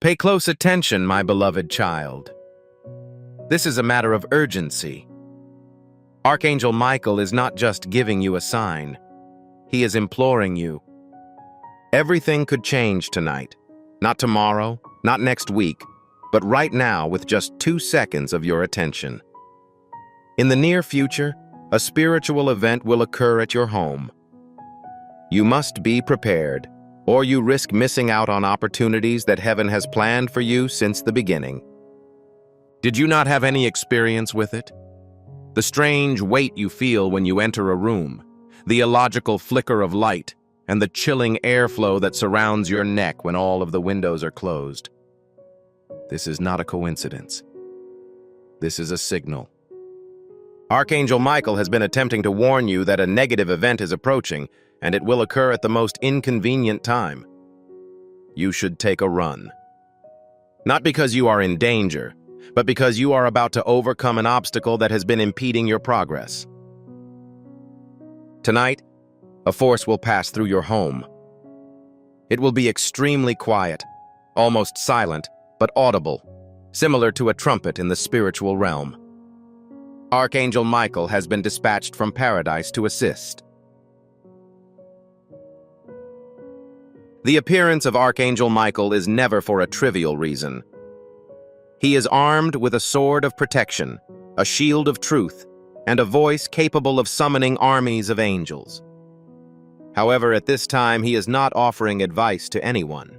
Pay close attention, my beloved child. This is a matter of urgency. Archangel Michael is not just giving you a sign. He is imploring you. Everything could change tonight. Not tomorrow, not next week, but right now with just 2 seconds of your attention. In the near future, a spiritual event will occur at your home. You must be prepared, or you risk missing out on opportunities that heaven has planned for you since the beginning. Did you not have any experience with it? The strange weight you feel when you enter a room, the illogical flicker of light, and the chilling airflow that surrounds your neck when all of the windows are closed. This is not a coincidence. This is a signal. Archangel Michael has been attempting to warn you that a negative event is approaching, and it will occur at the most inconvenient time. You should take a run. Not because you are in danger, but because you are about to overcome an obstacle that has been impeding your progress. Tonight, a force will pass through your home. It will be extremely quiet, almost silent, but audible, similar to a trumpet in the spiritual realm. Archangel Michael has been dispatched from paradise to assist. The appearance of Archangel Michael is never for a trivial reason. He is armed with a sword of protection, a shield of truth, and a voice capable of summoning armies of angels. However, at this time, he is not offering advice to anyone.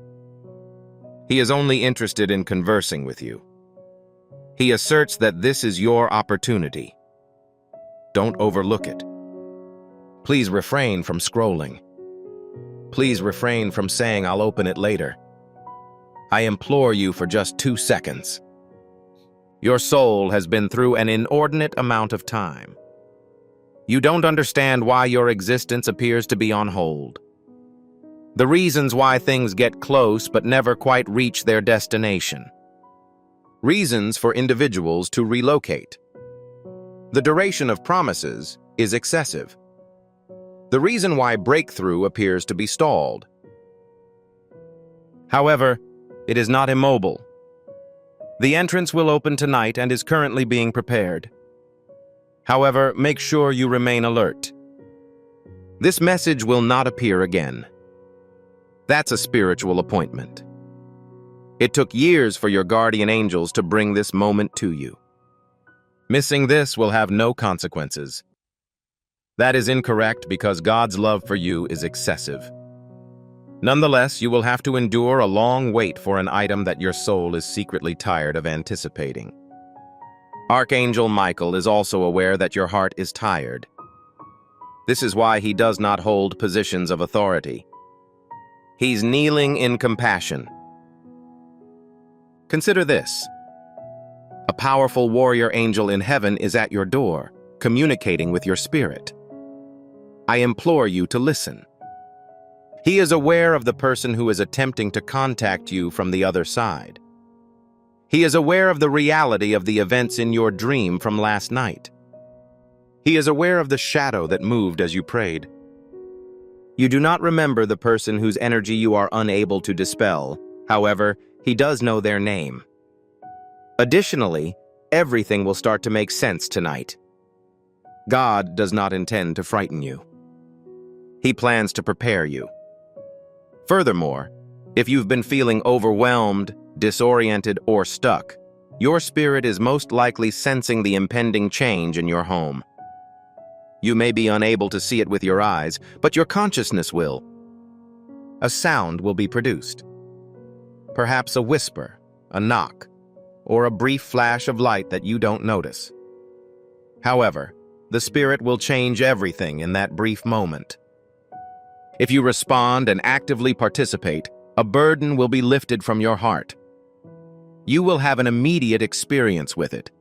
He is only interested in conversing with you. He asserts that this is your opportunity. Don't overlook it. Please refrain from scrolling. Please refrain from saying, "I'll open it later." I implore you for just 2 seconds. Your soul has been through an inordinate amount of time. You don't understand why your existence appears to be on hold. The reasons why things get close but never quite reach their destination. Reasons for individuals to relocate. The duration of promises is excessive. The reason why breakthrough appears to be stalled. However, it is not immobile. The entrance will open tonight and is currently being prepared. However, make sure you remain alert. This message will not appear again. That's a spiritual appointment. It took years for your guardian angels to bring this moment to you. Missing this will have no consequences. That is incorrect because God's love for you is excessive. Nonetheless, you will have to endure a long wait for an item that your soul is secretly tired of anticipating. Archangel Michael is also aware that your heart is tired. This is why he does not hold positions of authority. He's kneeling in compassion. Consider this. A powerful warrior angel in heaven is at your door, communicating with your spirit. I implore you to listen. He is aware of the person who is attempting to contact you from the other side. He is aware of the reality of the events in your dream from last night. He is aware of the shadow that moved as you prayed. You do not remember the person whose energy you are unable to dispel. However, he does know their name. Additionally, everything will start to make sense tonight. God does not intend to frighten you. He plans to prepare you. Furthermore, if you've been feeling overwhelmed, disoriented, or stuck, your spirit is most likely sensing the impending change in your home. You may be unable to see it with your eyes, but your consciousness will. A sound will be produced. Perhaps a whisper, a knock, or a brief flash of light that you don't notice. However, the spirit will change everything in that brief moment. If you respond and actively participate, a burden will be lifted from your heart. You will have an immediate experience with it.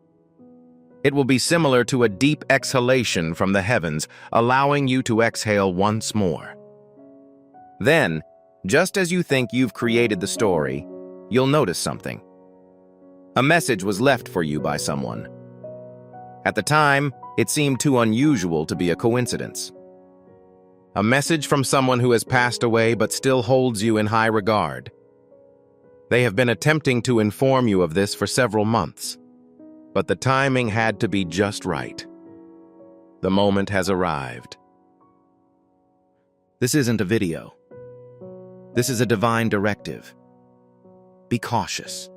It will be similar to a deep exhalation from the heavens, allowing you to exhale once more. Then, just as you think you've created the story, you'll notice something. A message was left for you by someone. At the time, it seemed too unusual to be a coincidence. A message from someone who has passed away but still holds you in high regard. They have been attempting to inform you of this for several months, but the timing had to be just right. The moment has arrived. This isn't a video. This is a divine directive. Be cautious.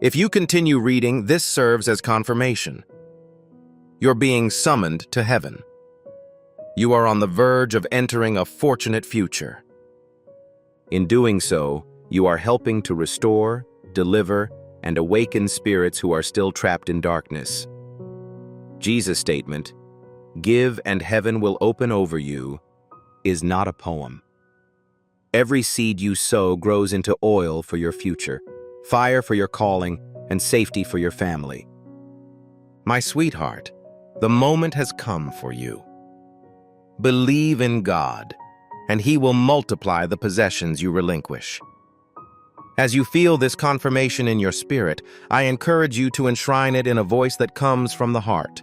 If you continue reading, this serves as confirmation. You're being summoned to heaven. You are on the verge of entering a fortunate future. In doing so, you are helping to restore, deliver, and awaken spirits who are still trapped in darkness. Jesus' statement, "Give and heaven will open over you," is not a poem. Every seed you sow grows into oil for your future, fire for your calling, and safety for your family. My sweetheart, the moment has come for you. Believe in God, and He will multiply the possessions you relinquish. As you feel this confirmation in your spirit, I encourage you to enshrine it in a voice that comes from the heart.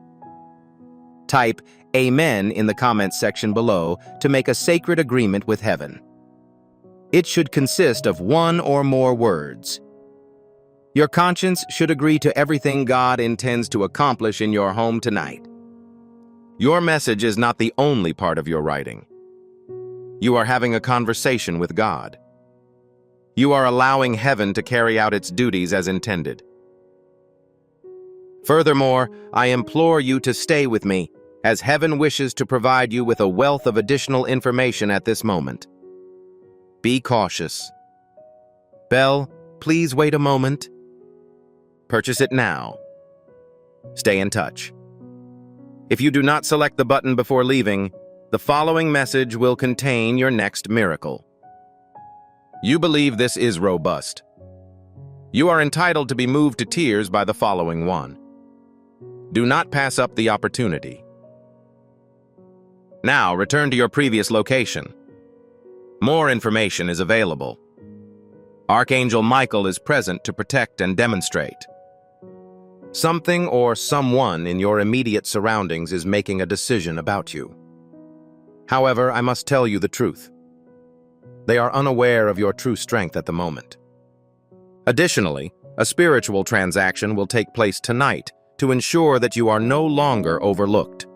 Type "Amen" in the comments section below to make a sacred agreement with heaven. It should consist of one or more words. Your conscience should agree to everything God intends to accomplish in your home tonight. Your message is not the only part of your writing. You are having a conversation with God. You are allowing heaven to carry out its duties as intended. Furthermore, I implore you to stay with me, as heaven wishes to provide you with a wealth of additional information at this moment. Be cautious. Belle, please wait a moment. Purchase it now. Stay in touch. If you do not select the button before leaving, the following message will contain your next miracle. You believe this is robust. You are entitled to be moved to tears by the following one. Do not pass up the opportunity. Now return to your previous location. More information is available. Archangel Michael is present to protect and demonstrate. Something or someone in your immediate surroundings is making a decision about you. However, I must tell you the truth. They are unaware of your true strength at the moment. Additionally, a spiritual transaction will take place tonight to ensure that you are no longer overlooked.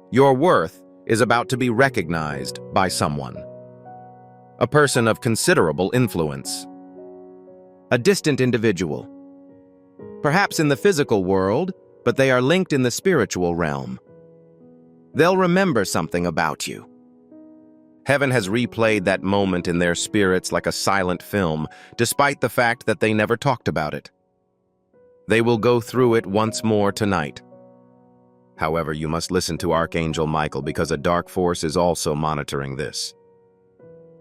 Your worth is about to be recognized by someone. A person of considerable influence. A distant individual. Perhaps in the physical world, but they are linked in the spiritual realm. They'll remember something about you. Heaven has replayed that moment in their spirits like a silent film, despite the fact that they never talked about it. They will go through it once more tonight. However, you must listen to Archangel Michael because a dark force is also monitoring this.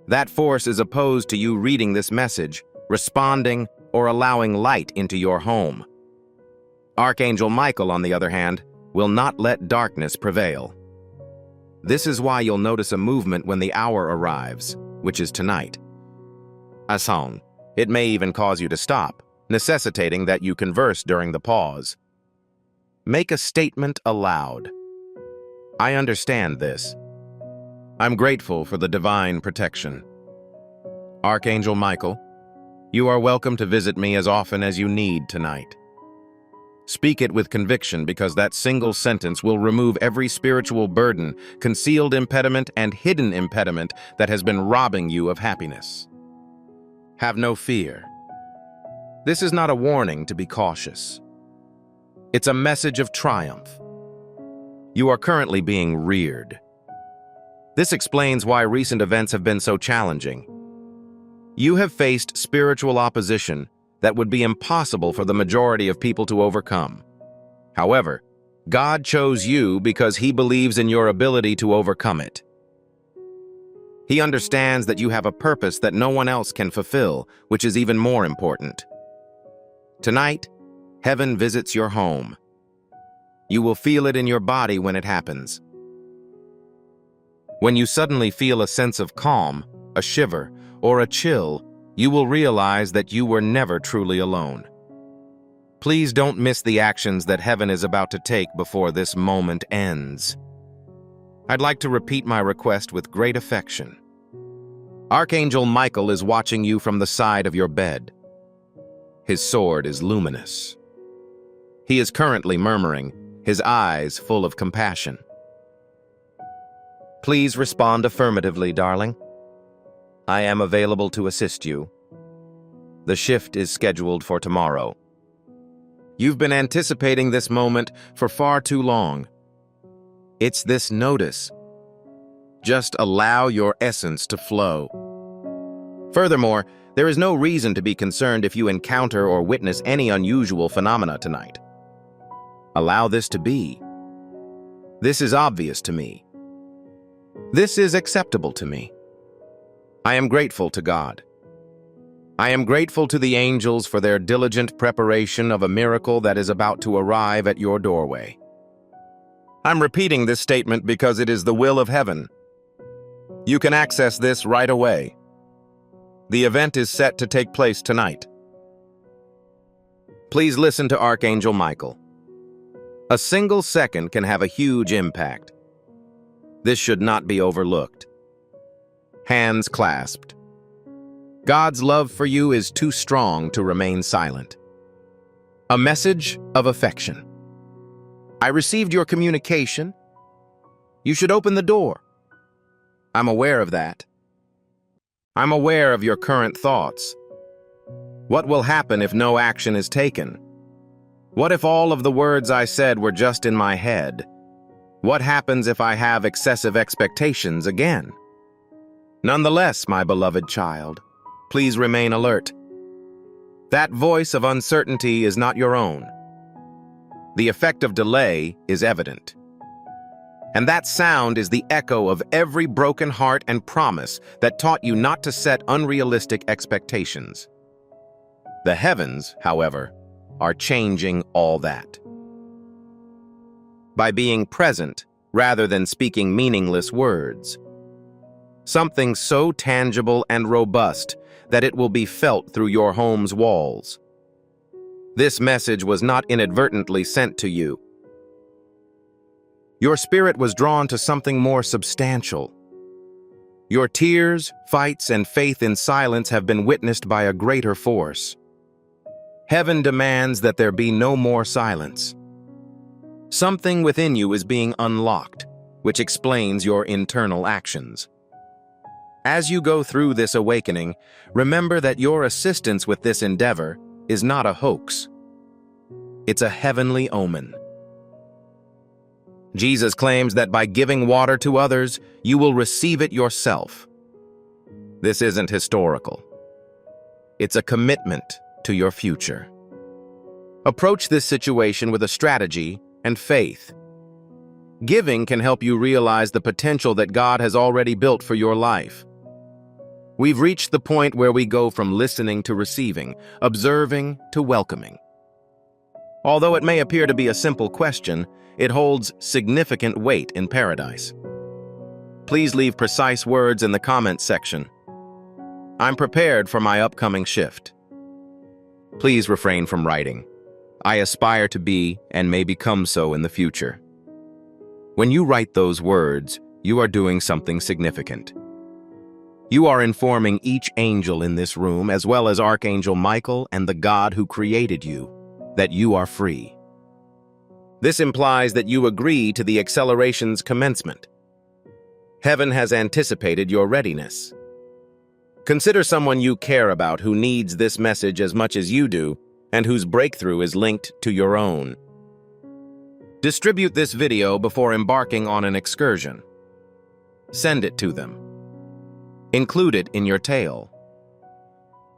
That force is opposed to you reading this message, responding, or allowing light into your home. Archangel Michael, on the other hand, will not let darkness prevail. This is why you'll notice a movement when the hour arrives, which is tonight. A song. It may even cause you to stop, necessitating that you converse during the pause. Make a statement aloud. I understand this. I'm grateful for the divine protection. Archangel Michael, you are welcome to visit me as often as you need tonight. Speak it with conviction because that single sentence will remove every spiritual burden, concealed impediment, and hidden impediment that has been robbing you of happiness. Have no fear. This is not a warning to be cautious. It's a message of triumph. You are currently being reared. This explains why recent events have been so challenging. You have faced spiritual opposition that would be impossible for the majority of people to overcome. However, God chose you because He believes in your ability to overcome it. He understands that you have a purpose that no one else can fulfill, which is even more important. Tonight, heaven visits your home. You will feel it in your body when it happens. When you suddenly feel a sense of calm, a shiver, or a chill, you will realize that you were never truly alone. Please don't miss the actions that heaven is about to take before this moment ends. I'd like to repeat my request with great affection. Archangel Michael is watching you from the side of your bed. His sword is luminous. He is currently murmuring, his eyes full of compassion. Please respond affirmatively, darling. I am available to assist you. The shift is scheduled for tomorrow. You've been anticipating this moment for far too long. It's this notice. Just allow your essence to flow. Furthermore, there is no reason to be concerned if you encounter or witness any unusual phenomena tonight. Allow this to be. This is obvious to me. This is acceptable to me. I am grateful to God. I am grateful to the angels for their diligent preparation of a miracle that is about to arrive at your doorway. I'm repeating this statement because it is the will of heaven. You can access this right away. The event is set to take place tonight. Please listen to Archangel Michael. A single second can have a huge impact. This should not be overlooked. Hands clasped. God's love for you is too strong to remain silent. A message of affection. I received your communication. You should open the door. I'm aware of that. I'm aware of your current thoughts. What will happen if no action is taken? What if all of the words I said were just in my head? What happens if I have excessive expectations again? Nonetheless, my beloved child, please remain alert. That voice of uncertainty is not your own. The effect of delay is evident. And that sound is the echo of every broken heart and promise that taught you not to set unrealistic expectations. The heavens, however, are changing all that. By being present rather than speaking meaningless words. Something so tangible and robust that it will be felt through your home's walls. This message was not inadvertently sent to you. Your spirit was drawn to something more substantial. Your tears, fights, and faith in silence have been witnessed by a greater force. Heaven demands that there be no more silence. Something within you is being unlocked, which explains your internal actions. As you go through this awakening, remember that your assistance with this endeavor is not a hoax. It's a heavenly omen. Jesus claims that by giving water to others, you will receive it yourself. This isn't historical. It's a commitment to your future. Approach this situation with a strategy and faith. Giving can help you realize the potential that God has already built for your life. We've reached the point where we go from listening to receiving, observing to welcoming. Although it may appear to be a simple question, it holds significant weight in paradise. Please leave precise words in the comments section. I'm prepared for my upcoming shift. Please refrain from writing. I aspire to be and may become so in the future. When you write those words, you are doing something significant. You are informing each angel in this room, as well as Archangel Michael and the God who created you, that you are free. This implies that you agree to the acceleration's commencement. Heaven has anticipated your readiness. Consider someone you care about who needs this message as much as you do, and whose breakthrough is linked to your own. Distribute this video before embarking on an excursion. Send it to them. Include it in your tale.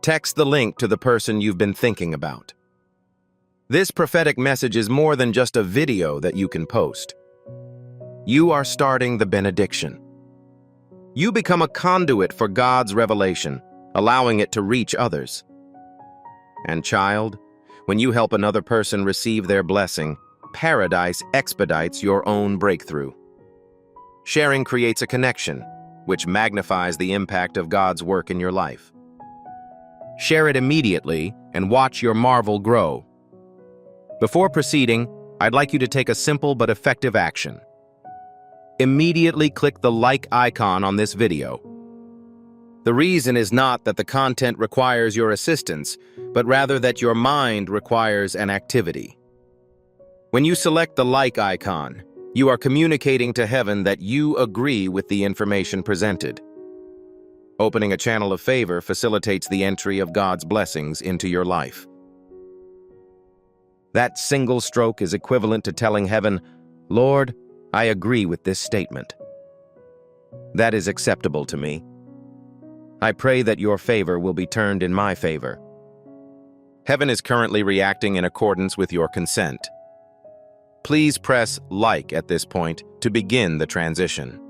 Text the link to the person you've been thinking about. This prophetic message is more than just a video that you can post. You are starting the benediction. You become a conduit for God's revelation, allowing it to reach others. And child, when you help another person receive their blessing, paradise expedites your own breakthrough. Sharing creates a connection, which magnifies the impact of God's work in your life. Share it immediately and watch your marvel grow. Before proceeding, I'd like you to take a simple but effective action. Immediately click the like icon on this video. The reason is not that the content requires your assistance, but rather that your mind requires an activity. When you select the like icon, you are communicating to heaven that you agree with the information presented. Opening a channel of favor facilitates the entry of God's blessings into your life. That single stroke is equivalent to telling heaven, "Lord, I agree with this statement. That is acceptable to me. I pray that your favor will be turned in my favor." Heaven is currently reacting in accordance with your consent. Please press like at this point to begin the transition.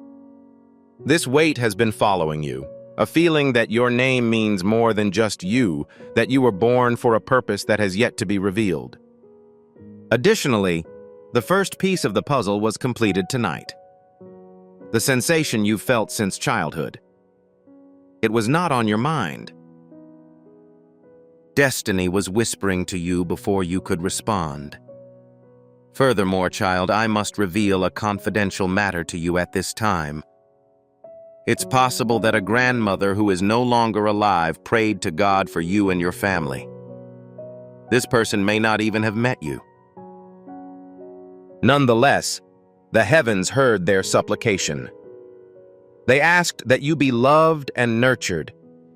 This weight has been following you, a feeling that your name means more than just you, that you were born for a purpose that has yet to be revealed. Additionally, the first piece of the puzzle was completed tonight. The sensation you've felt since childhood. It was not on your mind. Destiny was whispering to you before you could respond. Furthermore, child, I must reveal a confidential matter to you at this time. It's possible that a grandmother who is no longer alive prayed to God for you and your family. This person may not even have met you. Nonetheless, the heavens heard their supplication. They asked that you be loved and nurtured,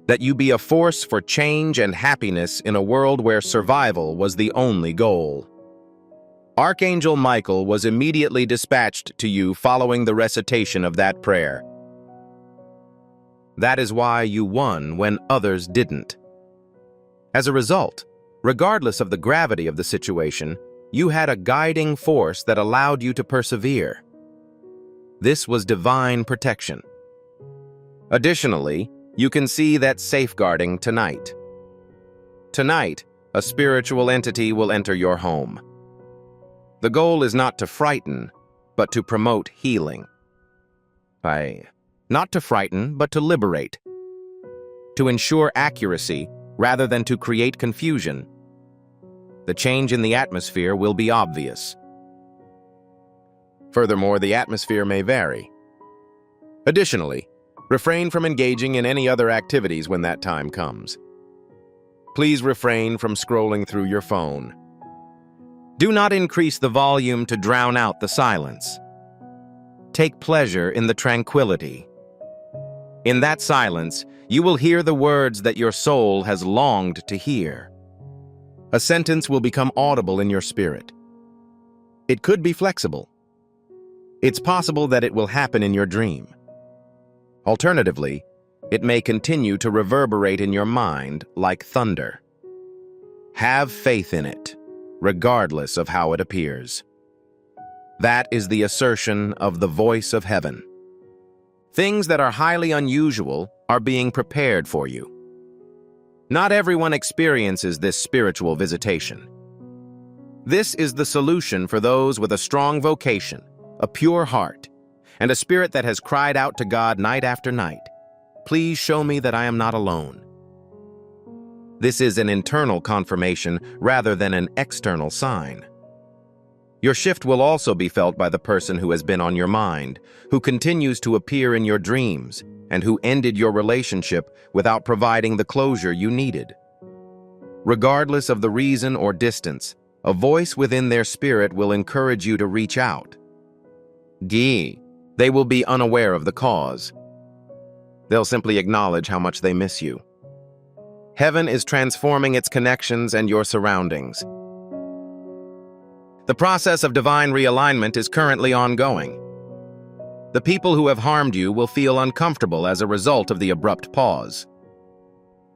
that you be a force for change and happiness in a world where survival was the only goal. Archangel Michael was immediately dispatched to you following the recitation of that prayer. That is why you won when others didn't. As a result, regardless of the gravity of the situation, you had a guiding force that allowed you to persevere. This was divine protection. Additionally, you can see that safeguarding tonight. Tonight, a spiritual entity will enter your home. The goal is not to frighten, but to promote healing. Not to frighten, but to liberate. To ensure accuracy rather than to create confusion. The change in the atmosphere will be obvious. Furthermore, the atmosphere may vary. Additionally, refrain from engaging in any other activities when that time comes. Please refrain from scrolling through your phone. Do not increase the volume to drown out the silence. Take pleasure in the tranquility. In that silence, you will hear the words that your soul has longed to hear. A sentence will become audible in your spirit. It could be flexible. It's possible that it will happen in your dream. Alternatively, it may continue to reverberate in your mind like thunder. Have faith in it, regardless of how it appears. That is the assertion of the voice of heaven. Things that are highly unusual are being prepared for you. Not everyone experiences this spiritual visitation. This is the solution for those with a strong vocation, a pure heart, and a spirit that has cried out to God night after night. Please show me that I am not alone. This is an internal confirmation rather than an external sign. Your shift will also be felt by the person who has been on your mind, who continues to appear in your dreams, and who ended your relationship without providing the closure you needed. Regardless of the reason or distance, a voice within their spirit will encourage you to reach out. They will be unaware of the cause. They'll simply acknowledge how much they miss you. Heaven is transforming its connections and your surroundings. The process of divine realignment is currently ongoing. The people who have harmed you will feel uncomfortable as a result of the abrupt pause.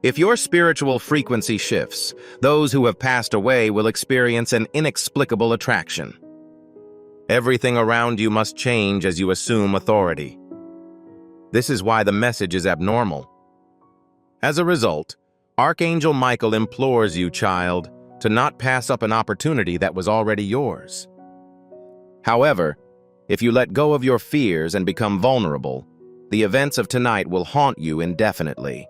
If your spiritual frequency shifts, those who have passed away will experience an inexplicable attraction. Everything around you must change as you assume authority. This is why the message is abnormal. As a result, Archangel Michael implores you, child, to not pass up an opportunity that was already yours. However, if you let go of your fears and become vulnerable, the events of tonight will haunt you indefinitely.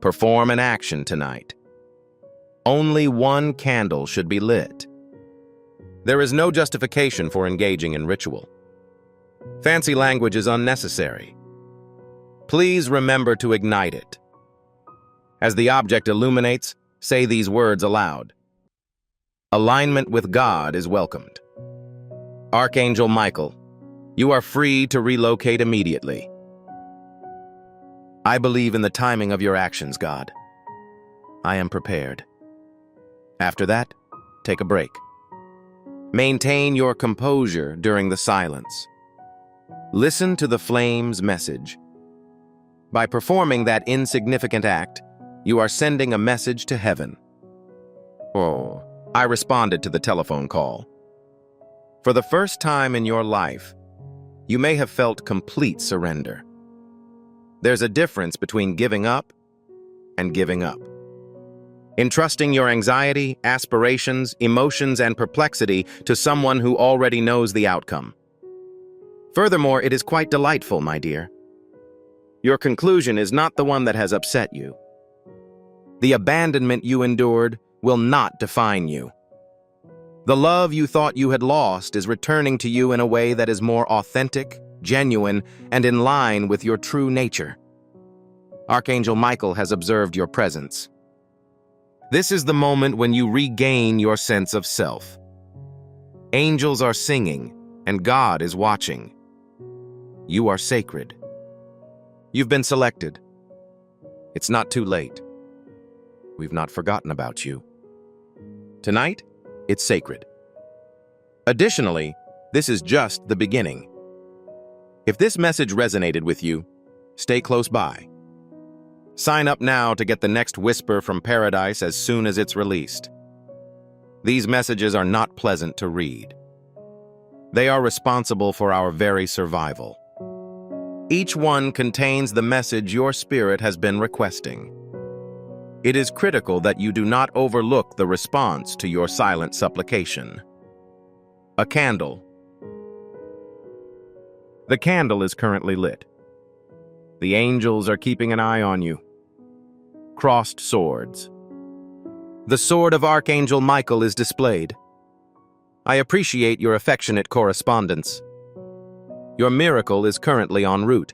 Perform an action tonight. Only one candle should be lit. There is no justification for engaging in ritual. Fancy language is unnecessary. Please remember to ignite it. As the object illuminates, say these words aloud. Alignment with God is welcomed. Archangel Michael, you are free to relocate immediately. I believe in the timing of your actions, God. I am prepared. After that, take a break. Maintain your composure during the silence. Listen to the flame's message. By performing that insignificant act, you are sending a message to heaven. Oh, I responded to the telephone call. For the first time in your life, you may have felt complete surrender. There's a difference between giving up and giving up. Entrusting your anxiety, aspirations, emotions, and perplexity to someone who already knows the outcome. Furthermore, it is quite delightful, my dear. Your conclusion is not the one that has upset you. The abandonment you endured will not define you. The love you thought you had lost is returning to you in a way that is more authentic, genuine, and in line with your true nature. Archangel Michael has observed your presence. This is the moment when you regain your sense of self. Angels are singing, and God is watching. You are sacred. You've been selected. It's not too late. We've not forgotten about you. Tonight, it's sacred. Additionally, this is just the beginning. If this message resonated with you, stay close by. Sign up now to get the next whisper from paradise as soon as it's released. These messages are not pleasant to read. They are responsible for our very survival. Each one contains the message your spirit has been requesting. It is critical that you do not overlook the response to your silent supplication. A candle. The candle is currently lit. The angels are keeping an eye on you. Crossed swords. The sword of Archangel Michael is displayed. I appreciate your affectionate correspondence. Your miracle is currently en route.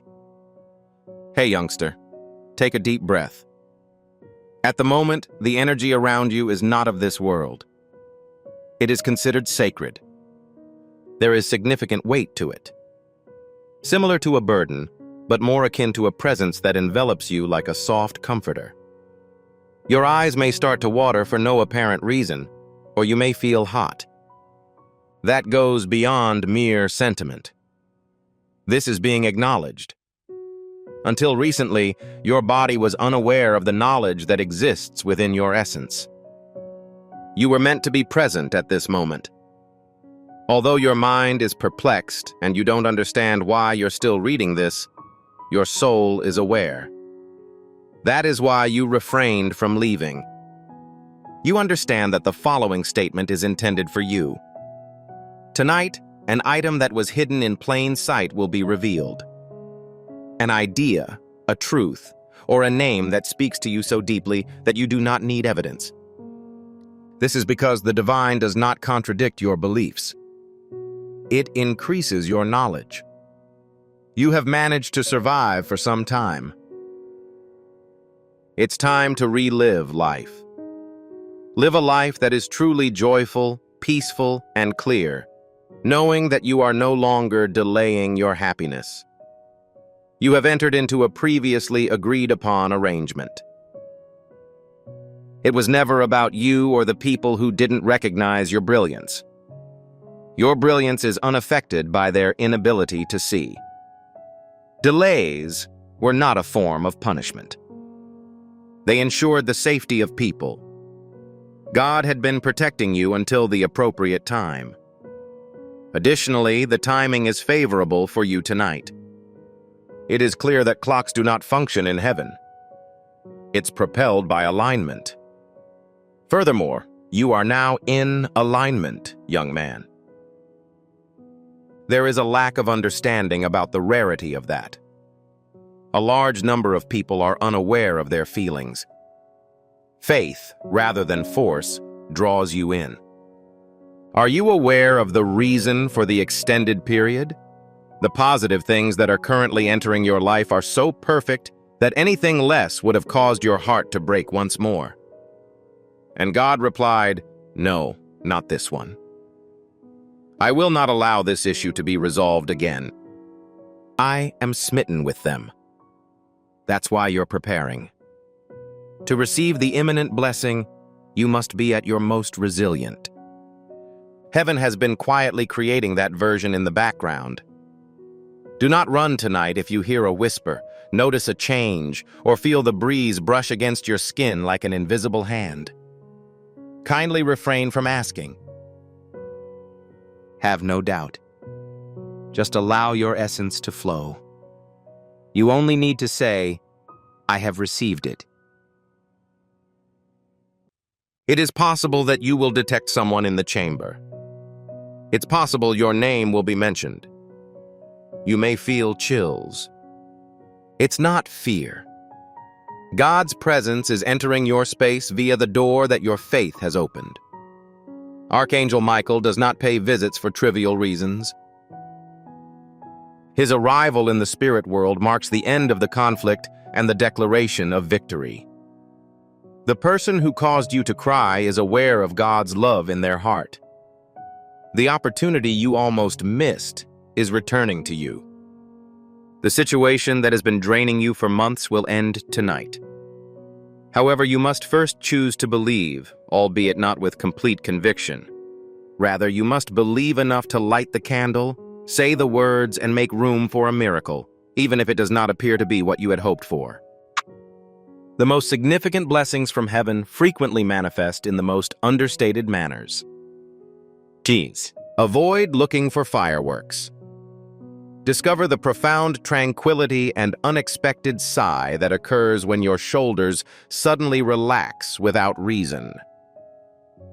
Hey, youngster, take a deep breath. At the moment, the energy around you is not of this world. It is considered sacred. There is significant weight to it. Similar to a burden, but more akin to a presence that envelops you like a soft comforter. Your eyes may start to water for no apparent reason, or you may feel hot. That goes beyond mere sentiment. This is being acknowledged. Until recently, your body was unaware of the knowledge that exists within your essence. You were meant to be present at this moment. Although your mind is perplexed and you don't understand why you're still reading this, your soul is aware. That is why you refrained from leaving. You understand that the following statement is intended for you. Tonight, an item that was hidden in plain sight will be revealed. An idea, a truth, or a name that speaks to you so deeply that you do not need evidence. This is because the divine does not contradict your beliefs. It increases your knowledge. You have managed to survive for some time. It's time to relive life. Live a life that is truly joyful, peaceful, and clear, knowing that you are no longer delaying your happiness. You have entered into a previously agreed-upon arrangement. It was never about you or the people who didn't recognize your brilliance. Your brilliance is unaffected by their inability to see. Delays were not a form of punishment. They ensured the safety of people. God had been protecting you until the appropriate time. Additionally, the timing is favorable for you tonight. It is clear that clocks do not function in heaven. It's propelled by alignment. Furthermore, you are now in alignment, young man. There is a lack of understanding about the rarity of that. A large number of people are unaware of their feelings. Faith, rather than force, draws you in. Are you aware of the reason for the extended period? The positive things that are currently entering your life are so perfect that anything less would have caused your heart to break once more. And God replied, "No, not this one. I will not allow this issue to be resolved again. I am smitten with them." That's why you're preparing. To receive the imminent blessing, you must be at your most resilient. Heaven has been quietly creating that version in the background. Do not run tonight if you hear a whisper, notice a change, or feel the breeze brush against your skin like an invisible hand. Kindly refrain from asking. Have no doubt. Just allow your essence to flow. You only need to say, "I have received it." It is possible that you will detect someone in the chamber. It's possible your name will be mentioned. You may feel chills. It's not fear. God's presence is entering your space via the door that your faith has opened. Archangel Michael does not pay visits for trivial reasons. His arrival in the spirit world marks the end of the conflict and the declaration of victory. The person who caused you to cry is aware of God's love in their heart. The opportunity you almost missed is returning to you. The situation that has been draining you for months will end tonight. However, you must first choose to believe, albeit not with complete conviction. Rather, you must believe enough to light the candle, say the words, and make room for a miracle, even if it does not appear to be what you had hoped for. The most significant blessings from heaven frequently manifest in the most understated manners. Keys. Avoid looking for fireworks. Discover the profound tranquility and unexpected sigh that occurs when your shoulders suddenly relax without reason.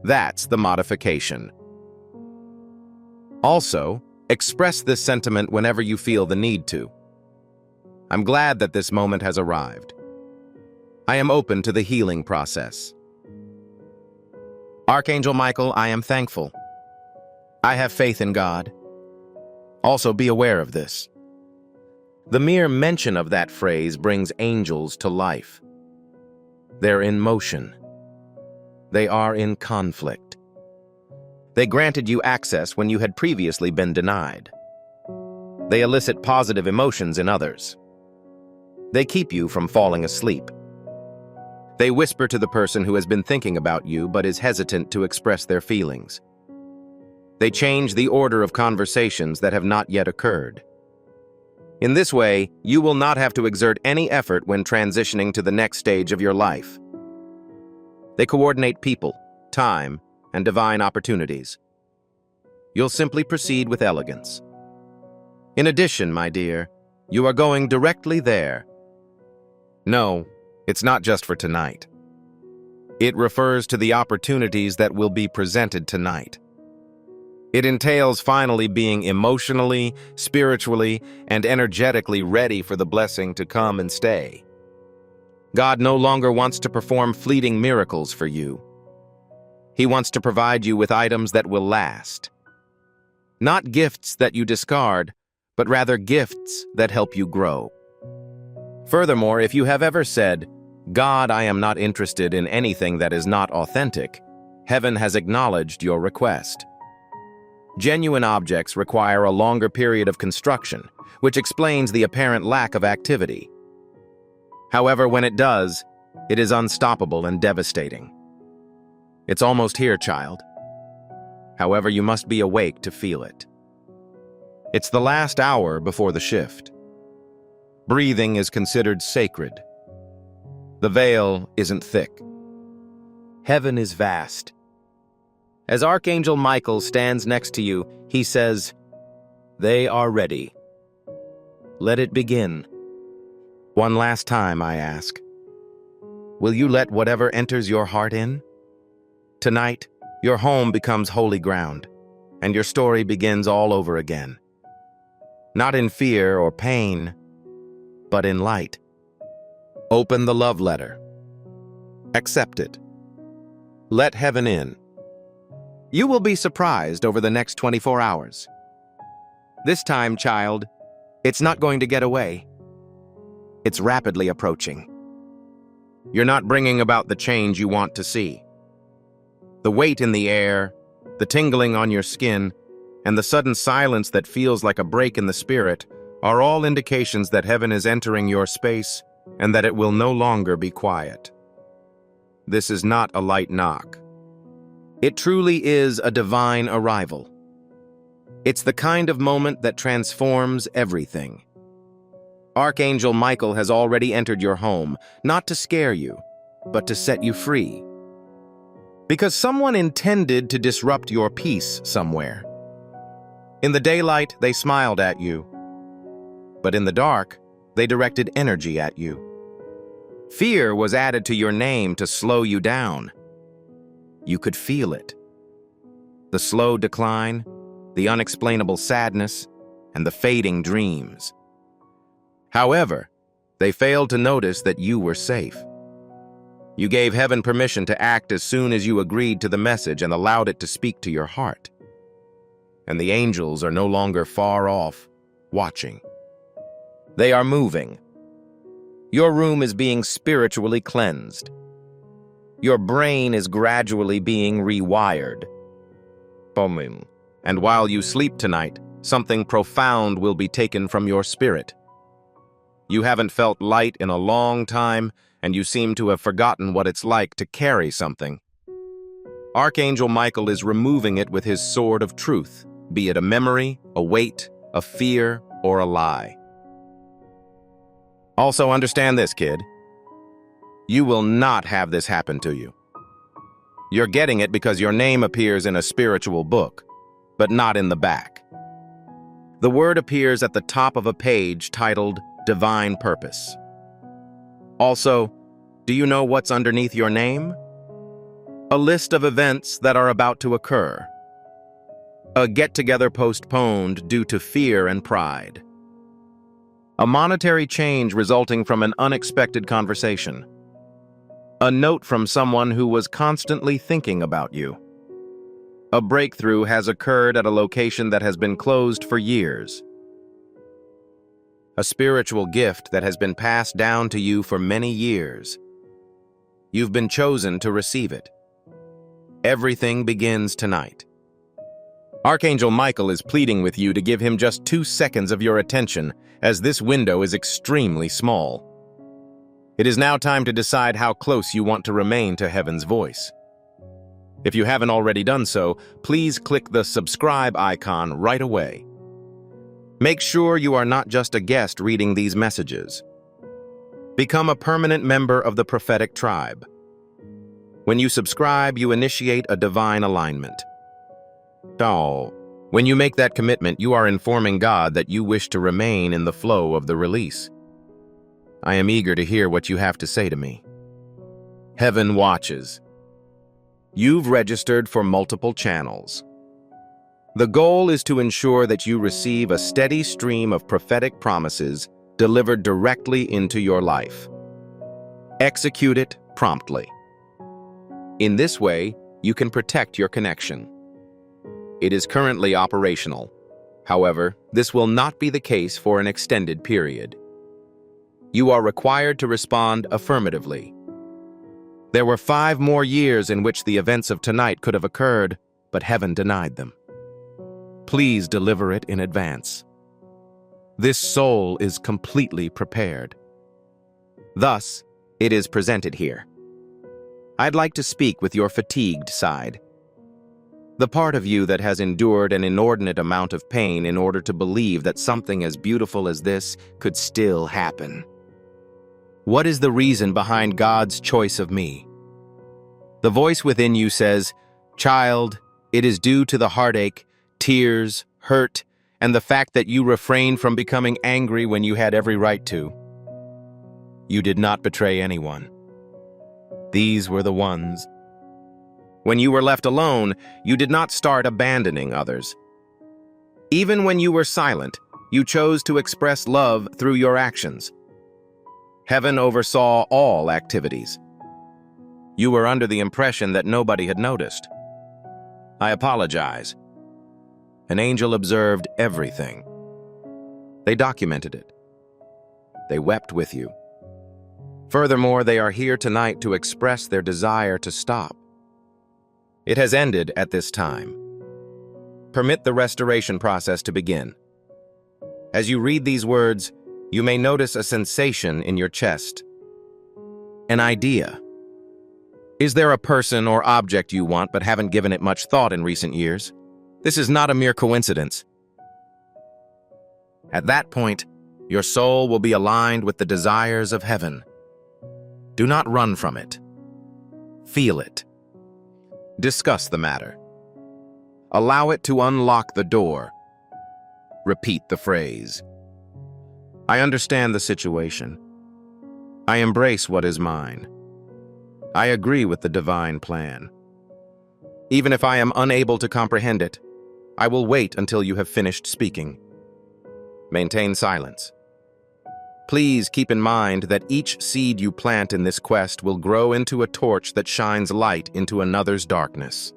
That's the modification. Also, express this sentiment whenever you feel the need to. I'm glad that this moment has arrived. I am open to the healing process. Archangel Michael, I am thankful. I have faith in God. Also, be aware of this. The mere mention of that phrase brings angels to life. They're in motion. They are in conflict. They granted you access when you had previously been denied. They elicit positive emotions in others. They keep you from falling asleep. They whisper to the person who has been thinking about you but is hesitant to express their feelings. They change the order of conversations that have not yet occurred. In this way, you will not have to exert any effort when transitioning to the next stage of your life. They coordinate people, time, and divine opportunities. You'll simply proceed with elegance. In addition, my dear, you are going directly there. No, it's not just for tonight. It refers to the opportunities that will be presented tonight. It entails finally being emotionally, spiritually, and energetically ready for the blessing to come and stay. God no longer wants to perform fleeting miracles for you. He wants to provide you with items that will last. Not gifts that you discard, but rather gifts that help you grow. Furthermore, if you have ever said, "God, I am not interested in anything that is not authentic," heaven has acknowledged your request. Genuine objects require a longer period of construction, which explains the apparent lack of activity. However, when it does, it is unstoppable and devastating. It's almost here, child. However, you must be awake to feel it. It's the last hour before the shift. Breathing is considered sacred. The veil isn't thick. Heaven is vast. As Archangel Michael stands next to you, he says, "They are ready. Let it begin." One last time, I ask, will you let whatever enters your heart in? Tonight, your home becomes holy ground, and your story begins all over again. Not in fear or pain, but in light. Open the love letter. Accept it. Let heaven in. You will be surprised over the next 24 hours. This time, child, It's not going to get away. It's rapidly approaching. You're not bringing about the change you want to see. The weight in the air, the tingling on your skin, and the sudden silence that feels like a break in the spirit are all indications that heaven is entering your space and that it will no longer be quiet. This is not a light knock. It truly is a divine arrival. It's the kind of moment that transforms everything. Archangel Michael has already entered your home, not to scare you, but to set you free. Because someone intended to disrupt your peace somewhere. In the daylight, they smiled at you, but in the dark, they directed energy at you. Fear was added to your name to slow you down. You could feel it. The slow decline, the unexplainable sadness, and the fading dreams. However, they failed to notice that you were safe. You gave heaven permission to act as soon as you agreed to the message and allowed it to speak to your heart. And the angels are no longer far off, watching. They are moving. Your room is being spiritually cleansed. Your brain is gradually being rewired. And while you sleep tonight, something profound will be taken from your spirit. You haven't felt light in a long time, and you seem to have forgotten what it's like to carry something. Archangel Michael is removing it with his sword of truth, be it a memory, a weight, a fear, or a lie. Also understand this, kid. You will not have this happen to you. You're getting it because your name appears in a spiritual book, but not in the back. The word appears at the top of a page titled Divine Purpose. Also, do you know what's underneath your name? A list of events that are about to occur. A get-together postponed due to fear and pride. A monetary change resulting from an unexpected conversation. A note from someone who was constantly thinking about you. A breakthrough has occurred at a location that has been closed for years. A spiritual gift that has been passed down to you for many years. You've been chosen to receive it. Everything begins tonight. Archangel Michael is pleading with you to give him just 2 seconds of your attention, as this window is extremely small. It is now time to decide how close you want to remain to heaven's voice. If you haven't already done so, please click the subscribe icon right away. Make sure you are not just a guest reading these messages. Become a permanent member of the prophetic tribe. When you subscribe, you initiate a divine alignment. When you make that commitment, you are informing God that you wish to remain in the flow of the release. I am eager to hear what you have to say to me. Heaven watches. You've registered for multiple channels. The goal is to ensure that you receive a steady stream of prophetic promises delivered directly into your life. Execute it promptly. In this way, you can protect your connection. It is currently operational. However, this will not be the case for an extended period. You are required to respond affirmatively. There were 5 more years in which the events of tonight could have occurred, but heaven denied them. Please deliver it in advance. This soul is completely prepared. Thus, it is presented here. I'd like to speak with your fatigued side. The part of you that has endured an inordinate amount of pain in order to believe that something as beautiful as this could still happen. What is the reason behind God's choice of me? The voice within you says, "Child, it is due to the heartache, tears, hurt, and the fact that you refrained from becoming angry when you had every right to. You did not betray anyone. These were the ones. When you were left alone, you did not start abandoning others. Even when you were silent, you chose to express love through your actions. Heaven oversaw all activities. You were under the impression that nobody had noticed. I apologize. An angel observed everything. They documented it. They wept with you. Furthermore, they are here tonight to express their desire to stop. It has ended at this time. Permit the restoration process to begin. As you read these words, you may notice a sensation in your chest. An idea. Is there a person or object you want but haven't given it much thought in recent years? This is not a mere coincidence. At that point, your soul will be aligned with the desires of heaven. Do not run from it. Feel it. Discuss the matter. Allow it to unlock the door. Repeat the phrase. I understand the situation. I embrace what is mine. I agree with the divine plan. Even if I am unable to comprehend it, I will wait until you have finished speaking. Maintain silence. Please keep in mind that each seed you plant in this quest will grow into a torch that shines light into another's darkness.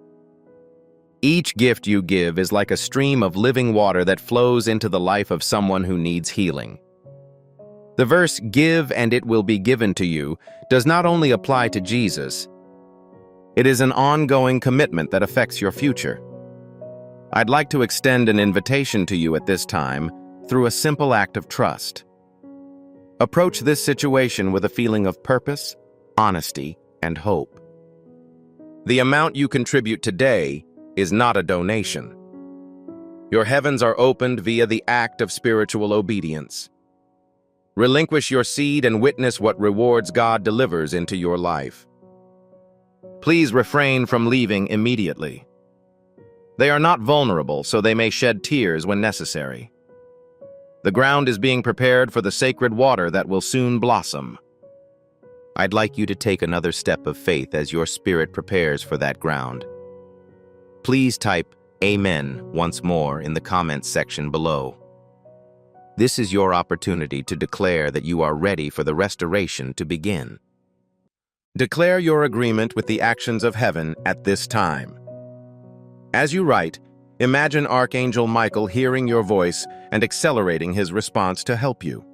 Each gift you give is like a stream of living water that flows into the life of someone who needs healing. The verse, "Give and it will be given to you," does not only apply to Jesus. It is an ongoing commitment that affects your future. I'd like to extend an invitation to you at this time through a simple act of trust. Approach this situation with a feeling of purpose, honesty, and hope. The amount you contribute today is not a donation. Your heavens are opened via the act of spiritual obedience. Relinquish your seed and witness what rewards God delivers into your life. Please refrain from leaving immediately. They are not vulnerable, so they may shed tears when necessary. The ground is being prepared for the sacred water that will soon blossom. I'd like you to take another step of faith as your spirit prepares for that ground. Please type Amen once more in the comments section below. This is your opportunity to declare that you are ready for the restoration to begin. Declare your agreement with the actions of heaven at this time. As you write, imagine Archangel Michael hearing your voice and accelerating his response to help you.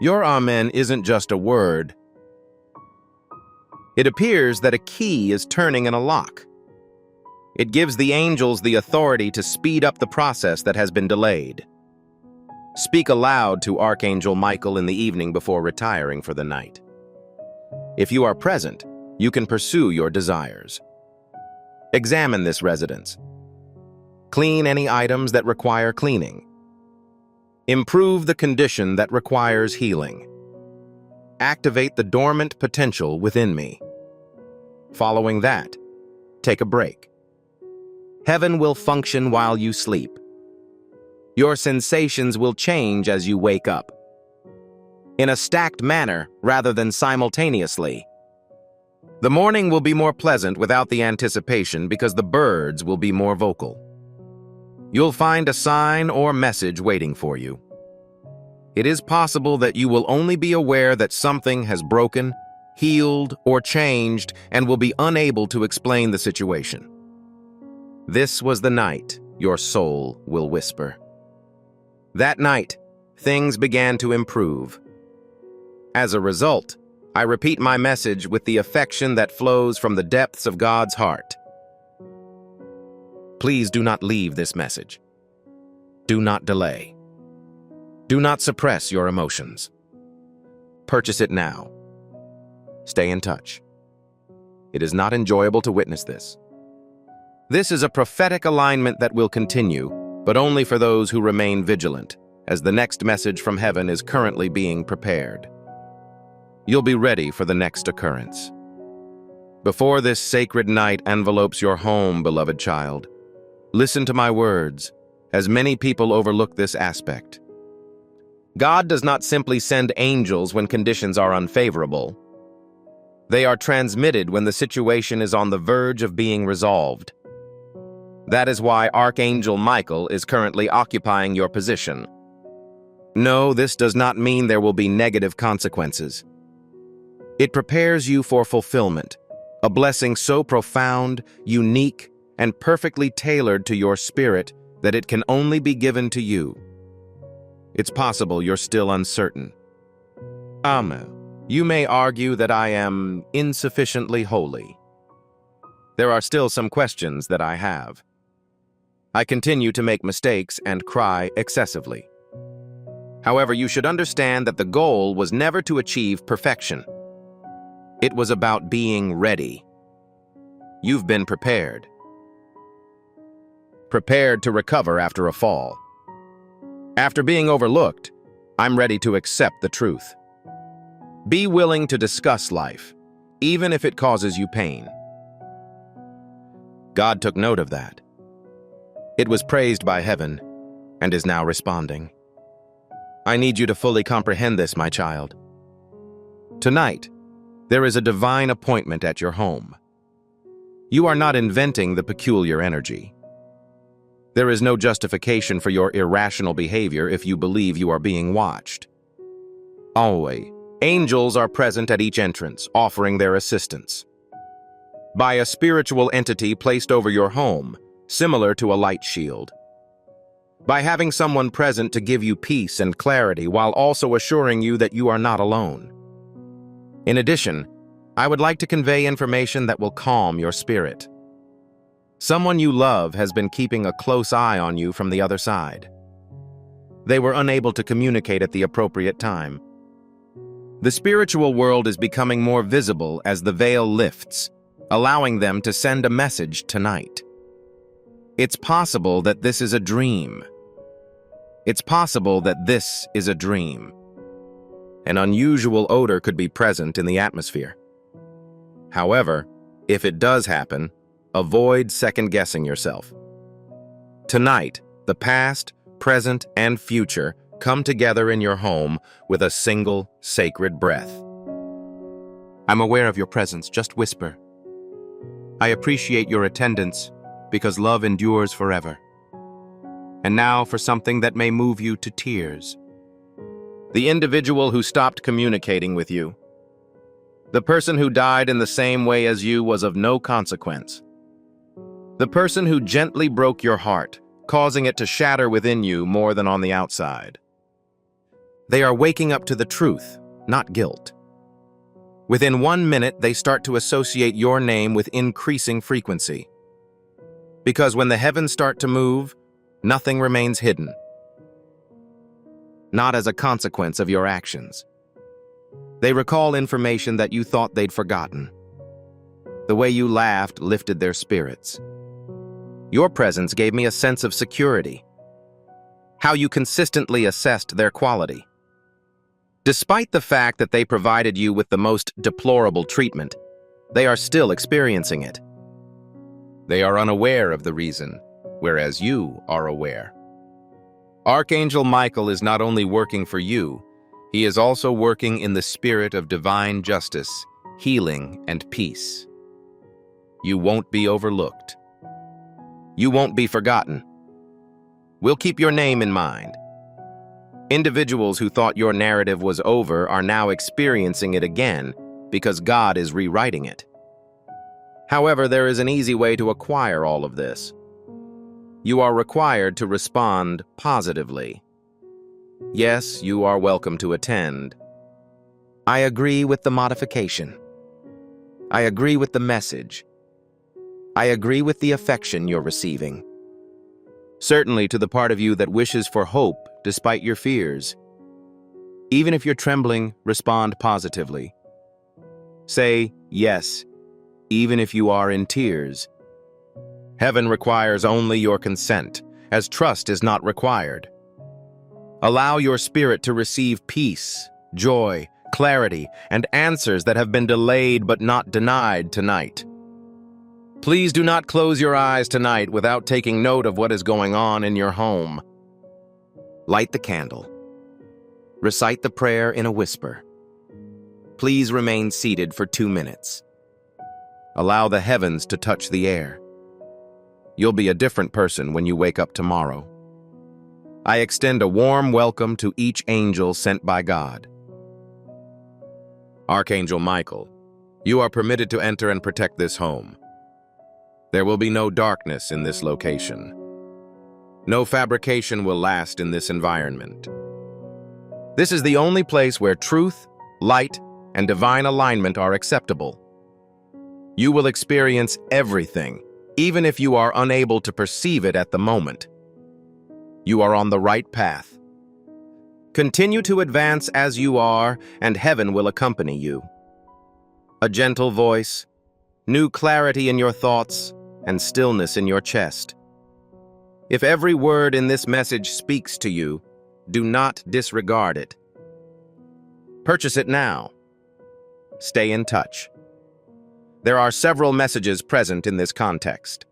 Your Amen isn't just a word. It appears that a key is turning in a lock. It gives the angels the authority to speed up the process that has been delayed. Speak aloud to Archangel Michael in the evening before retiring for the night. If you are present, you can pursue your desires. Examine this residence. Clean any items that require cleaning. Improve the condition that requires healing. Activate the dormant potential within me. Following that, take a break. Heaven will function while you sleep. Your sensations will change as you wake up. In a stacked manner rather than simultaneously. The morning will be more pleasant without the anticipation because the birds will be more vocal. You'll find a sign or message waiting for you. It is possible that you will only be aware that something has broken, healed, or changed and will be unable to explain the situation. This was the night your soul will whisper. That night, things began to improve. As a result, I repeat my message with the affection that flows from the depths of God's heart. Please do not leave this message. Do not delay. Do not suppress your emotions. Purchase it now. Stay in touch. It is not enjoyable to witness this. This is a prophetic alignment that will continue, but only for those who remain vigilant, as the next message from heaven is currently being prepared. You'll be ready for the next occurrence. Before this sacred night envelopes your home, beloved child, listen to my words, as many people overlook this aspect. God does not simply send angels when conditions are unfavorable. They are transmitted when the situation is on the verge of being resolved. That is why Archangel Michael is currently occupying your position. No, this does not mean there will be negative consequences. It prepares you for fulfillment, a blessing so profound, unique, and perfectly tailored to your spirit that it can only be given to you. It's possible you're still uncertain. You may argue that I am insufficiently holy. There are still some questions that I have. I continue to make mistakes and cry excessively. However, you should understand that the goal was never to achieve perfection. It was about being ready. You've been prepared. Prepared to recover after a fall. After being overlooked, I'm ready to accept the truth. Be willing to discuss life, even if it causes you pain. God took note of that. It was praised by heaven and is now responding. I need you to fully comprehend this, my child. Tonight, there is a divine appointment at your home. You are not inventing the peculiar energy. There is no justification for your irrational behavior if you believe you are being watched. Always, angels are present at each entrance, offering their assistance. By a spiritual entity placed over your home, similar to a light shield. By having someone present to give you peace and clarity while also assuring you that you are not alone. In addition, I would like to convey information that will calm your spirit. Someone you love has been keeping a close eye on you from the other side. They were unable to communicate at the appropriate time. The spiritual world is becoming more visible as the veil lifts, allowing them to send a message tonight. It's possible that this is a dream. It's possible that this is a dream. An unusual odor could be present in the atmosphere. However, if it does happen, avoid second-guessing yourself. Tonight, the past, present, and future come together in your home with a single sacred breath. I'm aware of your presence, just whisper. I appreciate your attendance because love endures forever. And now for something that may move you to tears. The individual who stopped communicating with you. The person who died in the same way as you was of no consequence. The person who gently broke your heart, causing it to shatter within you more than on the outside. They are waking up to the truth, not guilt. Within 1 minute, they start to associate your name with increasing frequency. Because when the heavens start to move, nothing remains hidden. Not as a consequence of your actions. They recall information that you thought they'd forgotten. The way you laughed lifted their spirits. Your presence gave me a sense of security. How you consistently assessed their quality. Despite the fact that they provided you with the most deplorable treatment, they are still experiencing it. They are unaware of the reason, whereas you are aware. Archangel Michael is not only working for you, he is also working in the spirit of divine justice, healing, and peace. You won't be overlooked. You won't be forgotten. We'll keep your name in mind. Individuals who thought your narrative was over are now experiencing it again because God is rewriting it. However, there is an easy way to acquire all of this. You are required to respond positively. Yes, you are welcome to attend. I agree with the modification. I agree with the message. I agree with the affection you're receiving. Certainly to the part of you that wishes for hope despite your fears. Even if you're trembling, respond positively. Say yes, even if you are in tears. Heaven requires only your consent, as trust is not required. Allow your spirit to receive peace, joy, clarity, and answers that have been delayed but not denied tonight. Please do not close your eyes tonight without taking note of what is going on in your home. Light the candle. Recite the prayer in a whisper. Please remain seated for 2 minutes. Allow the heavens to touch the air. You'll be a different person when you wake up tomorrow. I extend a warm welcome to each angel sent by God. Archangel Michael, you are permitted to enter and protect this home. There will be no darkness in this location. No fabrication will last in this environment. This is the only place where truth, light, and divine alignment are acceptable. You will experience everything, even if you are unable to perceive it at the moment. You are on the right path. Continue to advance as you are, and heaven will accompany you. A gentle voice, new clarity in your thoughts, and stillness in your chest. If every word in this message speaks to you, do not disregard it. Purchase it now. Stay in touch. There are several messages present in this context.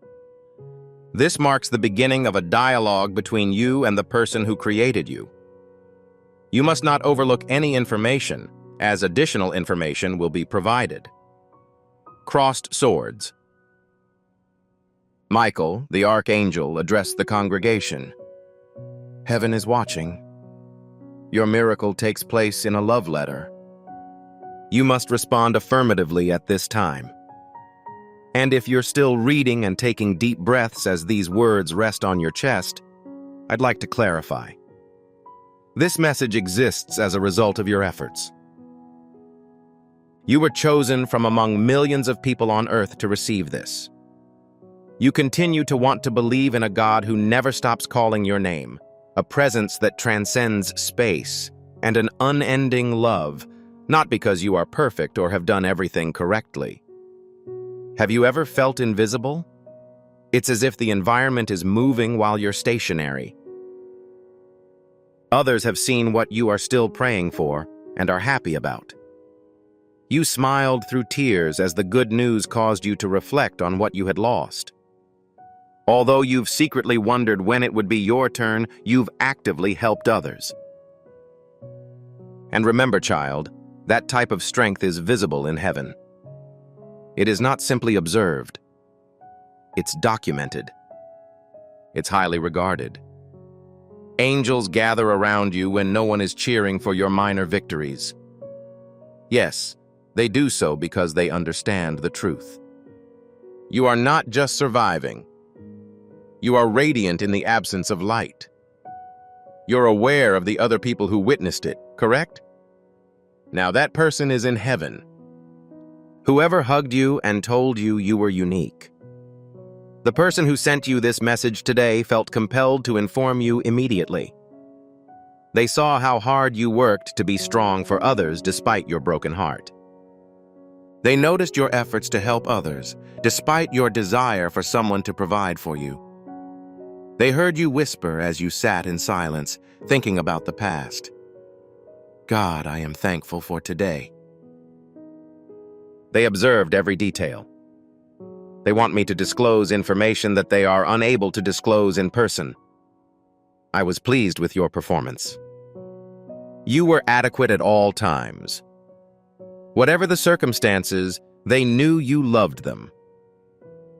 This marks the beginning of a dialogue between you and the person who created you. You must not overlook any information, as additional information will be provided. Crossed swords. Michael, the Archangel, addressed the congregation. Heaven is watching. Your miracle takes place in a love letter. You must respond affirmatively at this time. And if you're still reading and taking deep breaths as these words rest on your chest, I'd like to clarify. This message exists as a result of your efforts. You were chosen from among millions of people on earth to receive this. You continue to want to believe in a God who never stops calling your name, a presence that transcends space, and an unending love, not because you are perfect or have done everything correctly. Have you ever felt invisible? It's as if the environment is moving while you're stationary. Others have seen what you are still praying for and are happy about. You smiled through tears as the good news caused you to reflect on what you had lost. Although you've secretly wondered when it would be your turn, you've actively helped others. And remember, child, that type of strength is visible in heaven. It is not simply observed. It's documented. It's highly regarded. Angels gather around you when no one is cheering for your minor victories. Yes, they do so because they understand the truth. You are not just surviving. You are radiant in the absence of light. You're aware of the other people who witnessed it, correct? Now that person is in heaven. Whoever hugged you and told you you were unique. The person who sent you this message today felt compelled to inform you immediately. They saw how hard you worked to be strong for others despite your broken heart. They noticed your efforts to help others, despite your desire for someone to provide for you. They heard you whisper as you sat in silence, thinking about the past. God, I am thankful for today. They observed every detail. They want me to disclose information that they are unable to disclose in person. I was pleased with your performance. You were adequate at all times. Whatever the circumstances, they knew you loved them.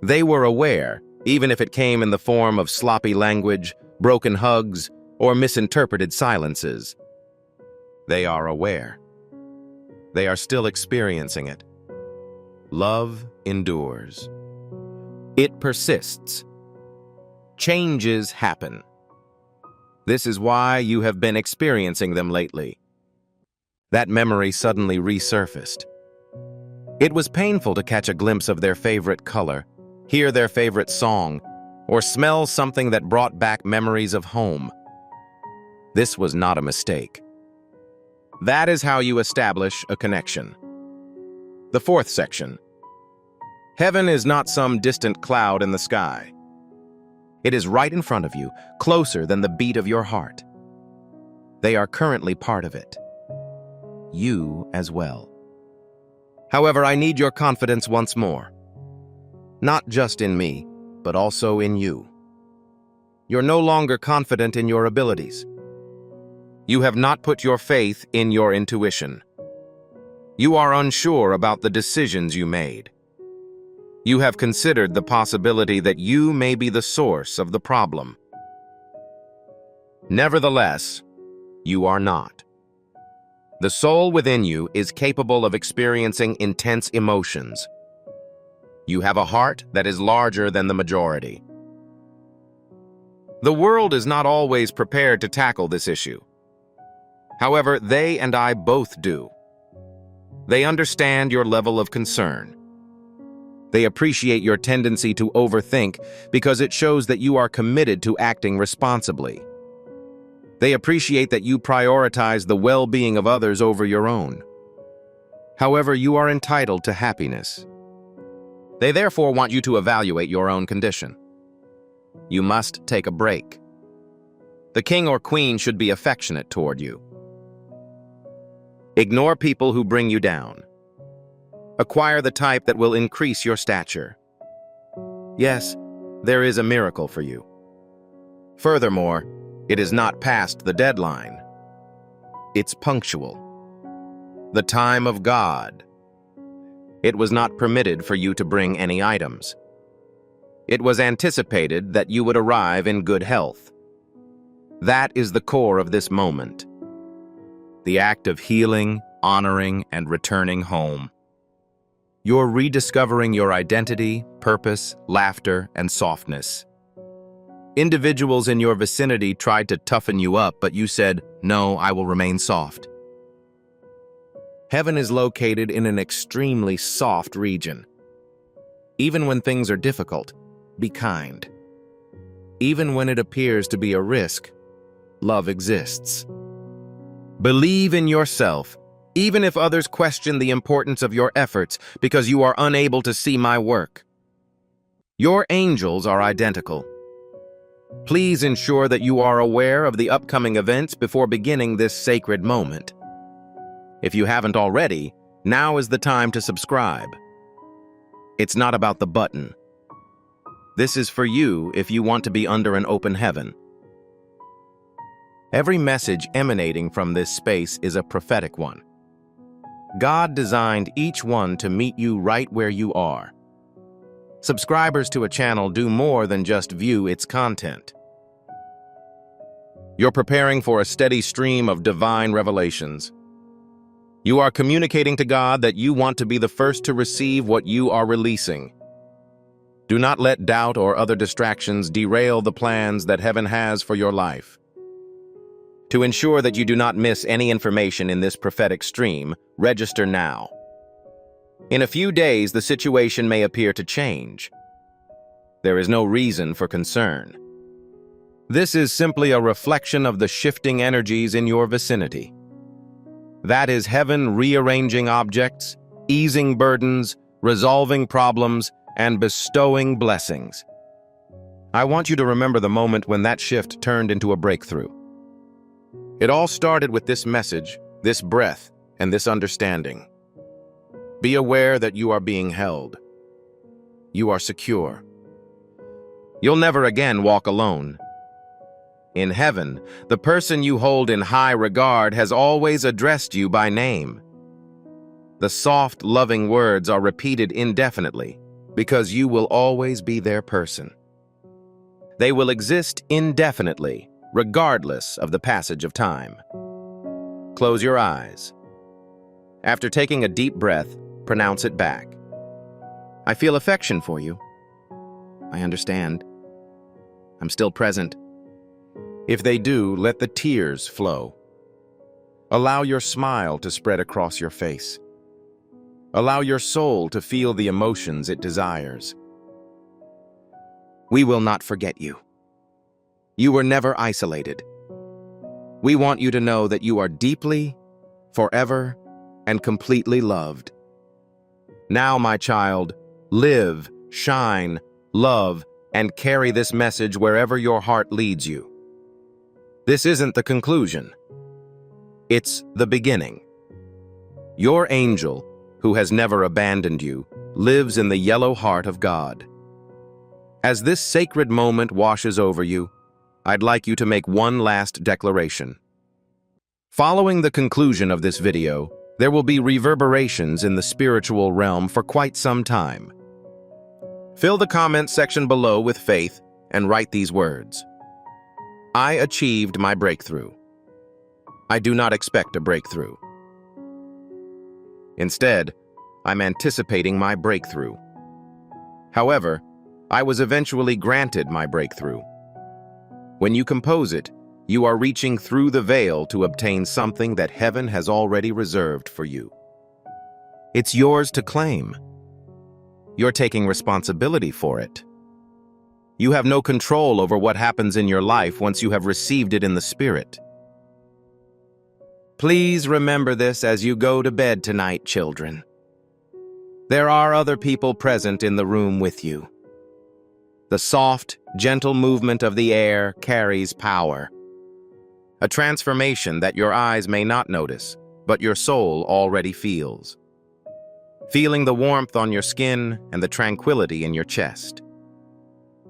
They were aware, even if it came in the form of sloppy language, broken hugs, or misinterpreted silences. They are aware. They are still experiencing it. Love endures. It persists. Changes happen. This is why you have been experiencing them lately. That memory suddenly resurfaced. It was painful to catch a glimpse of their favorite color, hear their favorite song, or smell something that brought back memories of home. This was not a mistake. That is how you establish a connection. The fourth section. Heaven is not some distant cloud in the sky. It is right in front of you, closer than the beat of your heart. They are currently part of it. You as well. However, I need your confidence once more. Not just in me, but also in you. You're no longer confident in your abilities. You have not put your faith in your intuition. You are unsure about the decisions you made. You have considered the possibility that you may be the source of the problem. Nevertheless, you are not. The soul within you is capable of experiencing intense emotions. You have a heart that is larger than the majority. The world is not always prepared to tackle this issue. However, they and I both do. They understand your level of concern. They appreciate your tendency to overthink because it shows that you are committed to acting responsibly. They appreciate that you prioritize the well-being of others over your own. However, you are entitled to happiness. They therefore want you to evaluate your own condition. You must take a break. The king or queen should be affectionate toward you. Ignore people who bring you down. Acquire the type that will increase your stature. Yes, there is a miracle for you. Furthermore, it is not past the deadline. It's punctual. The time of God. It was not permitted for you to bring any items. It was anticipated that you would arrive in good health. That is the core of this moment. The act of healing, honoring, and returning home. You're rediscovering your identity, purpose, laughter, and softness. Individuals in your vicinity tried to toughen you up, but you said, "No, I will remain soft." Heaven is located in an extremely soft region. Even when things are difficult, be kind. Even when it appears to be a risk, love exists. Believe in yourself, even if others question the importance of your efforts because you are unable to see my work. Your angels are identical. Please ensure that you are aware of the upcoming events before beginning this sacred moment. If you haven't already, now is the time to subscribe. It's not about the button. This is for you if you want to be under an open heaven. Every message emanating from this space is a prophetic one. God designed each one to meet you right where you are. Subscribers to a channel do more than just view its content. You're preparing for a steady stream of divine revelations. You are communicating to God that you want to be the first to receive what you are releasing. Do not let doubt or other distractions derail the plans that heaven has for your life. To ensure that you do not miss any information in this prophetic stream, register now. In a few days, the situation may appear to change. There is no reason for concern. This is simply a reflection of the shifting energies in your vicinity. That is heaven rearranging objects, easing burdens, resolving problems, and bestowing blessings. I want you to remember the moment when that shift turned into a breakthrough. It all started with this message, this breath, and this understanding. Be aware that you are being held. You are secure. You'll never again walk alone. In heaven, the person you hold in high regard has always addressed you by name. The soft, loving words are repeated indefinitely because you will always be their person. They will exist indefinitely, regardless of the passage of time. Close your eyes. After taking a deep breath, pronounce it back. I feel affection for you. I understand. I'm still present. If they do, let the tears flow. Allow your smile to spread across your face. Allow your soul to feel the emotions it desires. We will not forget you. You were never isolated. We want you to know that you are deeply, forever, and completely loved. Now, my child, live, shine, love, and carry this message wherever your heart leads you. This isn't the conclusion. It's the beginning. Your angel, who has never abandoned you, lives in the yellow heart of God. As this sacred moment washes over you, I'd like you to make one last declaration. Following the conclusion of this video, there will be reverberations in the spiritual realm for quite some time. Fill the comment section below with faith and write these words. I achieved my breakthrough. I do not expect a breakthrough. Instead, I'm anticipating my breakthrough. However, I was eventually granted my breakthrough. When you compose it, You are reaching through the veil to obtain something that heaven has already reserved for you. It's yours to claim. You're taking responsibility for it. You have no control over what happens in your life once you have received it in the Spirit. Please remember this as you go to bed tonight, children. There are other people present in the room with you. The soft, gentle movement of the air carries power. A transformation that your eyes may not notice, but your soul already feels. Feeling the warmth on your skin and the tranquility in your chest.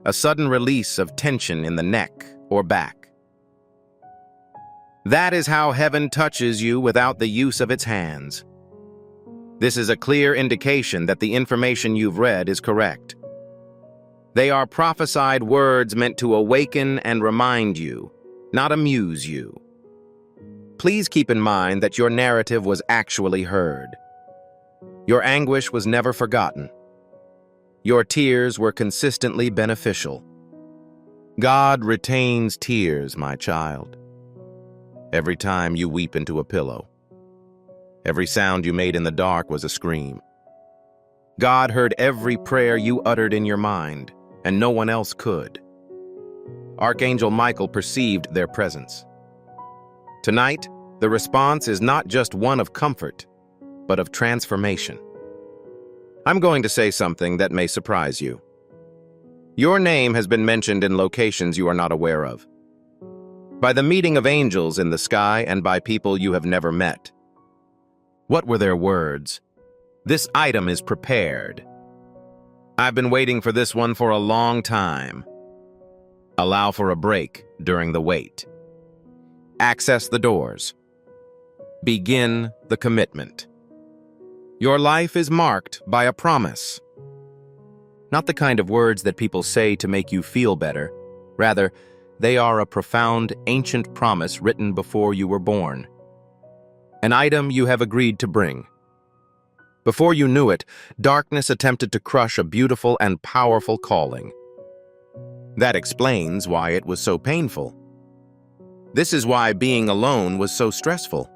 A sudden release of tension in the neck or back. That is how heaven touches you without the use of its hands. This is a clear indication that the information you've read is correct. They are prophesied words meant to awaken and remind you, not amuse you. Please keep in mind that your narrative was actually heard. Your anguish was never forgotten. Your tears were consistently beneficial. God retains tears, my child. Every time you weep into a pillow. Every sound you made in the dark was a scream. God heard every prayer you uttered in your mind, and no one else could. Archangel Michael perceived their presence. Tonight, the response is not just one of comfort, but of transformation. I'm going to say something that may surprise you. Your name has been mentioned in locations you are not aware of. By the meeting of angels in the sky and by people you have never met. What were their words? This item is prepared. I've been waiting for this one for a long time. Allow for a break during the wait. Access the doors. Begin the commitment. Your life is marked by a promise. Not the kind of words that people say to make you feel better. Rather, they are a profound, ancient promise written before you were born. An item you have agreed to bring. Before you knew it, darkness attempted to crush a beautiful and powerful calling. That explains why it was so painful. This is why being alone was so stressful.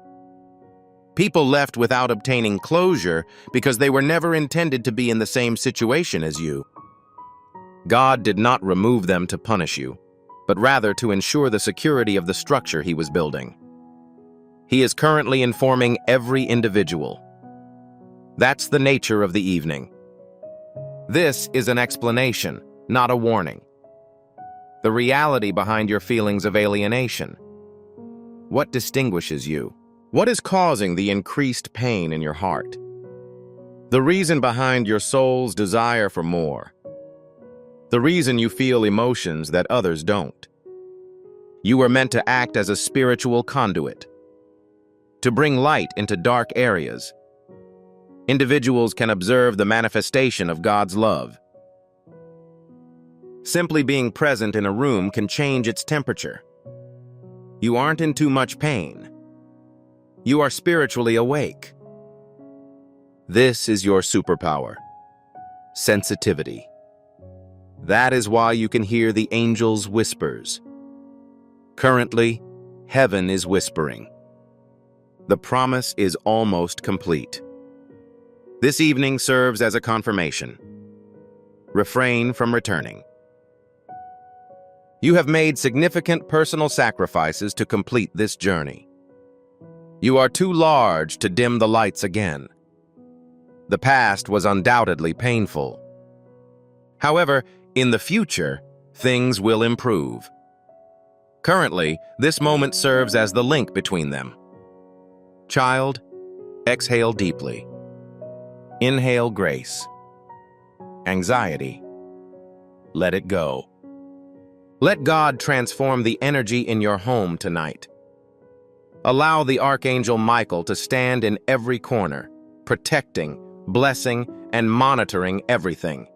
People left without obtaining closure because they were never intended to be in the same situation as you. God did not remove them to punish you, but rather to ensure the security of the structure he was building. He is currently informing every individual. That's the nature of the evening. This is an explanation, not a warning. The reality behind your feelings of alienation. What distinguishes you? What is causing the increased pain in your heart? The reason behind your soul's desire for more. The reason you feel emotions that others don't. You were meant to act as a spiritual conduit, to bring light into dark areas. Individuals can observe the manifestation of God's love. Simply being present in a room can change its temperature. You aren't in too much pain. You are spiritually awake. This is your superpower. Sensitivity. That is why you can hear the angels' whispers. Currently, heaven is whispering. The promise is almost complete. This evening serves as a confirmation. Refrain from returning. You have made significant personal sacrifices to complete this journey. You are too large to dim the lights again. The past was undoubtedly painful. However, in the future, things will improve. Currently, this moment serves as the link between them. Child, exhale deeply. Inhale grace. Anxiety. Let it go. Let God transform the energy in your home tonight. Allow the Archangel Michael to stand in every corner, protecting, blessing, and monitoring everything.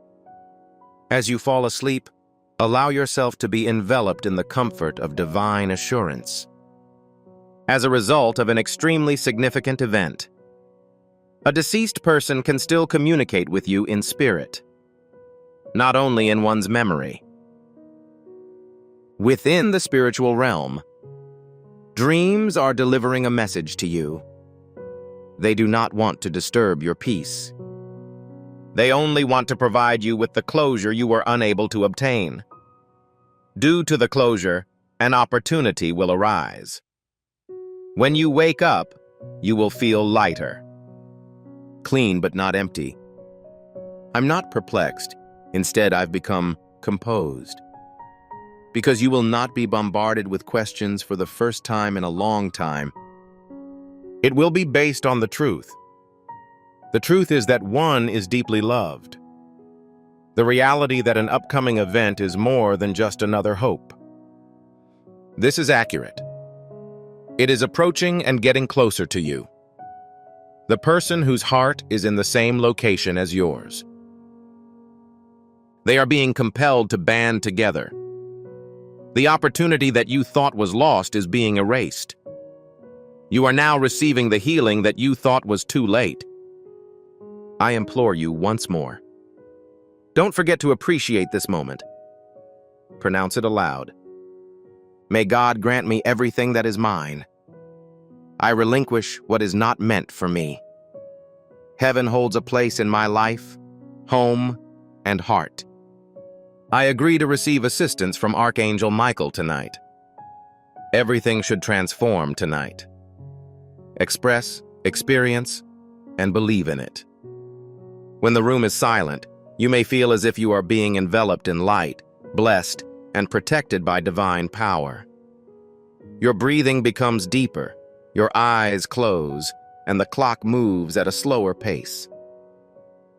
As you fall asleep, allow yourself to be enveloped in the comfort of divine assurance. As a result of an extremely significant event, a deceased person can still communicate with you in spirit, not only in one's memory. Within the spiritual realm, Dreams are delivering a message to you. They do not want to disturb your peace. They only want to provide you with the closure you were unable to obtain. Due to the closure, an opportunity will arise. When you wake up, you will feel lighter. Clean but not empty. I'm not perplexed. Instead, I've become composed. Because you will not be bombarded with questions for the first time in a long time. It will be based on the truth. The truth is that one is deeply loved. The reality that an upcoming event is more than just another hope. This is accurate. It is approaching and getting closer to you. The person whose heart is in the same location as yours. They are being compelled to band together. The opportunity that you thought was lost is being erased. You are now receiving the healing that you thought was too late. I implore you once more. Don't forget to appreciate this moment. Pronounce it aloud. May God grant me everything that is mine. I relinquish what is not meant for me. Heaven holds a place in my life, home, and heart. I agree to receive assistance from Archangel Michael tonight. Everything should transform tonight. Express, experience, and believe in it. When the room is silent, you may feel as if you are being enveloped in light, blessed, and protected by divine power. Your breathing becomes deeper, your eyes close, and the clock moves at a slower pace.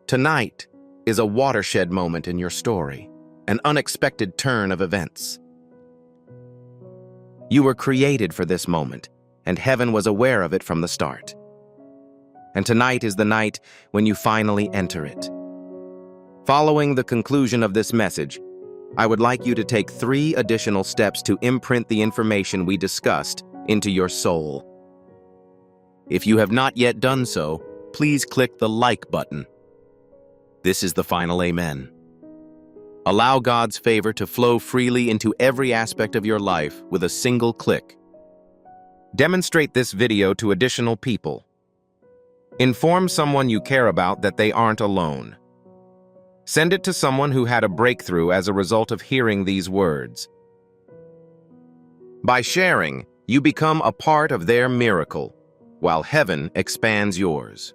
Tonight is a watershed moment in your story, an unexpected turn of events. You were created for this moment, and heaven was aware of it from the start. And tonight is the night when you finally enter it. Following the conclusion of this message, I would like you to take 3 additional steps to imprint the information we discussed into your soul. If you have not yet done so, please click the like button. This is the final amen. Allow God's favor to flow freely into every aspect of your life with a single click. Demonstrate this video to additional people. Inform someone you care about that they aren't alone. Send it to someone who had a breakthrough as a result of hearing these words. By sharing, you become a part of their miracle, while heaven expands yours.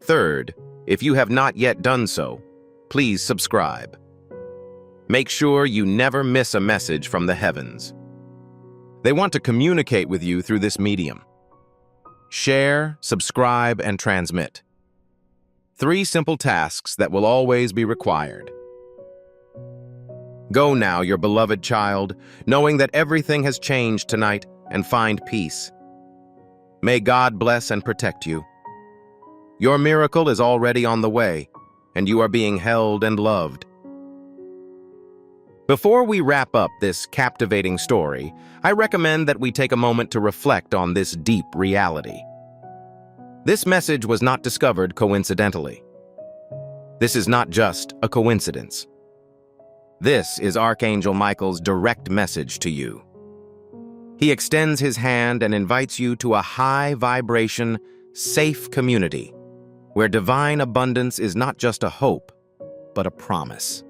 Third, if you have not yet done so, please subscribe. Make sure you never miss a message from the heavens. They want to communicate with you through this medium. Share, subscribe, and transmit. 3 simple tasks that will always be required. Go now, your beloved child, knowing that everything has changed tonight, and find peace. May God bless and protect you. Your miracle is already on the way, and you are being held and loved. Before we wrap up this captivating story, I recommend that we take a moment to reflect on this deep reality. This message was not discovered coincidentally. This is not just a coincidence. This is Archangel Michael's direct message to you. He extends his hand and invites you to a high-vibration, safe community where divine abundance is not just a hope, but a promise.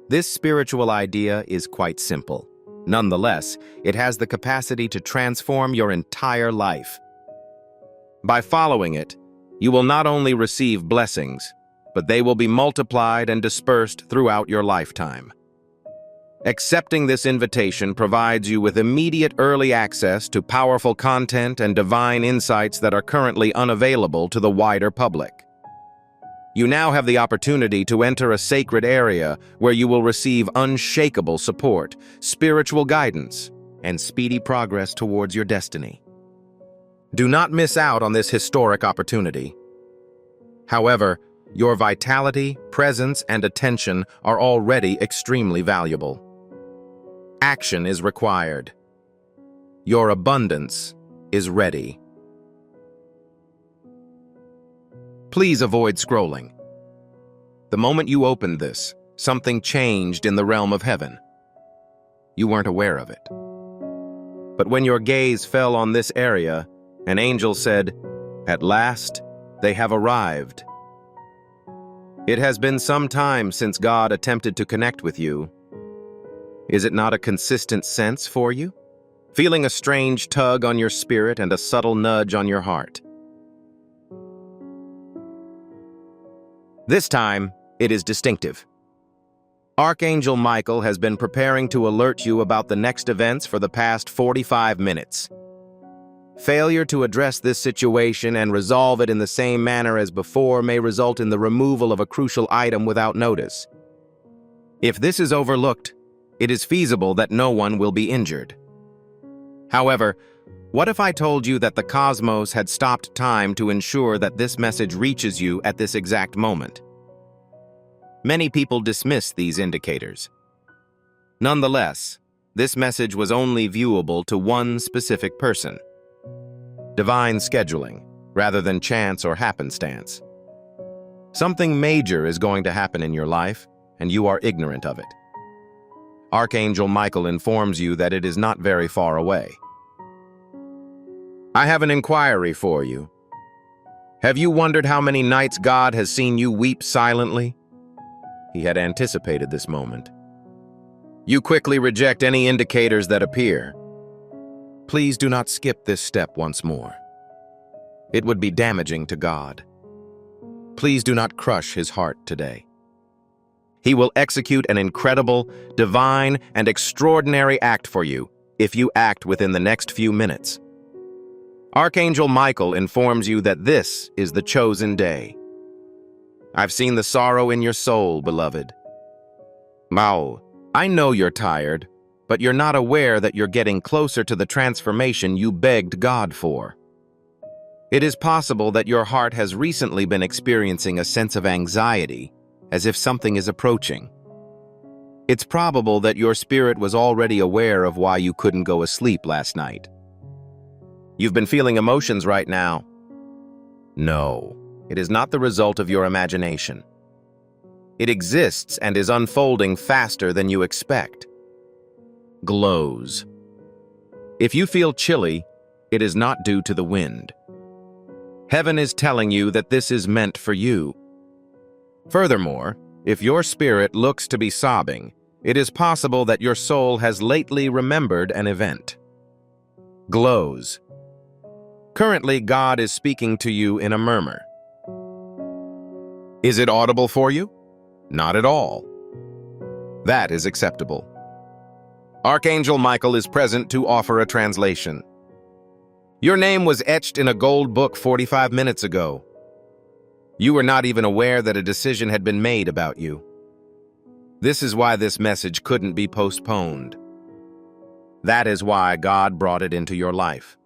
This spiritual idea is quite simple. Nonetheless, it has the capacity to transform your entire life. By following it, you will not only receive blessings, but they will be multiplied and dispersed throughout your lifetime. Accepting this invitation provides you with immediate early access to powerful content and divine insights that are currently unavailable to the wider public. You now have the opportunity to enter a sacred area where you will receive unshakable support, spiritual guidance, and speedy progress towards your destiny. Do not miss out on this historic opportunity. However, your vitality, presence, and attention are already extremely valuable. Action is required. Your abundance is ready. Please avoid scrolling. The moment you opened this, something changed in the realm of heaven. You weren't aware of it. But when your gaze fell on this area, an angel said, "At last, they have arrived." It has been some time since God attempted to connect with you. Is it not a consistent sense for you? Feeling a strange tug on your spirit and a subtle nudge on your heart. This time, it is distinctive. Archangel Michael has been preparing to alert you about the next events for the past 45 minutes. Failure to address this situation and resolve it in the same manner as before may result in the removal of a crucial item without notice. If this is overlooked, it is feasible that no one will be injured. However, what if I told you that the cosmos had stopped time to ensure that this message reaches you at this exact moment? Many people dismiss these indicators. Nonetheless, this message was only viewable to one specific person. Divine scheduling, rather than chance or happenstance. Something major is going to happen in your life, and you are ignorant of it. Archangel Michael informs you that it is not very far away. I have an inquiry for you. Have you wondered how many nights God has seen you weep silently? He had anticipated this moment. You quickly reject any indicators that appear. Please do not skip this step once more. It would be damaging to God. Please do not crush his heart today. He will execute an incredible, divine, and extraordinary act for you if you act within the next few minutes. Archangel Michael informs you that this is the chosen day. I've seen the sorrow in your soul, beloved. Mao, I know you're tired, but you're not aware that you're getting closer to the transformation you begged God for. It is possible that your heart has recently been experiencing a sense of anxiety, as if something is approaching. It's probable that your spirit was already aware of why you couldn't go asleep last night. You've been feeling emotions right now. No, it is not the result of your imagination. It exists and is unfolding faster than you expect. Glows. If you feel chilly, it is not due to the wind. Heaven is telling you that this is meant for you. Furthermore, if your spirit looks to be sobbing, it is possible that your soul has lately remembered an event. Glows. Currently, God is speaking to you in a murmur. Is it audible for you? Not at all. That is acceptable. Archangel Michael is present to offer a translation. Your name was etched in a gold book 45 minutes ago. You were not even aware that a decision had been made about you. This is why this message couldn't be postponed. That is why God brought it into your life.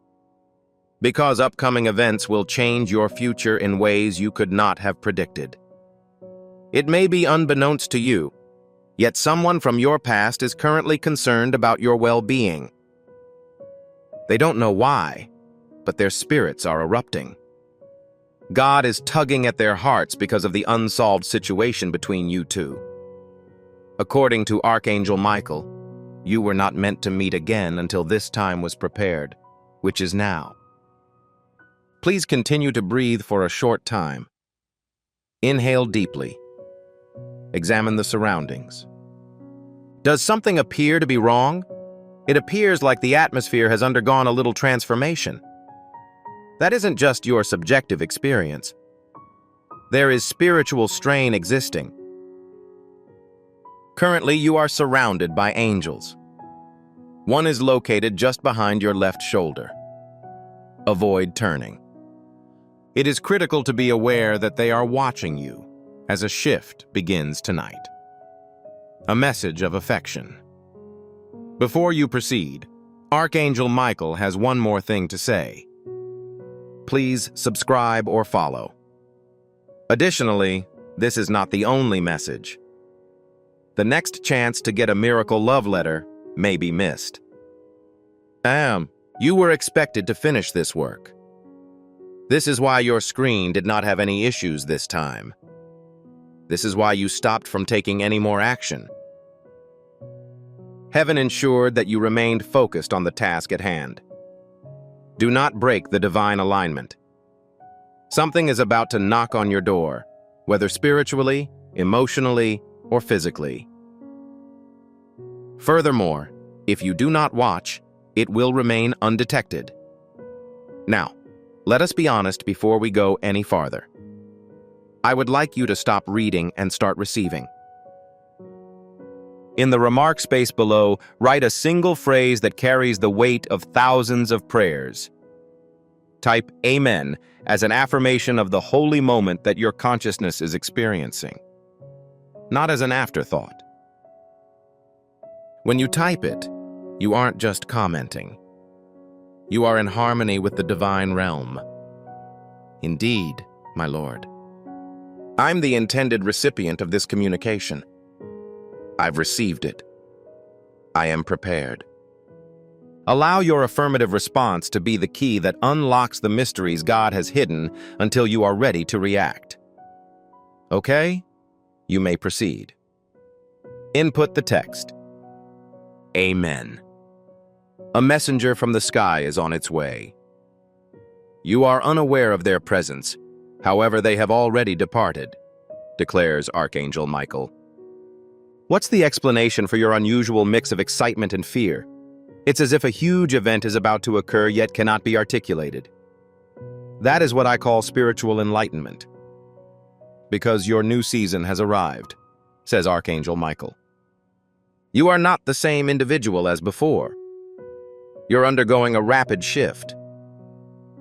Because upcoming events will change your future in ways you could not have predicted. It may be unbeknownst to you, yet someone from your past is currently concerned about your well-being. They don't know why, but their spirits are erupting. God is tugging at their hearts because of the unsolved situation between you two. According to Archangel Michael, you were not meant to meet again until this time was prepared, which is now. Please continue to breathe for a short time. Inhale deeply. Examine the surroundings. Does something appear to be wrong? It appears like the atmosphere has undergone a little transformation. That isn't just your subjective experience. There is spiritual strain existing. Currently, you are surrounded by angels. One is located just behind your left shoulder. Avoid turning. It is critical to be aware that they are watching you as a shift begins tonight. A message of affection. Before you proceed, Archangel Michael has one more thing to say. Please subscribe or follow. Additionally, this is not the only message. The next chance to get a miracle love letter may be missed. You were expected to finish this work. This is why your screen did not have any issues this time. This is why you stopped from taking any more action. Heaven ensured that you remained focused on the task at hand. Do not break the divine alignment. Something is about to knock on your door, whether spiritually, emotionally, or physically. Furthermore, if you do not watch, it will remain undetected. Now, let us be honest before we go any farther. I would like you to stop reading and start receiving. In the remark space below, write a single phrase that carries the weight of thousands of prayers. Type Amen as an affirmation of the holy moment that your consciousness is experiencing, not as an afterthought. When you type it, you aren't just commenting. You are in harmony with the divine realm. Indeed, my Lord. I'm the intended recipient of this communication. I've received it. I am prepared. Allow your affirmative response to be the key that unlocks the mysteries God has hidden until you are ready to react. Okay? You may proceed. Input the text. Amen. A messenger from the sky is on its way. You are unaware of their presence, however they have already departed, declares Archangel Michael. What's the explanation for your unusual mix of excitement and fear? It's as if a huge event is about to occur yet cannot be articulated. That is what I call spiritual enlightenment. Because your new season has arrived, says Archangel Michael. You are not the same individual as before. You're undergoing a rapid shift.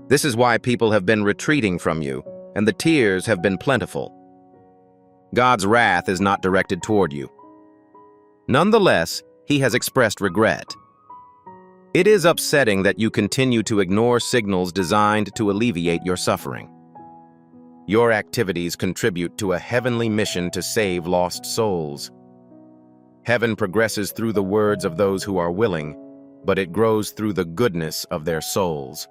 This is why people have been retreating from you, and the tears have been plentiful. God's wrath is not directed toward you. Nonetheless, he has expressed regret. It is upsetting that you continue to ignore signals designed to alleviate your suffering. Your activities contribute to a heavenly mission to save lost souls. Heaven progresses through the words of those who are willing, but it grows through the goodness of their souls.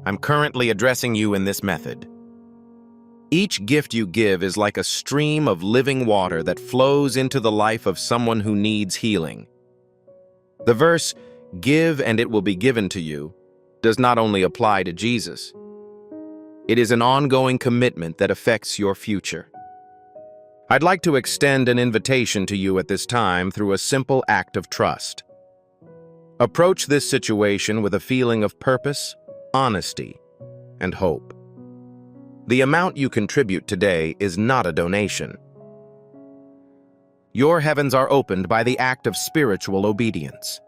I'm currently addressing you in this method. Each gift you give is like a stream of living water that flows into the life of someone who needs healing. The verse, "Give and it will be given to you," does not only apply to Jesus. It is an ongoing commitment that affects your future. I'd like to extend an invitation to you at this time through a simple act of trust. Approach this situation with a feeling of purpose, honesty, and hope. The amount you contribute today is not a donation. Your heavens are opened by the act of spiritual obedience.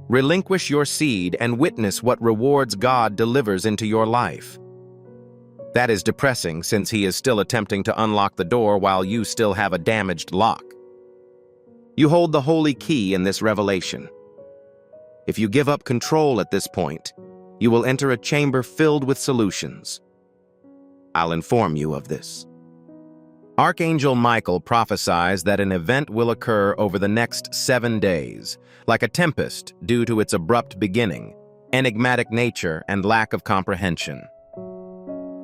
Relinquish your seed and witness what rewards God delivers into your life. That is depressing since he is still attempting to unlock the door while you still have a damaged lock. You hold the holy key in this revelation. If you give up control at this point, you will enter a chamber filled with solutions. I'll inform you of this. Archangel Michael prophesies that an event will occur over the next 7 days, like a tempest due to its abrupt beginning, enigmatic nature, and lack of comprehension.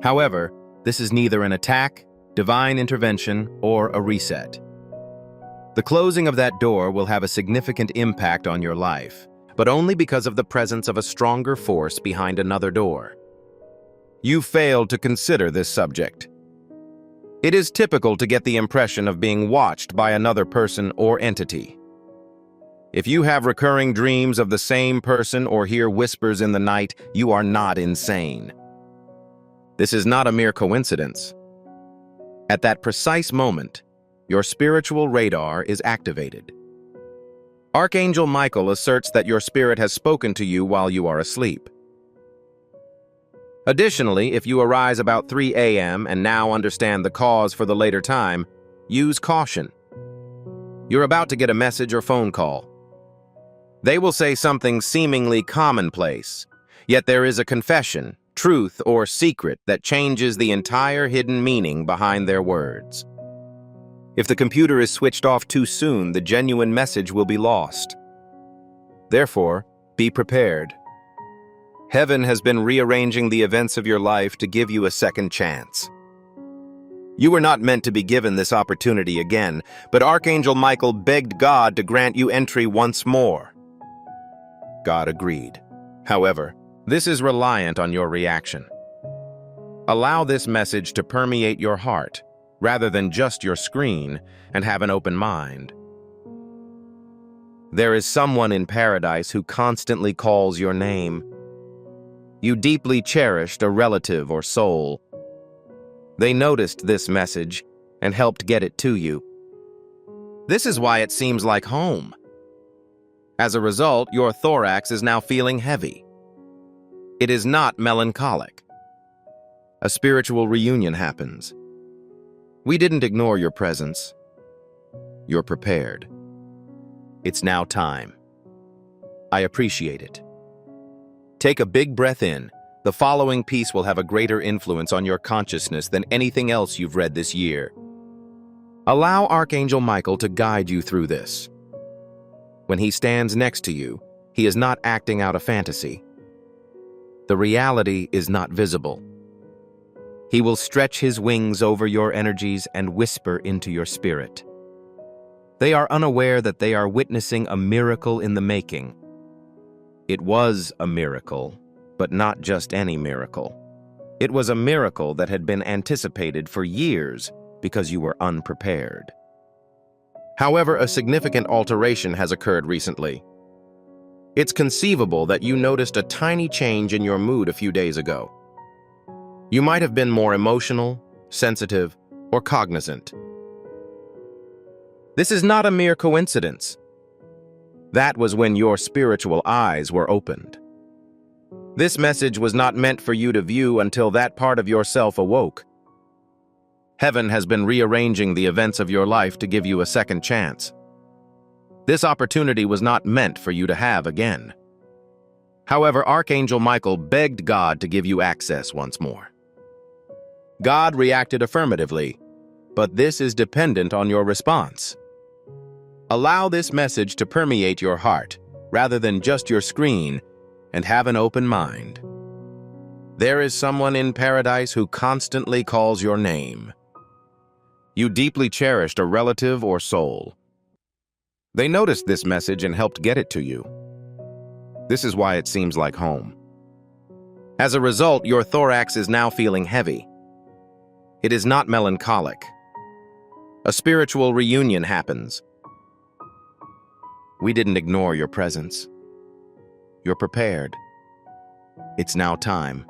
However, this is neither an attack, divine intervention, or a reset. The closing of that door will have a significant impact on your life, but only because of the presence of a stronger force behind another door. You failed to consider this subject. It is typical to get the impression of being watched by another person or entity. If you have recurring dreams of the same person or hear whispers in the night, you are not insane. This is not a mere coincidence. At that precise moment, your spiritual radar is activated. Archangel Michael asserts that your spirit has spoken to you while you are asleep. Additionally, if you arise about 3 a.m. and now understand the cause for the later time, use caution. You're about to get a message or phone call. They will say something seemingly commonplace, yet there is a confession, truth, or secret that changes the entire hidden meaning behind their words. If the computer is switched off too soon, the genuine message will be lost. Therefore, be prepared. Heaven has been rearranging the events of your life to give you a second chance. You were not meant to be given this opportunity again, but Archangel Michael begged God to grant you entry once more. God agreed. However, this is reliant on your reaction. Allow this message to permeate your heart, rather than just your screen, and have an open mind. There is someone in paradise who constantly calls your name. You deeply cherished a relative or soul. They noticed this message and helped get it to you. This is why it seems like home. As a result, your thorax is now feeling heavy. It is not melancholic. A spiritual reunion happens. We didn't ignore your presence. You're prepared. It's now time. I appreciate it. Take a big breath in. The following piece will have a greater influence on your consciousness than anything else you've read this year. Allow Archangel Michael to guide you through this. When he stands next to you, he is not acting out a fantasy. The reality is not visible. He will stretch his wings over your energies and whisper into your spirit. They are unaware that they are witnessing a miracle in the making. It was a miracle, but not just any miracle. It was a miracle that had been anticipated for years because you were unprepared. However, a significant alteration has occurred recently. It's conceivable that you noticed a tiny change in your mood a few days ago. You might have been more emotional, sensitive, or cognizant. This is not a mere coincidence. That was when your spiritual eyes were opened. This message was not meant for you to view until that part of yourself awoke. Heaven has been rearranging the events of your life to give you a second chance. This opportunity was not meant for you to have again. However, Archangel Michael begged God to give you access once more. God reacted affirmatively, but this is dependent on your response. Allow this message to permeate your heart, rather than just your screen, and have an open mind. There is someone in paradise who constantly calls your name. You deeply cherished a relative or soul. They noticed this message and helped get it to you. This is why it seems like home. As a result, your thorax is now feeling heavy. It is not melancholic. A spiritual reunion happens. We didn't ignore your presence. You're prepared. It's now time.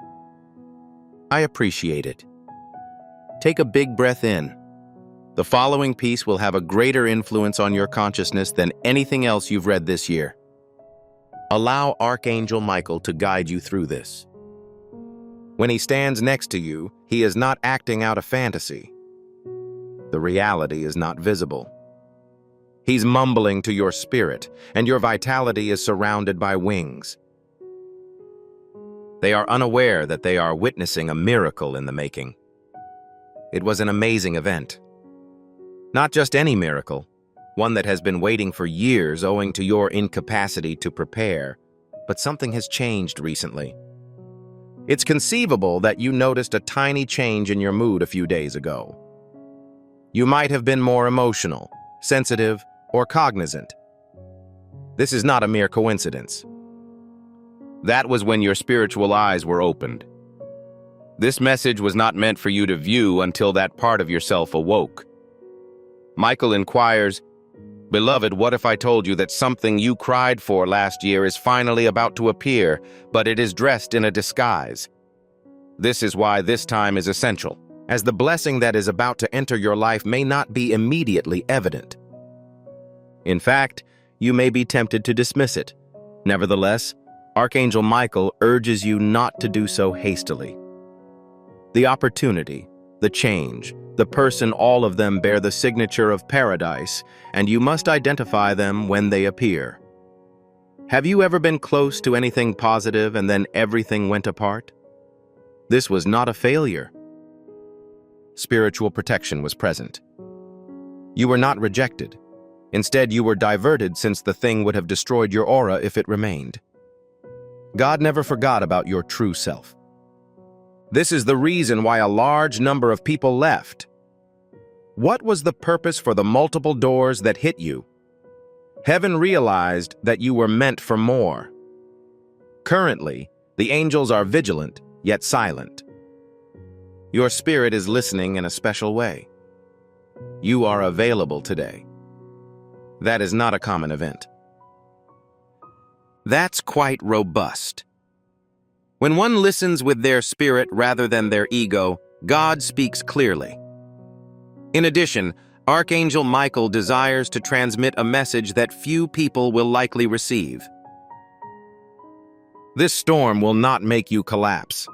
I appreciate it. Take a big breath in. The following piece will have a greater influence on your consciousness than anything else you've read this year. Allow Archangel Michael to guide you through this. When he stands next to you, he is not acting out a fantasy. The reality is not visible. He's mumbling to your spirit, and your vitality is surrounded by wings. They are unaware that they are witnessing a miracle in the making. It was an amazing event. Not just any miracle, one that has been waiting for years owing to your incapacity to prepare, but something has changed recently. It's conceivable that you noticed a tiny change in your mood a few days ago. You might have been more emotional, sensitive, or cognizant. This is not a mere coincidence. That was when your spiritual eyes were opened. This message was not meant for you to view until that part of yourself awoke. Michael inquires, "Beloved, what if I told you that something you cried for last year is finally about to appear, but it is dressed in a disguise?" This is why this time is essential, as the blessing that is about to enter your life may not be immediately evident. In fact, you may be tempted to dismiss it. Nevertheless, Archangel Michael urges you not to do so hastily. The opportunity, the change, the person, all of them bear the signature of paradise, and you must identify them when they appear. Have you ever been close to anything positive and then everything went apart? This was not a failure. Spiritual protection was present. You were not rejected. Instead, you were diverted, since the thing would have destroyed your aura if it remained. God never forgot about your true self. This is the reason why a large number of people left. What was the purpose for the multiple doors that hit you? Heaven realized that you were meant for more. Currently, the angels are vigilant, yet silent. Your spirit is listening in a special way. You are available today. That is not a common event. That's quite robust. When one listens with their spirit rather than their ego, God speaks clearly. In addition, Archangel Michael desires to transmit a message that few people will likely receive. This storm will not make you collapse.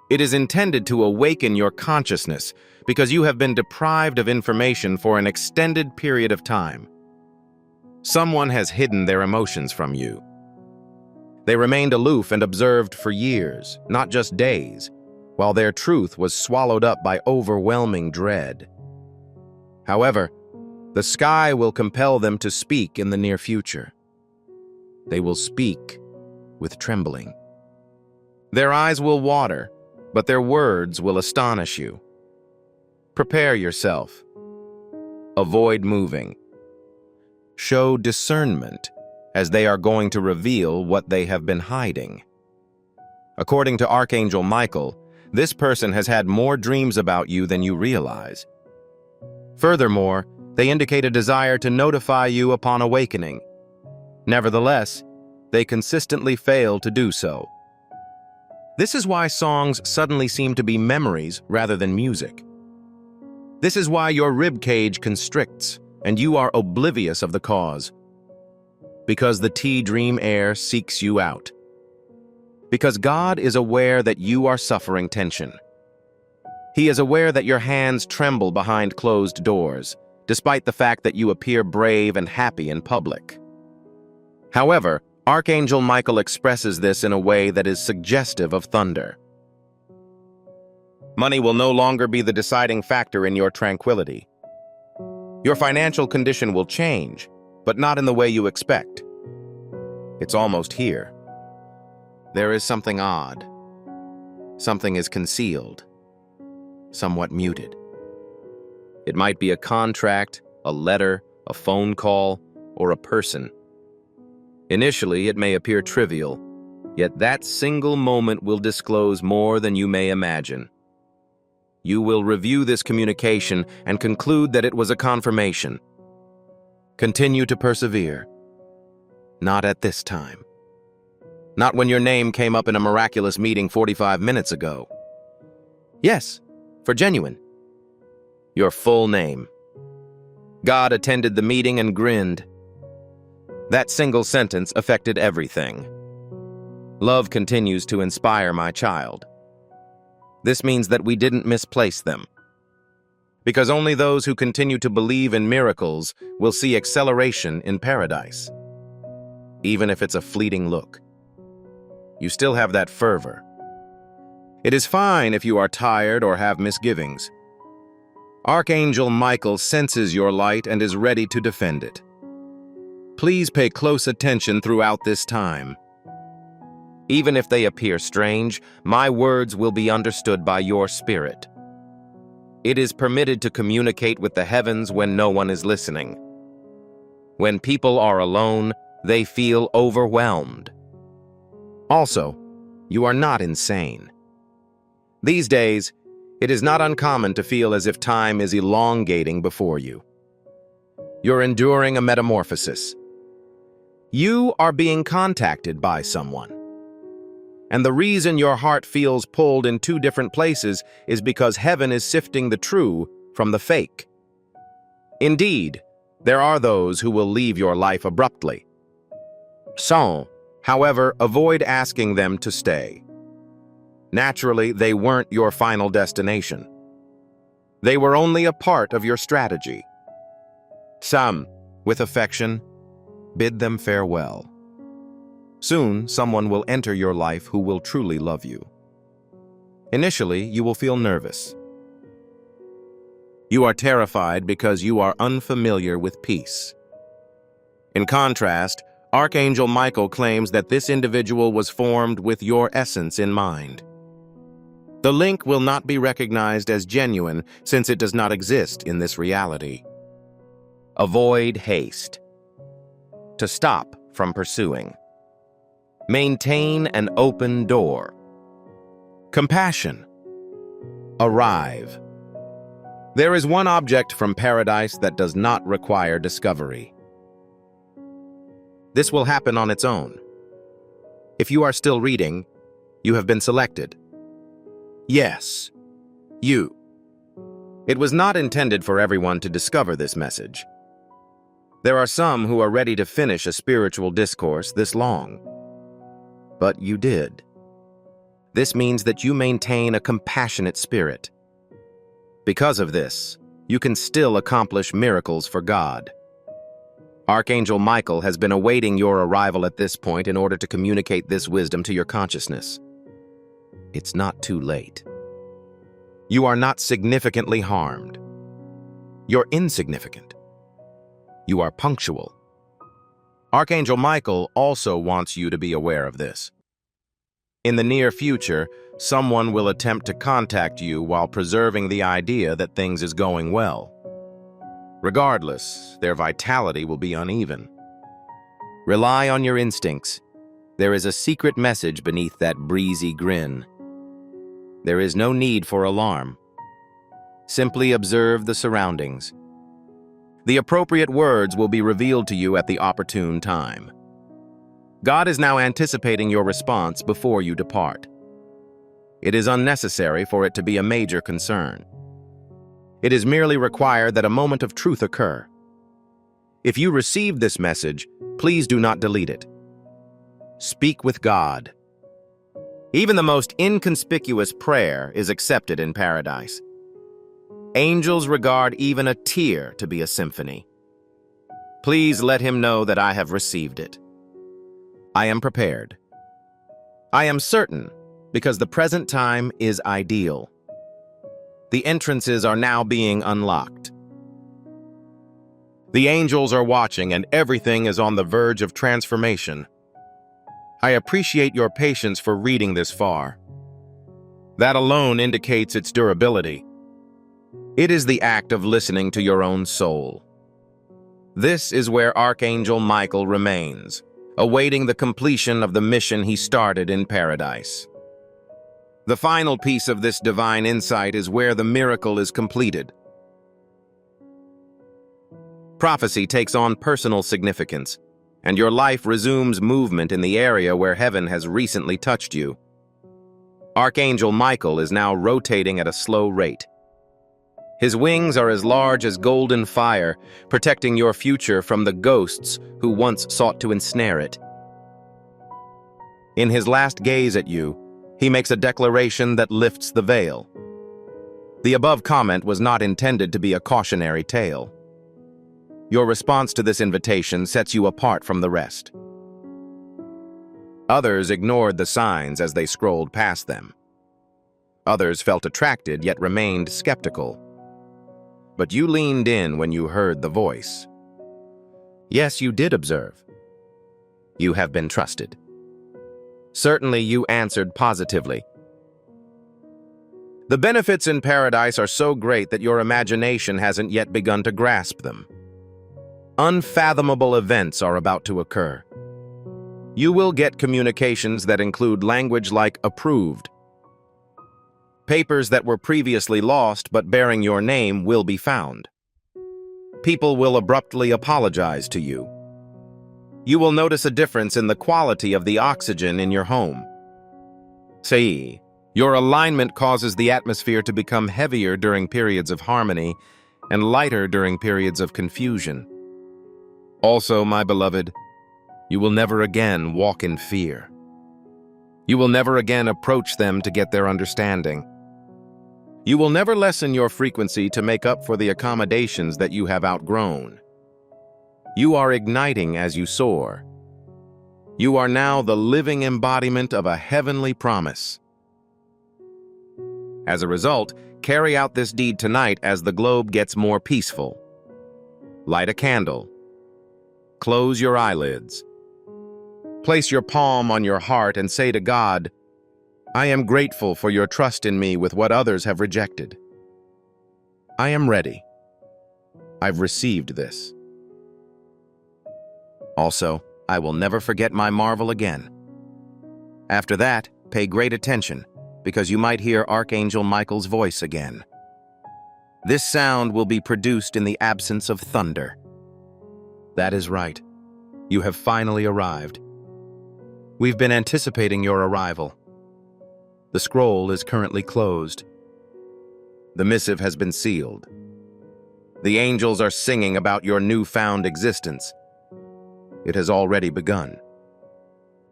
It is intended to awaken your consciousness because you have been deprived of information for an extended period of time. Someone has hidden their emotions from you. They remained aloof and observed for years, not just days, while their truth was swallowed up by overwhelming dread. However, the sky will compel them to speak in the near future. They will speak with trembling. Their eyes will water, but their words will astonish you. Prepare yourself. Avoid moving. Show discernment, as they are going to reveal what they have been hiding. According to Archangel Michael, this person has had more dreams about you than you realize. Furthermore, they indicate a desire to notify you upon awakening. Nevertheless, they consistently fail to do so. This is why songs suddenly seem to be memories rather than music. This is why your rib cage constricts, and you are oblivious of the cause. Because the dream air seeks you out. Because God is aware that you are suffering tension. He is aware that your hands tremble behind closed doors, despite the fact that you appear brave and happy in public. However, Archangel Michael expresses this in a way that is suggestive of thunder. Money will no longer be the deciding factor in your tranquility. Your financial condition will change, but not in the way you expect. It's almost here. There is something odd. Something is concealed, somewhat muted. It might be a contract, a letter, a phone call, or a person. Initially, it may appear trivial, yet that single moment will disclose more than you may imagine. You will review this communication and conclude that it was a confirmation. Continue to persevere. Not at this time. Not when your name came up in a miraculous meeting 45 minutes ago. Yes, for genuine. Your full name. God attended the meeting and grinned. That single sentence affected everything. Love continues to inspire my child. This means that we didn't misplace them. Because only those who continue to believe in miracles will see acceleration in paradise. Even if it's a fleeting look. You still have that fervor. It is fine if you are tired or have misgivings. Archangel Michael senses your light and is ready to defend it. Please pay close attention throughout this time. Even if they appear strange, my words will be understood by your spirit. It is permitted to communicate with the heavens when no one is listening. When people are alone, they feel overwhelmed. Also, you are not insane. These days, it is not uncommon to feel as if time is elongating before you. You're enduring a metamorphosis. You are being contacted by someone. And the reason your heart feels pulled in two different places is because heaven is sifting the true from the fake. Indeed, there are those who will leave your life abruptly. So, however, avoid asking them to stay. Naturally, they weren't your final destination. They were only a part of your strategy. Some, with affection, bid them farewell. Soon, someone will enter your life who will truly love you. Initially, you will feel nervous. You are terrified because you are unfamiliar with peace. In contrast, Archangel Michael claims that this individual was formed with your essence in mind. The link will not be recognized as genuine since it does not exist in this reality. Avoid haste. To stop from pursuing. Maintain an open door. Compassion. Arrive. There is one object from paradise that does not require discovery. This will happen on its own. If you are still reading, you have been selected. Yes, you. It was not intended for everyone to discover this message. There are some who are ready to finish a spiritual discourse this long. But you did. This means that you maintain a compassionate spirit. Because of this, you can still accomplish miracles for God. Archangel Michael has been awaiting your arrival at this point in order to communicate this wisdom to your consciousness. It's not too late. You are not significantly harmed. You're insignificant. You are punctual. Archangel Michael also wants you to be aware of this. In the near future, someone will attempt to contact you while preserving the idea that things is going well. Regardless, their vitality will be uneven. Rely on your instincts. There is a secret message beneath that breezy grin. There is no need for alarm. Simply observe the surroundings. The appropriate words will be revealed to you at the opportune time. God is now anticipating your response before you depart. It is unnecessary for it to be a major concern. It is merely required that a moment of truth occur. If you receive this message, please do not delete it. Speak with God. Even the most inconspicuous prayer is accepted in paradise. Angels regard even a tear to be a symphony. Please let him know that I have received it. I am prepared. I am certain, because the present time is ideal. The entrances are now being unlocked. The angels are watching and everything is on the verge of transformation. I appreciate your patience for reading this far. That alone indicates its durability. It is the act of listening to your own soul. This is where Archangel Michael remains, awaiting the completion of the mission he started in paradise. The final piece of this divine insight is where the miracle is completed. Prophecy takes on personal significance, and your life resumes movement in the area where heaven has recently touched you. Archangel Michael is now rotating at a slow rate. His wings are as large as golden fire, protecting your future from the ghosts who once sought to ensnare it. In his last gaze at you, he makes a declaration that lifts the veil. The above comment was not intended to be a cautionary tale. Your response to this invitation sets you apart from the rest. Others ignored the signs as they scrolled past them. Others felt attracted yet remained skeptical. But you leaned in when you heard the voice. Yes, you did observe. You have been trusted. Certainly you answered positively. The benefits in paradise are so great that your imagination hasn't yet begun to grasp them. Unfathomable events are about to occur. You will get communications that include language like approved. Papers that were previously lost but bearing your name will be found. People will abruptly apologize to you. You will notice a difference in the quality of the oxygen in your home. See, your alignment causes the atmosphere to become heavier during periods of harmony and lighter during periods of confusion. Also, my beloved, you will never again walk in fear. You will never again approach them to get their understanding. You will never lessen your frequency to make up for the accommodations that you have outgrown. You are igniting as you soar. You are now the living embodiment of a heavenly promise. As a result, carry out this deed tonight as the globe gets more peaceful. Light a candle. Close your eyelids. Place your palm on your heart and say to God, I am grateful for your trust in me with what others have rejected. I am ready. I've received this. Also, I will never forget my marvel again. After that, pay great attention, because you might hear Archangel Michael's voice again. This sound will be produced in the absence of thunder. That is right. You have finally arrived. We've been anticipating your arrival. The scroll is currently closed. The missive has been sealed. The angels are singing about your newfound existence. It has already begun.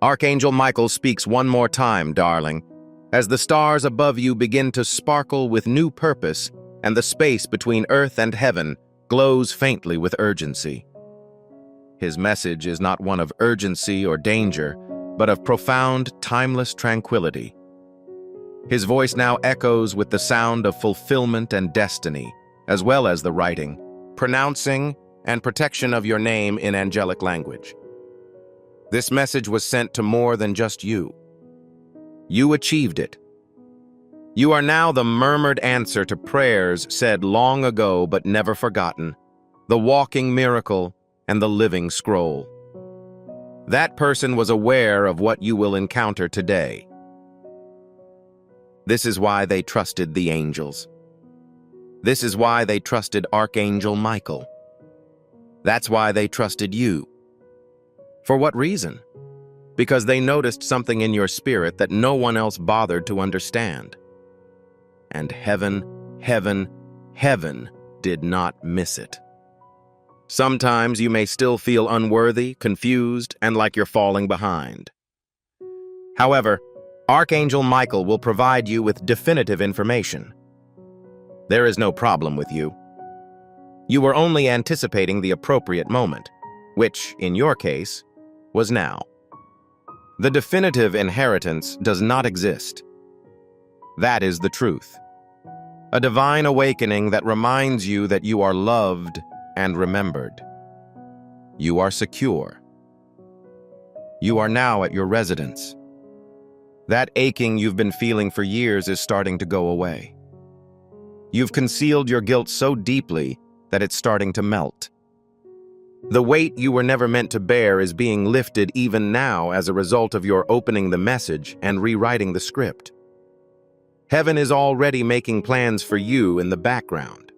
Archangel Michael speaks one more time, darling, as the stars above you begin to sparkle with new purpose and the space between earth and heaven glows faintly with urgency. His message is not one of urgency or danger, but of profound, timeless tranquility. His voice now echoes with the sound of fulfillment and destiny, as well as the writing, pronouncing, and protection of your name in angelic language. This message was sent to more than just you. You achieved it. You are now the murmured answer to prayers said long ago but never forgotten, the walking miracle and the living scroll. That person was aware of what you will encounter today. This is why they trusted the angels. This is why they trusted Archangel Michael. That's why they trusted you. For what reason? Because they noticed something in your spirit that no one else bothered to understand. And heaven did not miss it. Sometimes you may still feel unworthy, confused, and like you're falling behind. However, Archangel Michael will provide you with definitive information. There is no problem with you. You were only anticipating the appropriate moment, which, in your case, was now. The definitive inheritance does not exist. That is the truth. A divine awakening that reminds you that you are loved and remembered. You are secure. You are now at your residence. That aching you've been feeling for years is starting to go away. You've concealed your guilt so deeply that it's starting to melt. The weight you were never meant to bear is being lifted even now as a result of your opening the message and rewriting the script. Heaven is already making plans for you in the background.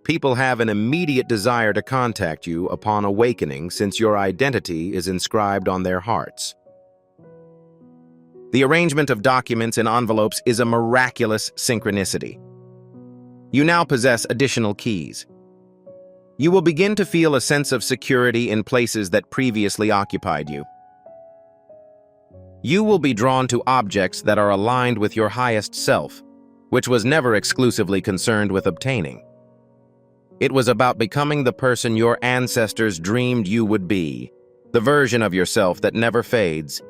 People have an immediate desire to contact you upon awakening since your identity is inscribed on their hearts. The arrangement of documents in envelopes is a miraculous synchronicity. You now possess additional keys. You will begin to feel a sense of security in places that previously occupied you. You will be drawn to objects that are aligned with your highest self, which was never exclusively concerned with obtaining. It was about becoming the person your ancestors dreamed you would be, the version of yourself that never fades,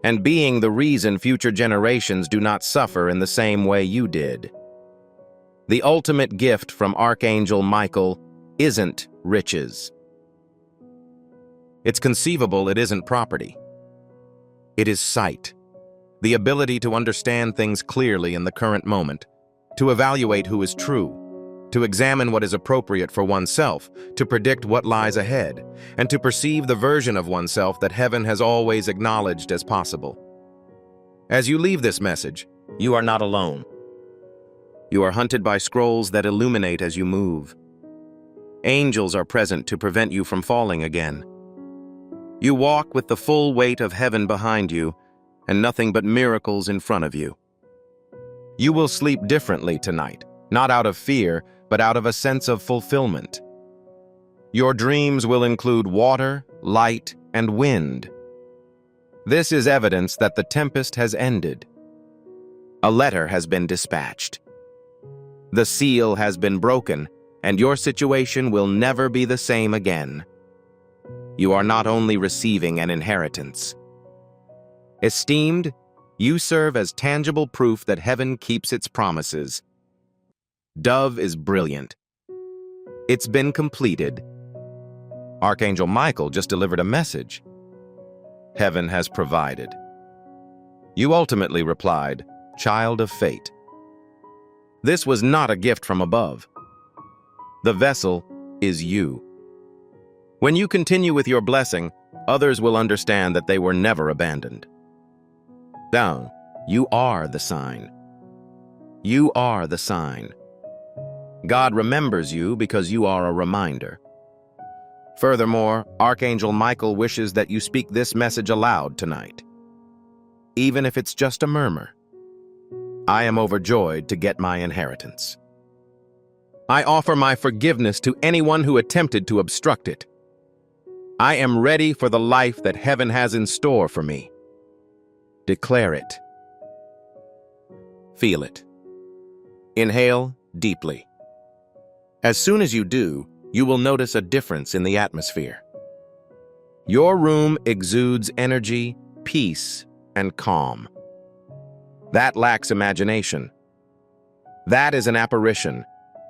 and being the reason future generations do not suffer in the same way you did. The ultimate gift from Archangel Michael isn't riches. It's conceivable it isn't property. It is sight, the ability to understand things clearly in the current moment, to evaluate who is true, to examine what is appropriate for oneself, to predict what lies ahead, and to perceive the version of oneself that heaven has always acknowledged as possible. As you leave this message, you are not alone. You are hunted by scrolls that illuminate as you move. Angels are present to prevent you from falling again. You walk with the full weight of heaven behind you and nothing but miracles in front of you. You will sleep differently tonight, not out of fear, but out of a sense of fulfillment. Your dreams will include water, light, and wind. This is evidence that the tempest has ended. A letter has been dispatched. The seal has been broken, and your situation will never be the same again. You are not only receiving an inheritance. Esteemed, you serve as tangible proof that heaven keeps its promises. Dove is brilliant. It's been completed. Archangel Michael just delivered a message. Heaven has provided. You ultimately replied, "Child of fate." This was not a gift from above. The vessel is you. When you continue with your blessing, others will understand that they were never abandoned. Down, you are the sign. You are the sign. God remembers you because you are a reminder. Furthermore, Archangel Michael wishes that you speak this message aloud tonight. Even if it's just a murmur. I am overjoyed to get my inheritance. I offer my forgiveness to anyone who attempted to obstruct it. I am ready for the life that heaven has in store for me. Declare it. Feel it. Inhale deeply. As soon as you do, you will notice a difference in the atmosphere. Your room exudes energy, peace, and calm. That lacks imagination. That is an apparition,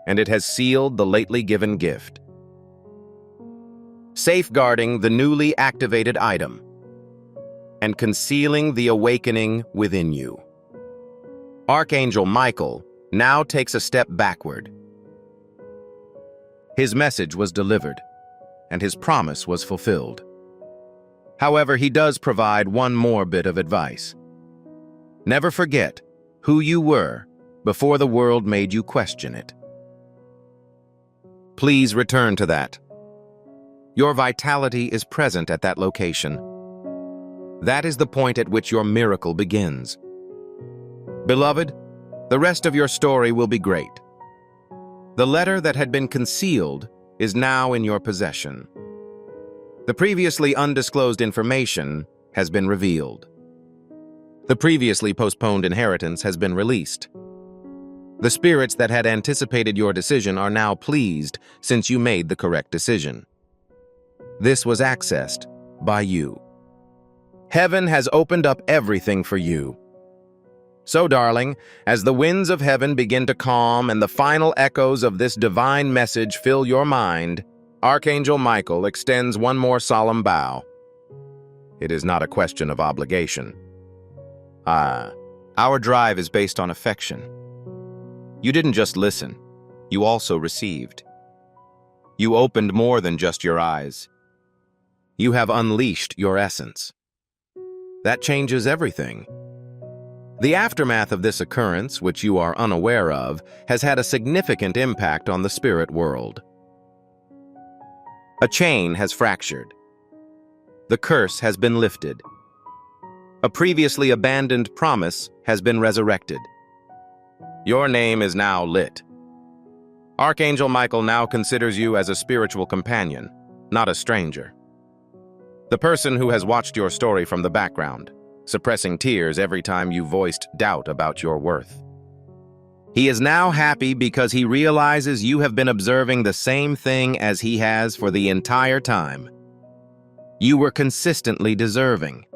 and it has sealed the lately given gift. Safeguarding the newly activated item and concealing the awakening within you. Archangel Michael now takes a step backward. His message was delivered, and his promise was fulfilled. However, he does provide one more bit of advice. Never forget who you were before the world made you question it. Please return to that. Your vitality is present at that location. That is the point at which your miracle begins. Beloved, the rest of your story will be great. The letter that had been concealed is now in your possession. The previously undisclosed information has been revealed. The previously postponed inheritance has been released. The spirits that had anticipated your decision are now pleased since you made the correct decision. This was accessed by you. Heaven has opened up everything for you. So, darling, as the winds of heaven begin to calm and the final echoes of this divine message fill your mind, Archangel Michael extends one more solemn bow. It is not a question of obligation. Our drive is based on affection. You didn't just listen, you also received. You opened more than just your eyes. You have unleashed your essence. That changes everything. The aftermath of this occurrence, which you are unaware of, has had a significant impact on the spirit world. A chain has fractured. The curse has been lifted. A previously abandoned promise has been resurrected. Your name is now lit. Archangel Michael now considers you as a spiritual companion, not a stranger. The person who has watched your story from the background, suppressing tears every time you voiced doubt about your worth. He is now happy because he realizes you have been observing the same thing as he has for the entire time. You were consistently deserving.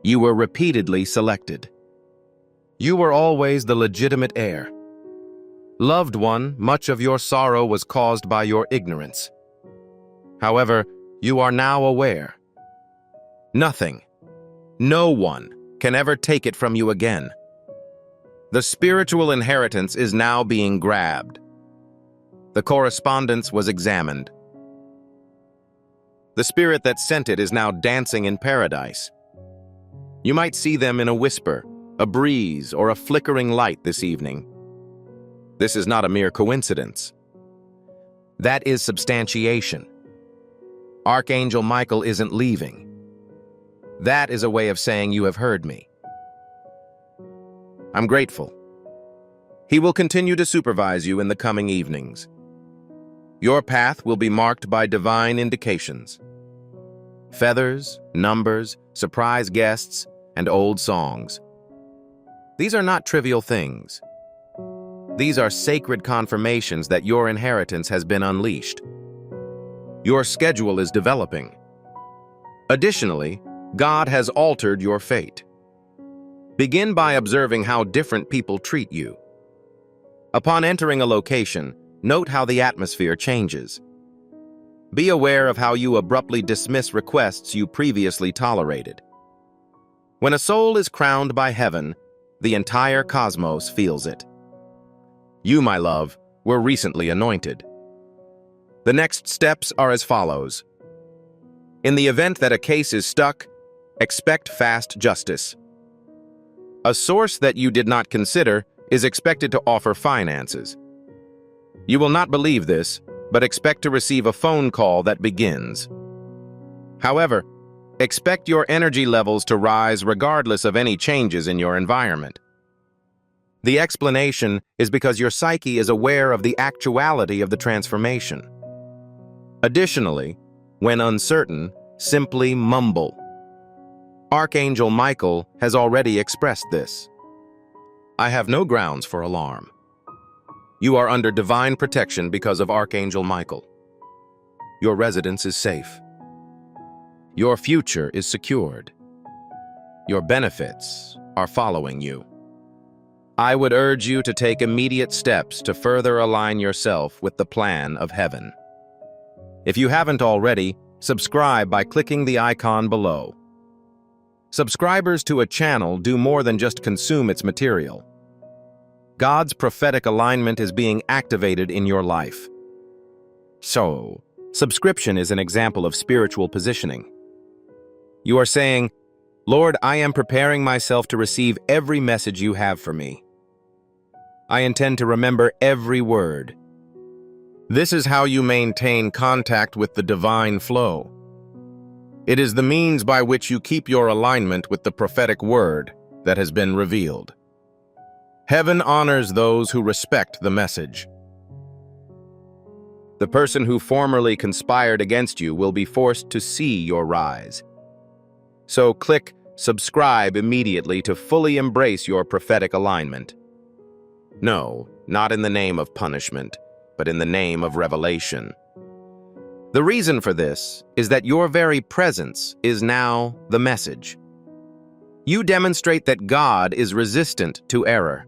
You were repeatedly selected. You were always the legitimate heir. Loved one, much of your sorrow was caused by your ignorance. However, you are now aware. Nothing, no one can ever take it from you again. The spiritual inheritance is now being grabbed. The correspondence was examined. The spirit that sent it is now dancing in paradise. You might see them in a whisper, a breeze, or a flickering light this evening. This is not a mere coincidence. That is substantiation. Archangel Michael isn't leaving. That is a way of saying you have heard me. I'm grateful. He will continue to supervise you in the coming evenings. Your path will be marked by divine indications. Feathers, numbers, surprise guests, and old songs. These are not trivial things. These are sacred confirmations that your inheritance has been unleashed. Your schedule is developing. Additionally, God has altered your fate. Begin by observing how different people treat you. Upon entering a location, note how the atmosphere changes. Be aware of how you abruptly dismiss requests you previously tolerated. When a soul is crowned by heaven, the entire cosmos feels it. You, my love, were recently anointed. The next steps are as follows. In the event that a case is stuck, expect fast justice. A source that you did not consider is expected to offer finances. You will not believe this, but expect to receive a phone call that begins. However, expect your energy levels to rise regardless of any changes in your environment. The explanation is because your psyche is aware of the actuality of the transformation. Additionally, when uncertain, simply mumble. Archangel Michael has already expressed this. I have no grounds for alarm. You are under divine protection because of Archangel Michael. Your residence is safe. Your future is secured. Your benefits are following you. I would urge you to take immediate steps to further align yourself with the plan of heaven. If you haven't already, subscribe by clicking the icon below. Subscribers to a channel do more than just consume its material. God's prophetic alignment is being activated in your life. So, subscription is an example of spiritual positioning. You are saying, Lord, I am preparing myself to receive every message you have for me. I intend to remember every word. This is how you maintain contact with the divine flow. It is the means by which you keep your alignment with the prophetic word that has been revealed. Heaven honors those who respect the message. The person who formerly conspired against you will be forced to see your rise. So click subscribe immediately to fully embrace your prophetic alignment. No, not in the name of punishment, but in the name of revelation. The reason for this is that your very presence is now the message. You demonstrate that God is resistant to error.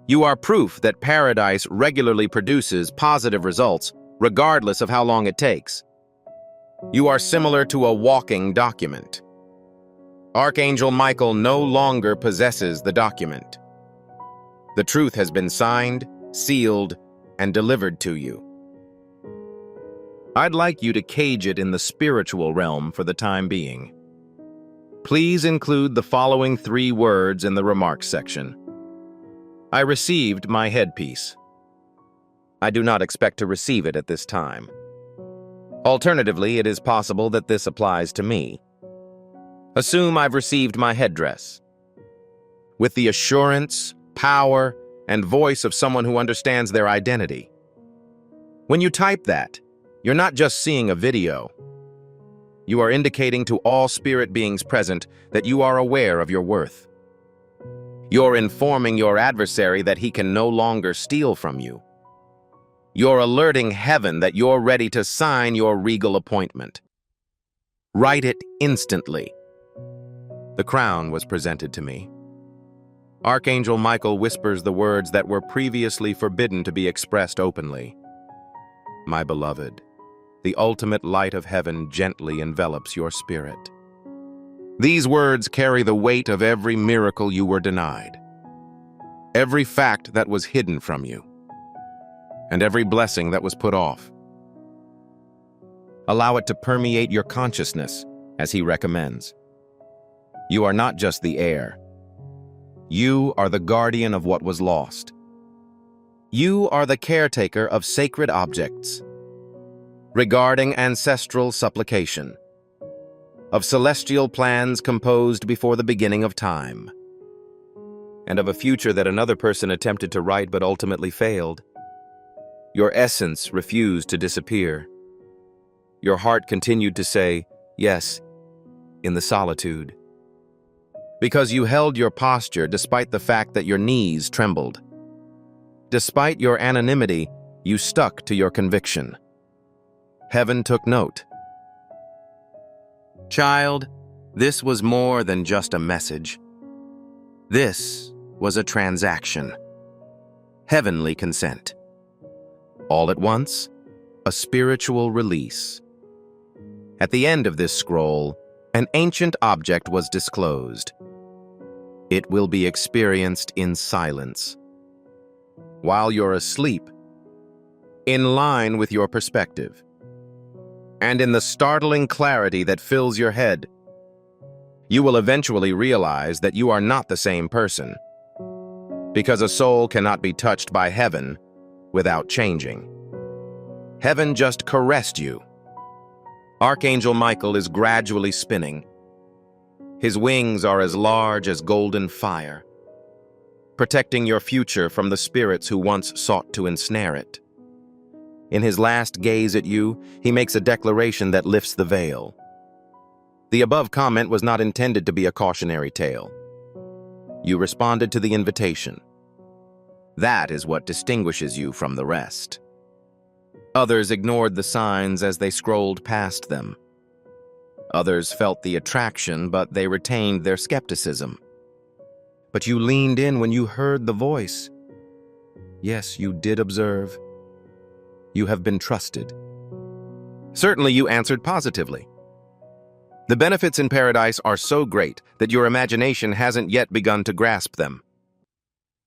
You are proof that paradise regularly produces positive results, regardless of how long it takes. You are similar to a walking document. Archangel Michael no longer possesses the document. The truth has been signed, sealed, and delivered to you. I'd like you to cage it in the spiritual realm for the time being. Please include the following 3 words in the remarks section. I received my headpiece. I do not expect to receive it at this time. Alternatively, it is possible that this applies to me. Assume I've received my headdress. With the assurance, power, and voice of someone who understands their identity. When you type that, you're not just seeing a video. You are indicating to all spirit beings present that you are aware of your worth. You're informing your adversary that he can no longer steal from you. You're alerting heaven that you're ready to sign your regal appointment. Write it instantly. The crown was presented to me. Archangel Michael whispers the words that were previously forbidden to be expressed openly. My beloved, the ultimate light of heaven gently envelops your spirit. These words carry the weight of every miracle you were denied, every fact that was hidden from you, and every blessing that was put off. Allow it to permeate your consciousness, as he recommends. You are not just the heir. You are the guardian of what was lost. You are the caretaker of sacred objects, regarding ancestral supplication, of celestial plans composed before the beginning of time, and of a future that another person attempted to write but ultimately failed. Your essence refused to disappear. Your heart continued to say, yes, in the solitude. Because you held your posture despite the fact that your knees trembled. Despite your anonymity, you stuck to your conviction. Heaven took note. Child, this was more than just a message. This was a transaction. Heavenly consent. All at once, a spiritual release. At the end of this scroll, An ancient object was disclosed. It will be experienced in silence, while you're asleep, in line with your perspective, and in the startling clarity that fills your head. You will eventually realize that you are not the same person, because a soul cannot be touched by heaven without changing. Heaven just caressed you. Archangel Michael is gradually spinning. His wings are as large as golden fire, protecting your future from the spirits who once sought to ensnare it. In his last gaze at you, he makes a declaration that lifts the veil. The above comment was not intended to be a cautionary tale. You responded to the invitation. That is what distinguishes you from the rest. Others ignored the signs as they scrolled past them. Others felt the attraction, but they retained their skepticism. But you leaned in when you heard the voice. Yes, you did observe. You have been trusted. Certainly you answered positively. The benefits in paradise are so great that your imagination hasn't yet begun to grasp them.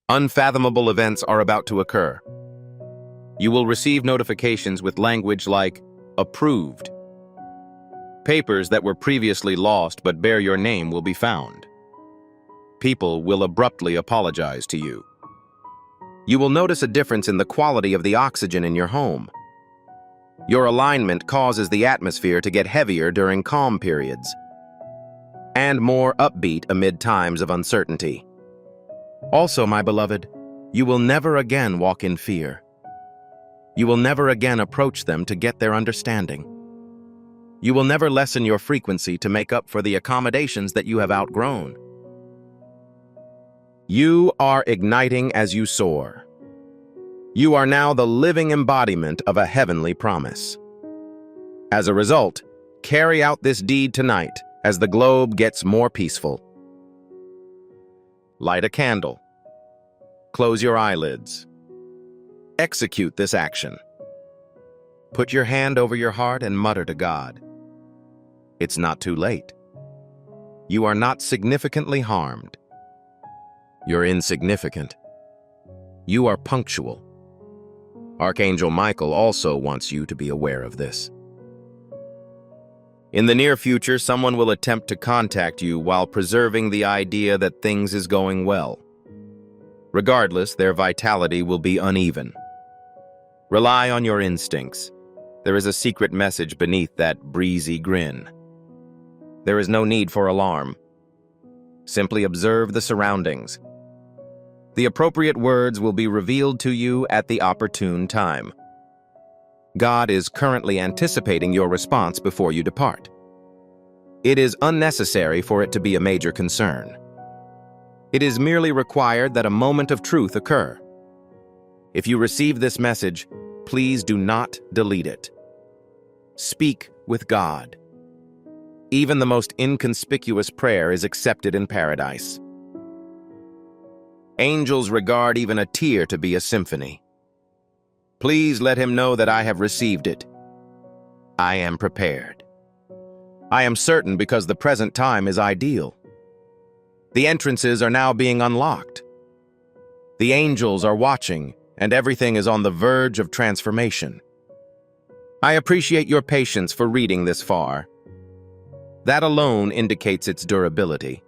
Unfathomable events are about to occur. You will receive notifications with language like approved. Papers that were previously lost but bear your name will be found. People will abruptly apologize to you. You will notice a difference in the quality of the oxygen in your home. Your alignment causes the atmosphere to get heavier during calm periods and more upbeat amid times of uncertainty. Also, my beloved, you will never again walk in fear. You will never again approach them to get their understanding. You will never lessen your frequency to make up for the accommodations that you have outgrown. You are igniting as you soar. You are now the living embodiment of a heavenly promise. As a result, carry out this deed tonight as the globe gets more peaceful. Light a candle. Close your eyelids. Execute this action. Put your hand over your heart and mutter to God. It's not too late. You are not significantly harmed. You're insignificant. You are punctual. Archangel Michael also wants you to be aware of this. In the near future, someone will attempt to contact you while preserving the idea that things is going well. Regardless, their vitality will be uneven. Rely on your instincts. There is a secret message beneath that breezy grin. There is no need for alarm. Simply observe the surroundings. The appropriate words will be revealed to you at the opportune time. God is currently anticipating your response before you depart. It is unnecessary for it to be a major concern. It is merely required that a moment of truth occur. If you receive this message, please do not delete it. Speak with God. Even the most inconspicuous prayer is accepted in paradise. Angels regard even a tear to be a symphony. Please let him know that I have received it. I am prepared. I am certain because the present time is ideal. The entrances are now being unlocked. The angels are watching, and everything is on the verge of transformation. I appreciate your patience for reading this far. That alone indicates its durability.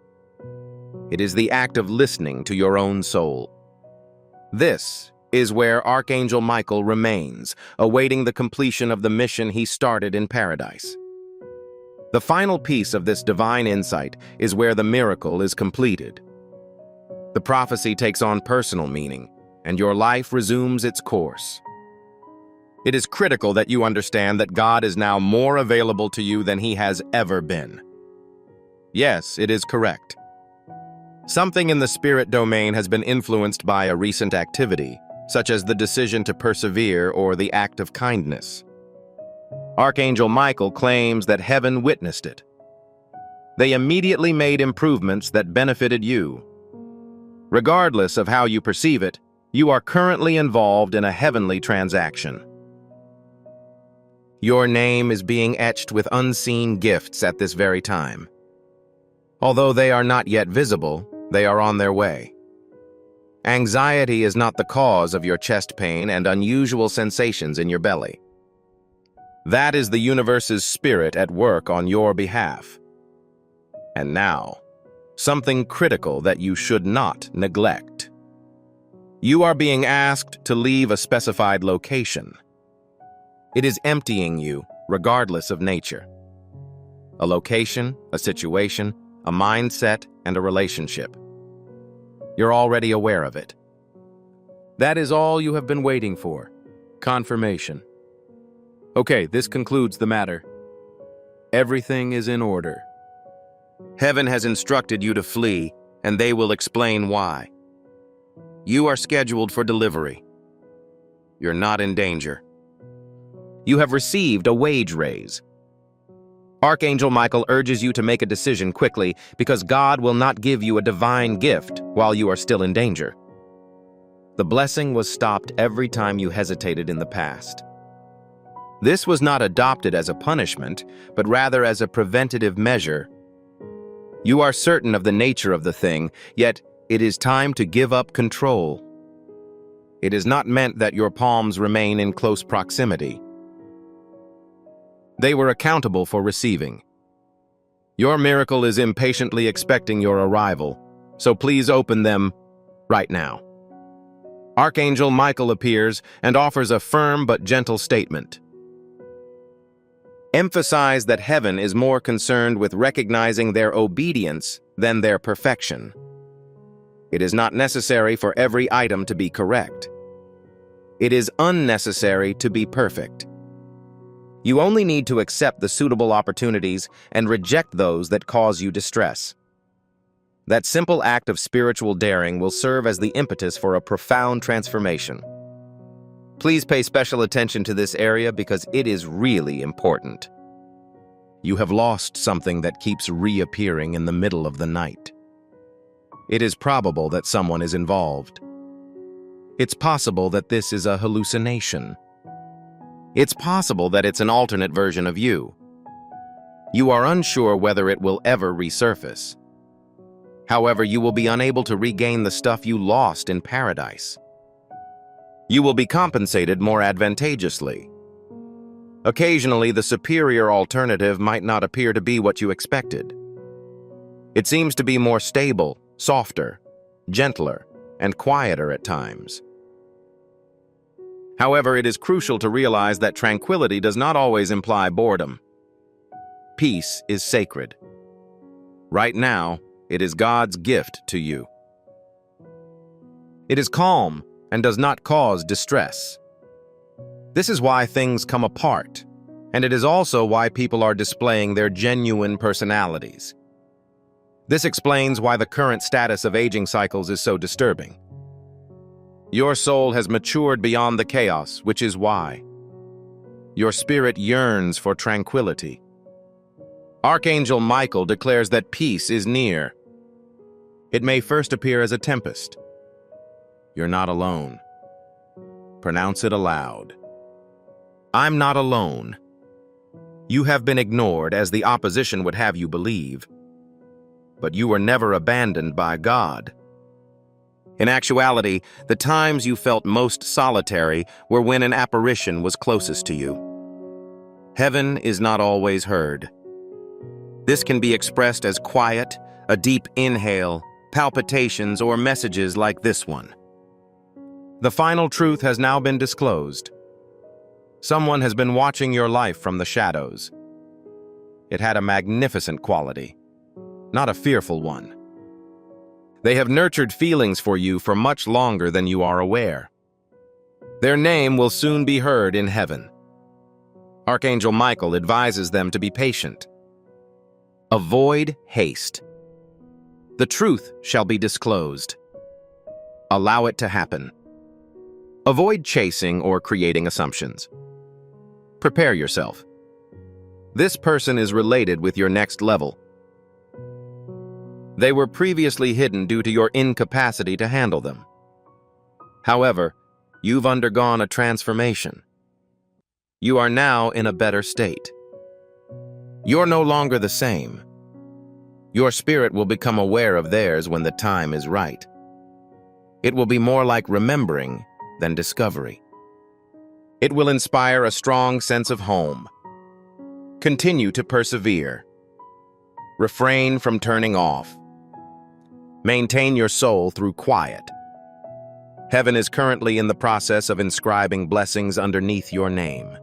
It is the act of listening to your own soul. This is where Archangel Michael remains, awaiting the completion of the mission he started in paradise. The final piece of this divine insight is where the miracle is completed. The prophecy takes on personal meaning, and your life resumes its course. It is critical that you understand that God is now more available to you than he has ever been. Yes, it is correct. Something in the spirit domain has been influenced by a recent activity, such as the decision to persevere or the act of kindness. Archangel Michael claims that heaven witnessed it. They immediately made improvements that benefited you. Regardless of how you perceive it, you are currently involved in a heavenly transaction. Your name is being etched with unseen gifts at this very time. Although they are not yet visible, they are on their way. Anxiety is not the cause of your chest pain and unusual sensations in your belly. That is the universe's spirit at work on your behalf. And now, something critical that you should not neglect. You are being asked to leave a specified location. It is emptying you, regardless of nature. A location, a situation, a mindset, and a relationship. You're already aware of it. That is all you have been waiting for. Confirmation. Okay, this concludes the matter. Everything is in order. Heaven has instructed you to flee, and they will explain why. You are scheduled for delivery. You're not in danger. You have received a wage raise. Archangel Michael urges you to make a decision quickly because God will not give you a divine gift while you are still in danger. The blessing was stopped every time you hesitated in the past. This was not adopted as a punishment, but rather as a preventative measure. You are certain of the nature of the thing, yet it is time to give up control. It is not meant that your palms remain in close proximity. They were accountable for receiving. Your miracle is impatiently expecting your arrival, so please open them right now. Archangel Michael appears and offers a firm but gentle statement. Emphasize that heaven is more concerned with recognizing their obedience than their perfection. It is not necessary for every item to be correct. It is unnecessary to be perfect. You only need to accept the suitable opportunities and reject those that cause you distress. That simple act of spiritual daring will serve as the impetus for a profound transformation. Please pay special attention to this area because it is really important. You have lost something that keeps reappearing in the middle of the night. It is probable that someone is involved. It's possible that this is a hallucination. It's possible that it's an alternate version of you. You are unsure whether it will ever resurface. However, you will be unable to regain the stuff you lost in paradise. You will be compensated more advantageously. Occasionally, the superior alternative might not appear to be what you expected. It seems to be more stable, softer, gentler, and quieter at times. However, it is crucial to realize that tranquility does not always imply boredom. Peace is sacred. Right now, it is God's gift to you. It is calm and does not cause distress. This is why things come apart, and it is also why people are displaying their genuine personalities. This explains why the current status of aging cycles is so disturbing. Your soul has matured beyond the chaos, which is why. Your spirit yearns for tranquility. Archangel Michael declares that peace is near. It may first appear as a tempest. You're not alone. Pronounce it aloud. I'm not alone. You have been ignored as the opposition would have you believe. But you were never abandoned by God. In actuality, the times you felt most solitary were when an apparition was closest to you. Heaven is not always heard. This can be expressed as quiet, a deep inhale, palpitations, or messages like this one. The final truth has now been disclosed. Someone has been watching your life from the shadows. It had a magnificent quality, not a fearful one. They have nurtured feelings for you for much longer than you are aware. Their name will soon be heard in heaven. Archangel Michael advises them to be patient. Avoid haste. The truth shall be disclosed. Allow it to happen. Avoid chasing or creating assumptions. Prepare yourself. This person is related with your next level. They were previously hidden due to your incapacity to handle them. However, you've undergone a transformation. You are now in a better state. You're no longer the same. Your spirit will become aware of theirs when the time is right. It will be more like remembering than discovery. It will inspire a strong sense of home. Continue to persevere. Refrain from turning off. Maintain your soul through quiet. Heaven is currently in the process of inscribing blessings underneath your name.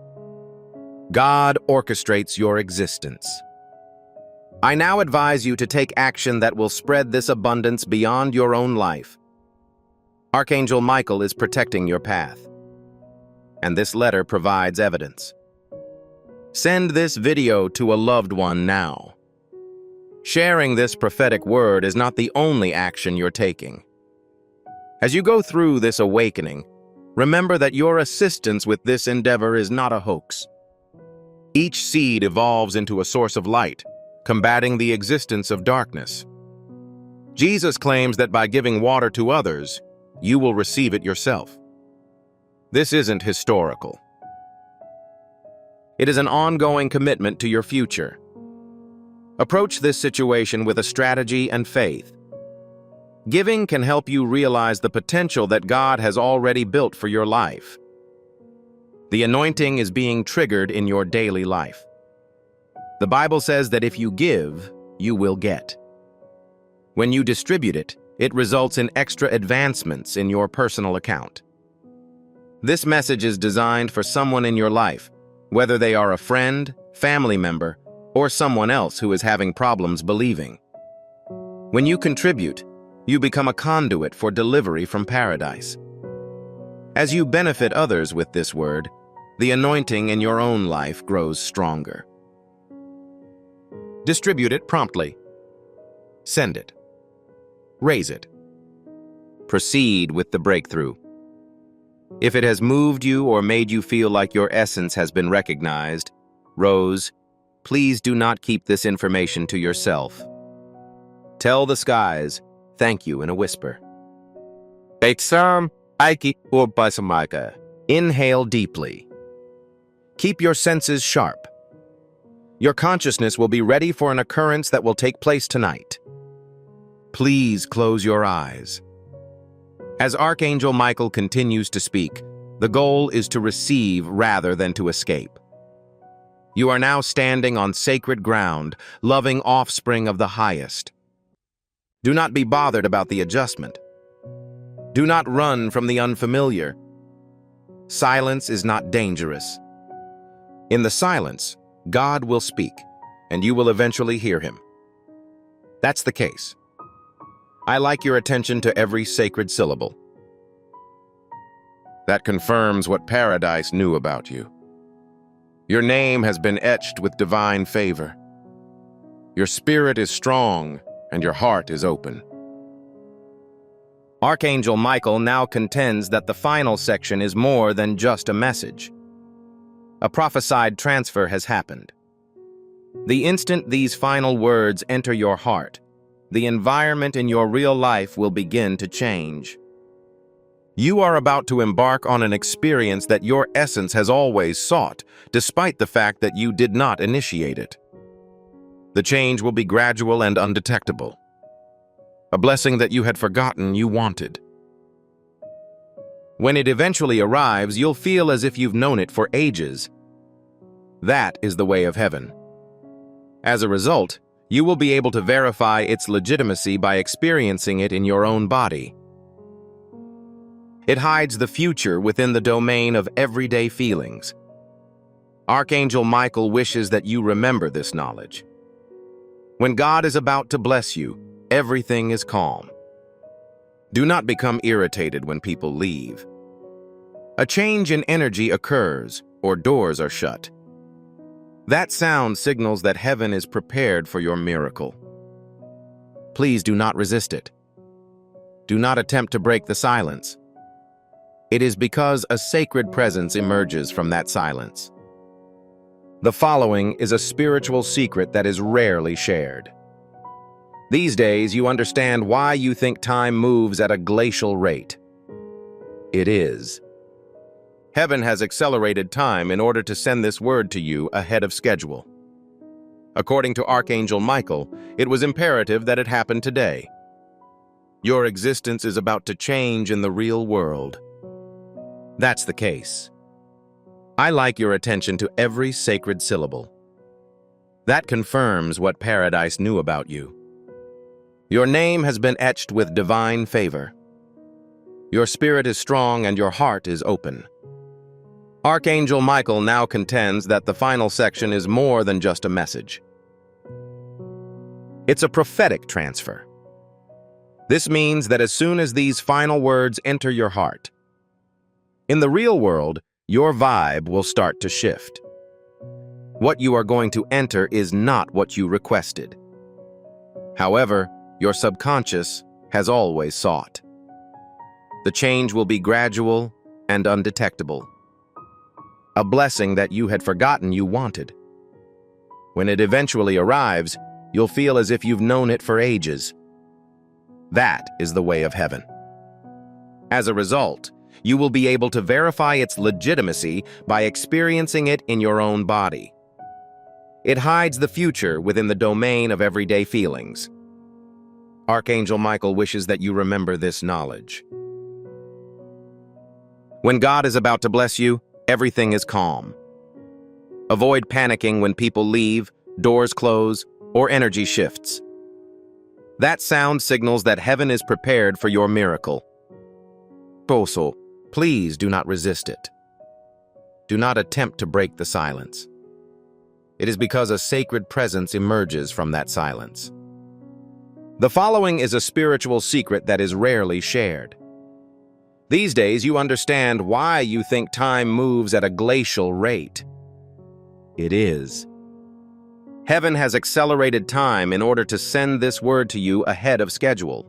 God orchestrates your existence. I now advise you to take action that will spread this abundance beyond your own life. Archangel Michael is protecting your path, and this letter provides evidence. Send this video to a loved one now. Sharing this prophetic word is not the only action you're taking. As you go through this awakening, remember that your assistance with this endeavor is not a hoax. Each seed evolves into a source of light, combating the existence of darkness. Jesus claims that by giving water to others, you will receive it yourself. This isn't historical. It is an ongoing commitment to your future. Approach this situation with a strategy and faith. Giving can help you realize the potential that God has already built for your life. The anointing is being triggered in your daily life. The Bible says that if you give, you will get. When you distribute it, it results in extra advancements in your personal account. This message is designed for someone in your life, whether they are a friend, family member, or someone else who is having problems believing. When you contribute, you become a conduit for delivery from paradise. As you benefit others with this word, the anointing in your own life grows stronger. Distribute it promptly. Send it. Raise it. Proceed with the breakthrough. If it has moved you or made you feel like your essence has been recognized, Rose, please do not keep this information to yourself. Tell the skies, thank you in a whisper. Inhale deeply. Keep your senses sharp. Your consciousness will be ready for an occurrence that will take place tonight. Please close your eyes. As Archangel Michael continues to speak, the goal is to receive rather than to escape. You are now standing on sacred ground, loving offspring of the highest. Do not be bothered about the adjustment. Do not run from the unfamiliar. Silence is not dangerous. In the silence, God will speak, and you will eventually hear him. That's the case. I like your attention to every sacred syllable. That confirms what paradise knew about you. Your name has been etched with divine favor. Your spirit is strong, and your heart is open. Archangel Michael now contends that the final section is more than just a message. A prophesied transfer has happened. The instant these final words enter your heart, the environment in your real life will begin to change. You are about to embark on an experience that your essence has always sought, despite the fact that you did not initiate it. The change will be gradual and undetectable. A blessing that you had forgotten you wanted. When it eventually arrives, you'll feel as if you've known it for ages. That is the way of heaven. As a result, you will be able to verify its legitimacy by experiencing it in your own body. It hides the future within the domain of everyday feelings. Archangel Michael wishes that you remember this knowledge. When God is about to bless you, everything is calm. Do not become irritated when people leave. A change in energy occurs, or doors are shut. That sound signals that heaven is prepared for your miracle. Please do not resist it. Do not attempt to break the silence. It is because a sacred presence emerges from that silence. The following is a spiritual secret that is rarely shared. These days, you understand why you think time moves at a glacial rate. It is. Heaven has accelerated time in order to send this word to you ahead of schedule. According to Archangel Michael, it was imperative that it happen today. Your existence is about to change in the real world. That's the case. I like your attention to every sacred syllable. That confirms what Paradise knew about you. Your name has been etched with divine favor. Your spirit is strong and your heart is open. Archangel Michael now contends that the final section is more than just a message. It's a prophetic transfer. This means that as soon as these final words enter your heart, in the real world, your vibe will start to shift. What you are going to enter is not what you requested. However, your subconscious has always sought. The change will be gradual and undetectable. A blessing that you had forgotten you wanted. When it eventually arrives, you'll feel as if you've known it for ages. That is the way of heaven. As a result, you will be able to verify its legitimacy by experiencing it in your own body. It hides the future within the domain of everyday feelings. Archangel Michael wishes that you remember this knowledge. When God is about to bless you, everything is calm. Avoid panicking when people leave, doors close, or energy shifts. That sound signals that heaven is prepared for your miracle. Also, please do not resist it. Do not attempt to break the silence. It is because a sacred presence emerges from that silence. The following is a spiritual secret that is rarely shared. These days, you understand why you think time moves at a glacial rate. It is. Heaven has accelerated time in order to send this word to you ahead of schedule.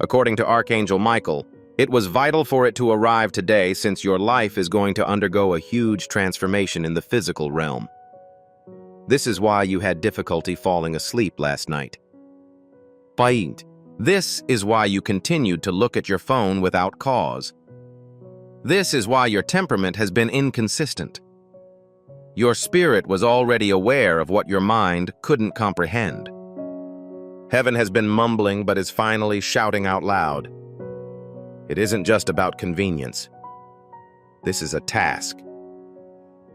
According to Archangel Michael, it was vital for it to arrive today since your life is going to undergo a huge transformation in the physical realm. This is why you had difficulty falling asleep last night. This is why you continued to look at your phone without cause. This is why your temperament has been inconsistent. Your spirit was already aware of what your mind couldn't comprehend. Heaven has been mumbling but is finally shouting out loud. It isn't just about convenience. This is a task.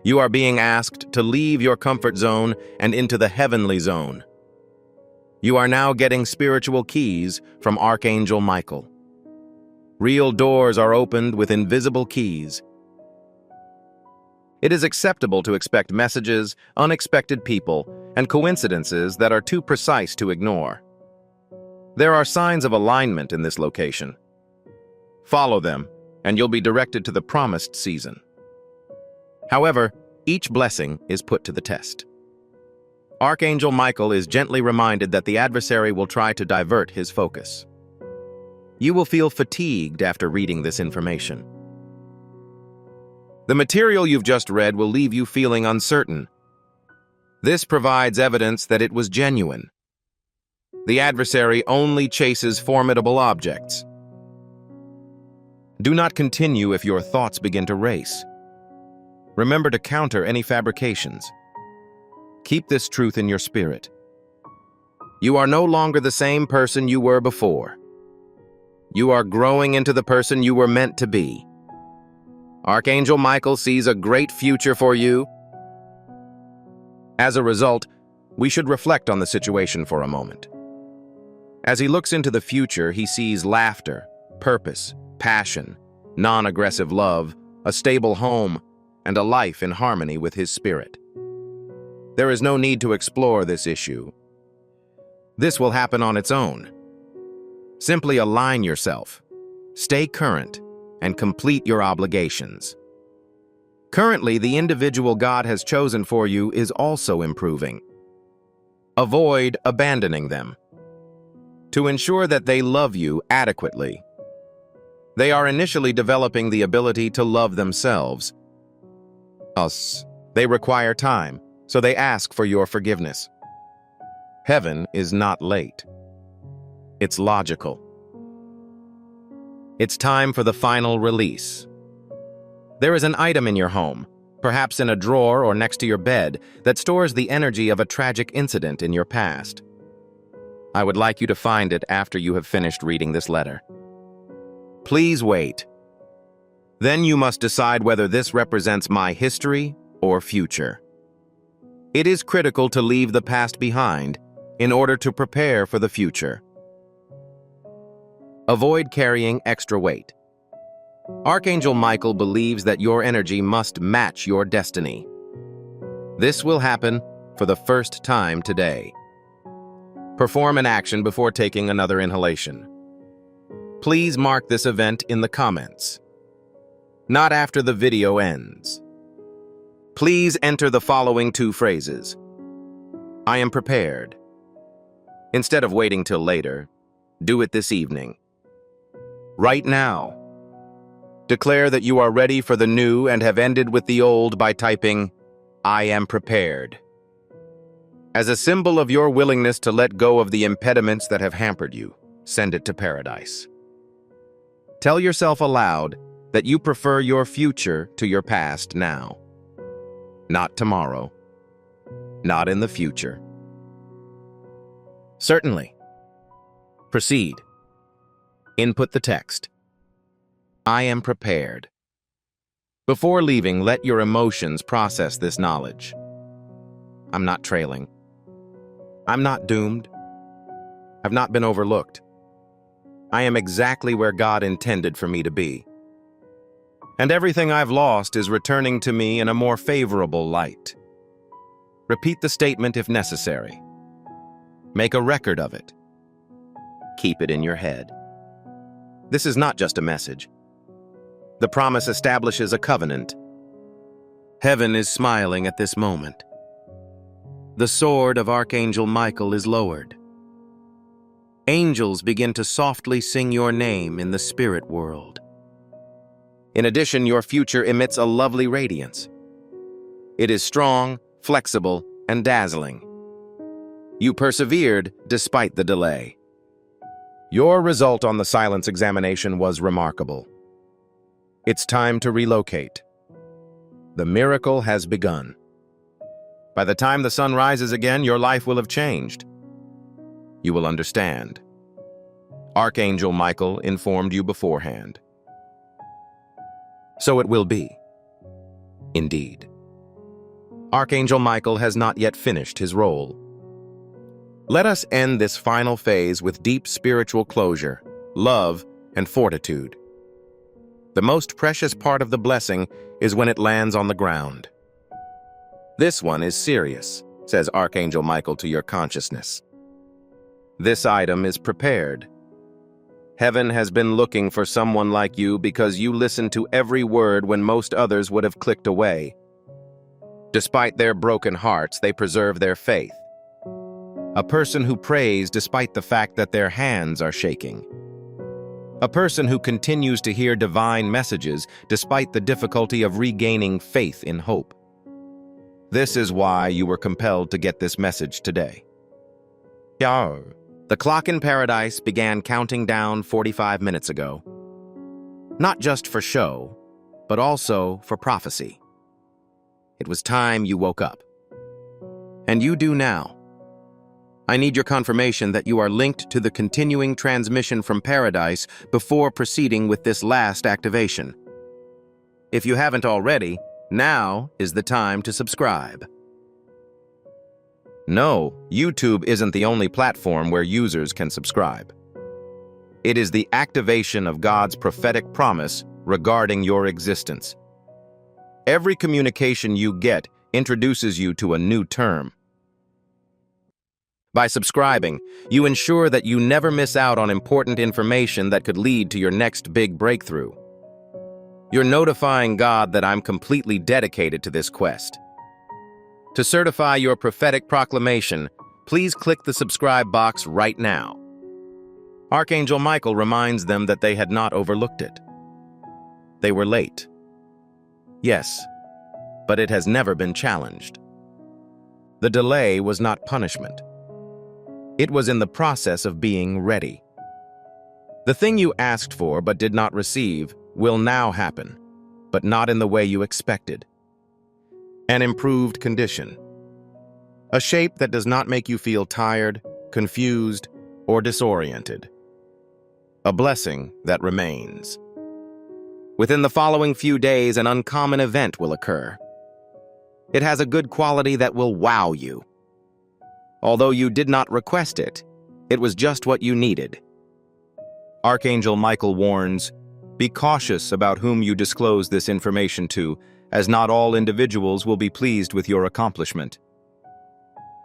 You are being asked to leave your comfort zone and into the heavenly zone. You are now getting spiritual keys from Archangel Michael. Real doors are opened with invisible keys. It is acceptable to expect messages, unexpected people, and coincidences that are too precise to ignore. There are signs of alignment in this location. Follow them, and you'll be directed to the promised season. However, each blessing is put to the test. Archangel Michael is gently reminded that the adversary will try to divert his focus. You will feel fatigued after reading this information. The material you've just read will leave you feeling uncertain. This provides evidence that it was genuine. The adversary only chases formidable objects. Do not continue if your thoughts begin to race. Remember to counter any fabrications. Keep this truth in your spirit. You are no longer the same person you were before. You are growing into the person you were meant to be. Archangel Michael sees a great future for you. As a result, we should reflect on the situation for a moment. As he looks into the future, he sees laughter, purpose, passion, non-aggressive love, a stable home, and a life in harmony with his spirit. There is no need to explore this issue. This will happen on its own. Simply align yourself, stay current, and complete your obligations. Currently, the individual God has chosen for you is also improving. Avoid abandoning them. To ensure that they love you adequately. They are initially developing the ability to love themselves. They require time, so they ask for your forgiveness. Heaven is not late. It's logical. It's time for the final release. There is an item in your home, perhaps in a drawer or next to your bed, that stores the energy of a tragic incident in your past. I would like you to find it after you have finished reading this letter. Please wait. Then you must decide whether this represents my history or future. It is critical to leave the past behind in order to prepare for the future. Avoid carrying extra weight. Archangel Michael believes that your energy must match your destiny. This will happen for the first time today. Perform an action before taking another inhalation. Please mark this event in the comments. Not after the video ends. Please enter the following 2 phrases. I am prepared. Instead of waiting till later, do it this evening. Right now. Declare that you are ready for the new and have ended with the old by typing, I am prepared. As a symbol of your willingness to let go of the impediments that have hampered you, send it to paradise. Tell yourself aloud that you prefer your future to your past now. Not tomorrow. Not in the future. Certainly. Proceed. Input the text. I am prepared. Before leaving, let your emotions process this knowledge. I'm not trailing. I'm not doomed. I've not been overlooked. I am exactly where God intended for me to be. And everything I've lost is returning to me in a more favorable light. Repeat the statement if necessary. Make a record of it. Keep it in your head. This is not just a message. The promise establishes a covenant. Heaven is smiling at this moment. The sword of Archangel Michael is lowered. Angels begin to softly sing your name in the spirit world. In addition, your future emits a lovely radiance. It is strong, flexible, and dazzling. You persevered despite the delay. Your result on the silence examination was remarkable. It's time to relocate. The miracle has begun. By the time the sun rises again, your life will have changed. You will understand. Archangel Michael informed you beforehand. So it will be. Indeed. Archangel Michael has not yet finished his role. Let us end this final phase with deep spiritual closure, love, and fortitude. The most precious part of the blessing is when it lands on the ground. This one is serious, says Archangel Michael to your consciousness. This item is prepared. Heaven has been looking for someone like you because you listened to every word when most others would have clicked away. Despite their broken hearts, they preserve their faith. A person who prays despite the fact that their hands are shaking. A person who continues to hear divine messages despite the difficulty of regaining faith in hope. This is why you were compelled to get this message today. The clock in paradise began counting down 45 minutes ago. Not just for show, but also for prophecy. It was time you woke up. And you do now. I need your confirmation that you are linked to the continuing transmission from paradise before proceeding with this last activation. If you haven't already, now is the time to subscribe. No, YouTube isn't the only platform where users can subscribe. It is the activation of God's prophetic promise regarding your existence. Every communication you get introduces you to a new term. By subscribing, you ensure that you never miss out on important information that could lead to your next big breakthrough. You're notifying God that I'm completely dedicated to this quest. To certify your prophetic proclamation, please click the subscribe box right now. Archangel Michael reminds them that they had not overlooked it. They were late. Yes, but it has never been challenged. The delay was not punishment. It was in the process of being ready. The thing you asked for but did not receive will now happen. but not in the way you expected. An improved condition. A shape that does not make you feel tired, confused, or disoriented. A blessing that remains. Within the following few days, an uncommon event will occur. It has a good quality that will wow you. Although you did not request it, it was just what you needed. Archangel Michael warns, be cautious about whom you disclose this information to, as not all individuals will be pleased with your accomplishment.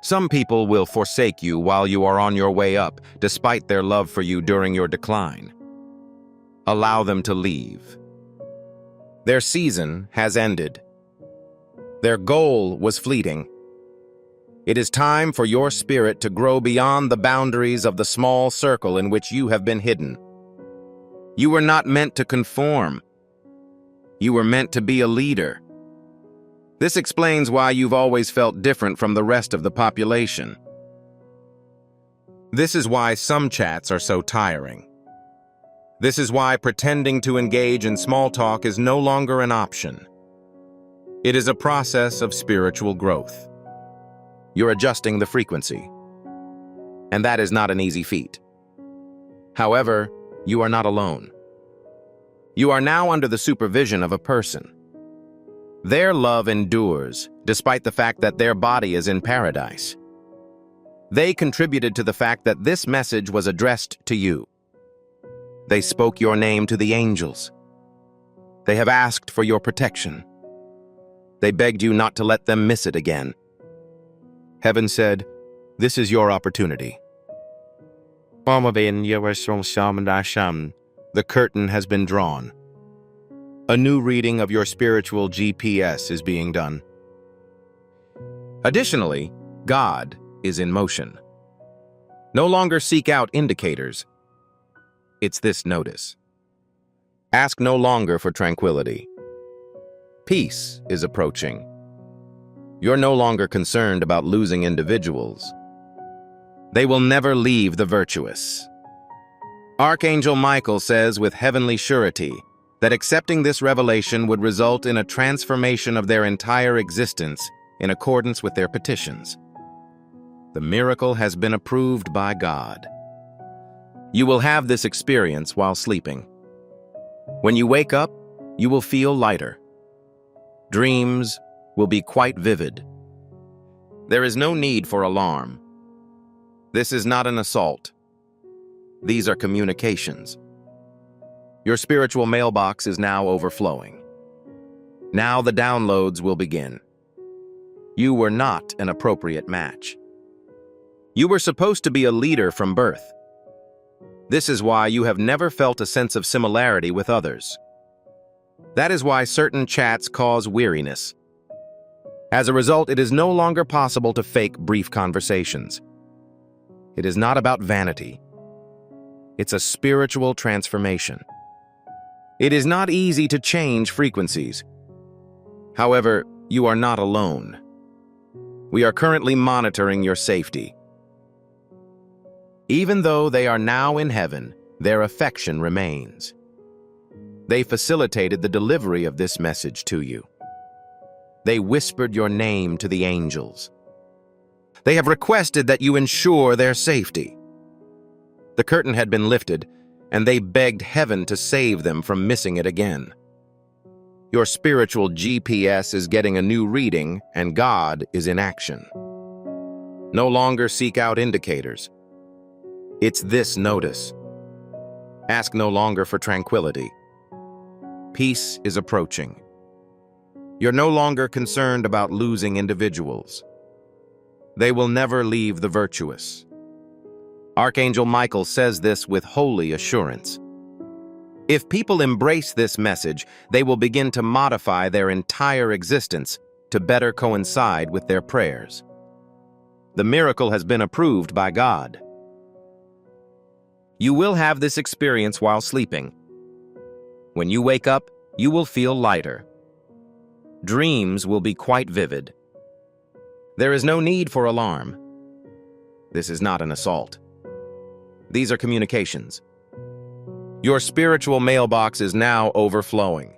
Some people will forsake you while you are on your way up, despite their love for you during your decline. Allow them to leave. Their season has ended. Their goal was fleeting. It is time for your spirit to grow beyond the boundaries of the small circle in which you have been hidden. You were not meant to conform. You were meant to be a leader. This explains why you've always felt different from the rest of the population. This is why some chats are so tiring. This is why pretending to engage in small talk is no longer an option. It is a process of spiritual growth. You're adjusting the frequency. And that is not an easy feat. However, you are not alone. You are now under the supervision of a person. Their love endures, despite the fact that their body is in paradise. They contributed to the fact that this message was addressed to you. They spoke your name to the angels. They have asked for your protection. They begged you not to let them miss it again. Heaven said, this is your opportunity. The curtain has been drawn. A new reading of your spiritual GPS is being done. Additionally, God is in motion. No longer seek out indicators. It's this notice. Ask no longer for tranquility. Peace is approaching. You're no longer concerned about losing individuals. They will never leave the virtuous. Archangel Michael says with heavenly surety that accepting this revelation would result in a transformation of their entire existence in accordance with their petitions. The miracle has been approved by God. You will have this experience while sleeping. When you wake up, you will feel lighter. Dreams will be quite vivid. There is no need for alarm. This is not an assault. These are communications. Your spiritual mailbox is now overflowing. Now the downloads will begin. You were not an appropriate match. You were supposed to be a leader from birth. This is why you have never felt a sense of similarity with others. That is why certain chats cause weariness. As a result, it is no longer possible to fake brief conversations. It is not about vanity. It's a spiritual transformation. It is not easy to change frequencies. However, you are not alone. We are currently monitoring your safety. Even though they are now in heaven, their affection remains. They facilitated the delivery of this message to you. They whispered your name to the angels. They have requested that you ensure their safety. The curtain had been lifted, and they begged heaven to save them from missing it again. Your spiritual GPS is getting a new reading, and God is in action. No longer seek out indicators. It's this notice. Ask no longer for tranquility. Peace is approaching. You're no longer concerned about losing individuals. They will never leave the virtuous. Archangel Michael says this with holy assurance. If people embrace this message, they will begin to modify their entire existence to better coincide with their prayers. The miracle has been approved by God. You will have this experience while sleeping. When you wake up, you will feel lighter. Dreams will be quite vivid. There is no need for alarm. This is not an assault. These are communications. Your spiritual mailbox is now overflowing.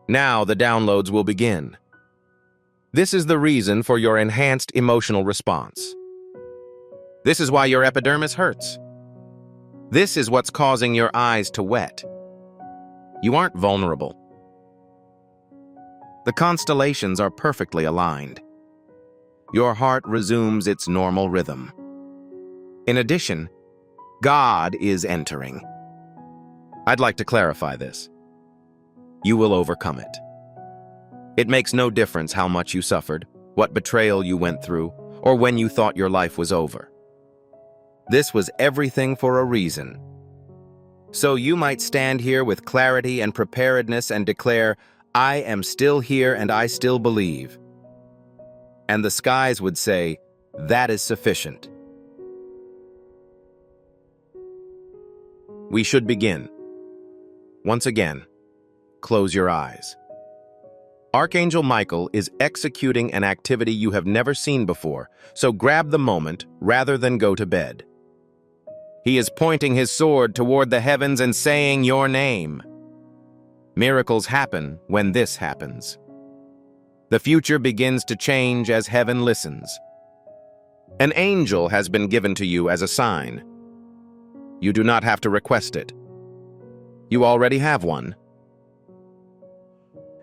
Now the downloads will begin. This is the reason for your enhanced emotional response. This is why your epidermis hurts. This is what's causing your eyes to wet. You aren't vulnerable. The constellations are perfectly aligned. Your heart resumes its normal rhythm. In addition, God is entering. I'd like to clarify this. You will overcome it. It makes no difference how much you suffered, what betrayal you went through, or when you thought your life was over. This was everything for a reason. So you might stand here with clarity and preparedness and declare, I am still here and I still believe. And the skies would say, that is sufficient. We should begin. Once again, close your eyes. Archangel Michael is executing an activity you have never seen before, so grab the moment rather than go to bed. He is pointing his sword toward the heavens and saying your name. Miracles happen when this happens. The future begins to change as heaven listens. An angel has been given to you as a sign. You do not have to request it. You already have one.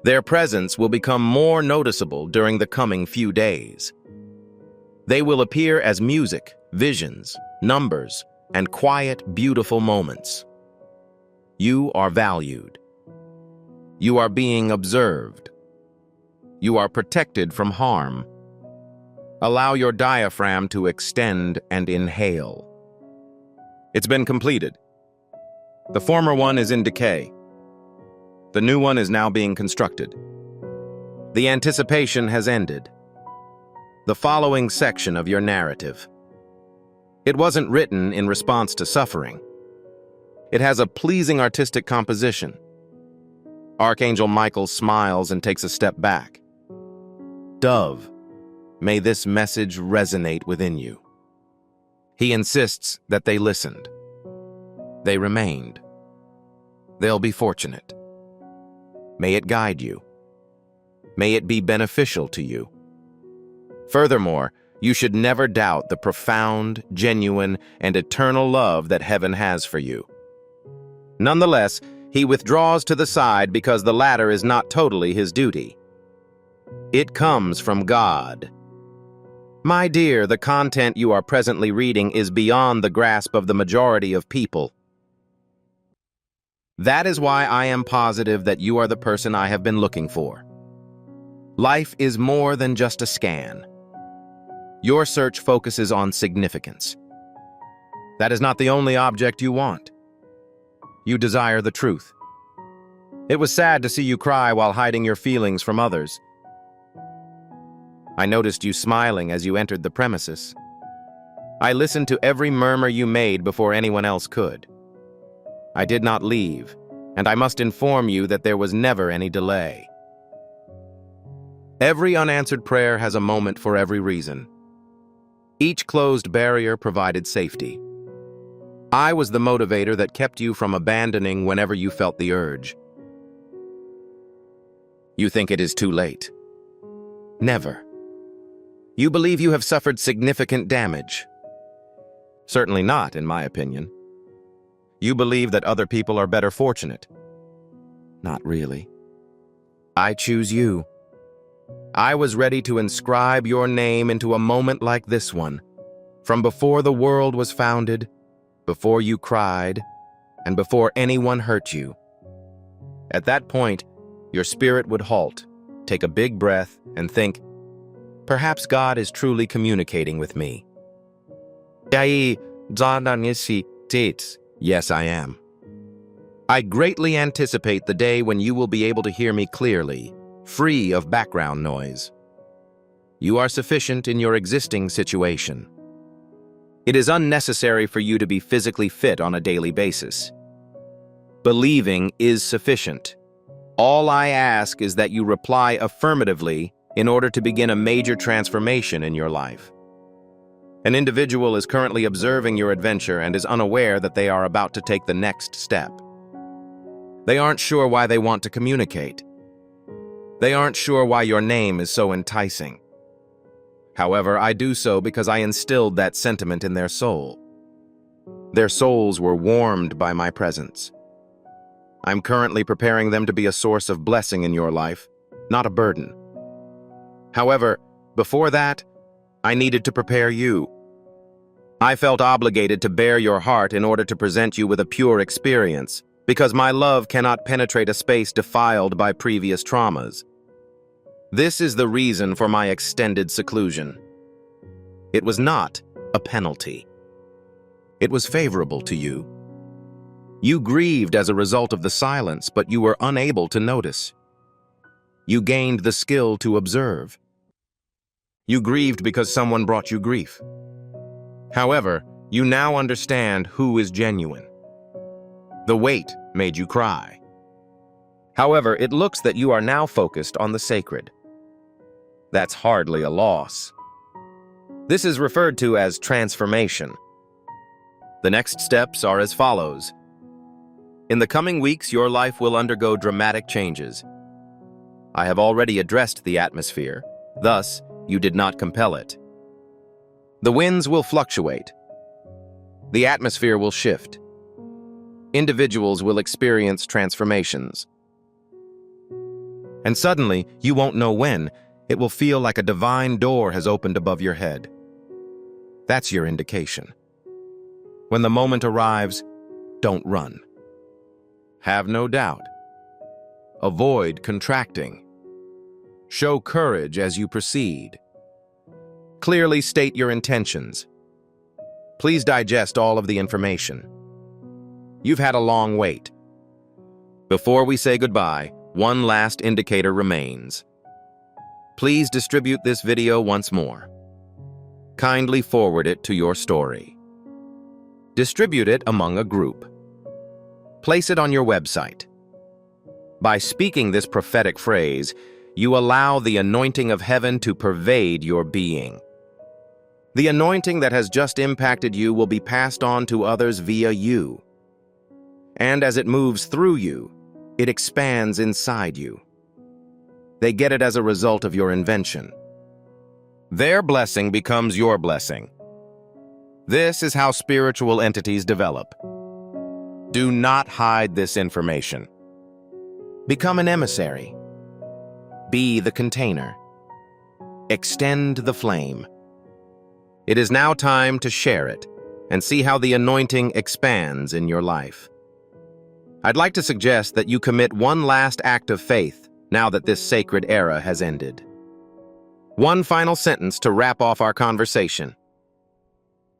Their presence will become more noticeable during the coming few days. They will appear as music, visions, numbers, and quiet, beautiful moments. You are valued. You are being observed. You are protected from harm. Allow your diaphragm to extend and inhale. It's been completed. The former one is in decay. The new one is now being constructed. The anticipation has ended. The following section of your narrative. It wasn't written in response to suffering. It has a pleasing artistic composition. Archangel Michael smiles and takes a step back. Dove, may this message resonate within you. He insists that they listened. They remained. They'll be fortunate. May it guide you. May it be beneficial to you. Furthermore, you should never doubt the profound, genuine, and eternal love that heaven has for you. Nonetheless, he withdraws to the side because the latter is not totally his duty. It comes from God. My dear, the content you are presently reading is beyond the grasp of the majority of people. That is why I am positive that you are the person I have been looking for. Life is more than just a scan. Your search focuses on significance. That is not the only object you want. You desire the truth. It was sad to see you cry while hiding your feelings from others. I noticed you smiling as you entered the premises. I listened to every murmur you made before anyone else could. I did not leave, and I must inform you that there was never any delay. Every unanswered prayer has a moment for every reason. Each closed barrier provided safety. I was the motivator that kept you from abandoning whenever you felt the urge. You think it is too late. Never. You believe you have suffered significant damage. Certainly not, in my opinion. You believe that other people are better fortunate. Not really. I choose you. I was ready to inscribe your name into a moment like this one, from before the world was founded, before you cried, and before anyone hurt you. At that point, your spirit would halt, take a big breath, and think, perhaps God is truly communicating with me. Yes, I am. I greatly anticipate the day when you will be able to hear me clearly, free of background noise. You are sufficient in your existing situation. It is unnecessary for you to be physically fit on a daily basis. Believing is sufficient. All I ask is that you reply affirmatively in order to begin a major transformation in your life. An individual is currently observing your adventure and is unaware that they are about to take the next step. They aren't sure why they want to communicate. They aren't sure why your name is so enticing. However, I do so because I instilled that sentiment in their soul. Their souls were warmed by my presence. I'm currently preparing them to be a source of blessing in your life, not a burden. However, before that, I needed to prepare you. I felt obligated to bare your heart in order to present you with a pure experience, because my love cannot penetrate a space defiled by previous traumas. This is the reason for my extended seclusion. It was not a penalty. It was favorable to you. You grieved as a result of the silence, but you were unable to notice. You gained the skill to observe. You grieved because someone brought you grief. However, you now understand who is genuine. The weight made you cry. However, it looks that you are now focused on the sacred. That's hardly a loss. This is referred to as transformation. The next steps are as follows. In the coming weeks, your life will undergo dramatic changes. I have already addressed the atmosphere, thus, you did not compel it. The winds will fluctuate. The atmosphere will shift. Individuals will experience transformations. And suddenly, you won't know when, it will feel like a divine door has opened above your head. That's your indication. When the moment arrives, don't run. Have no doubt. Avoid contracting. Show courage as you proceed. Clearly state your intentions. Please digest all of the information. You've had a long wait. Before we say goodbye, one last indicator remains. Please distribute this video once more. Kindly forward it to your story. Distribute it among a group. Place it on your website. By speaking this prophetic phrase, you allow the anointing of heaven to pervade your being. The anointing that has just impacted you will be passed on to others via you. And as it moves through you, it expands inside you. They get it as a result of your invention. Their blessing becomes your blessing. This is how spiritual entities develop. Do not hide this information. Become an emissary. Be the container. Extend the flame. It is now time to share it and see how the anointing expands in your life. I'd like to suggest that you commit one last act of faith now that this sacred era has ended. One final sentence to wrap off our conversation.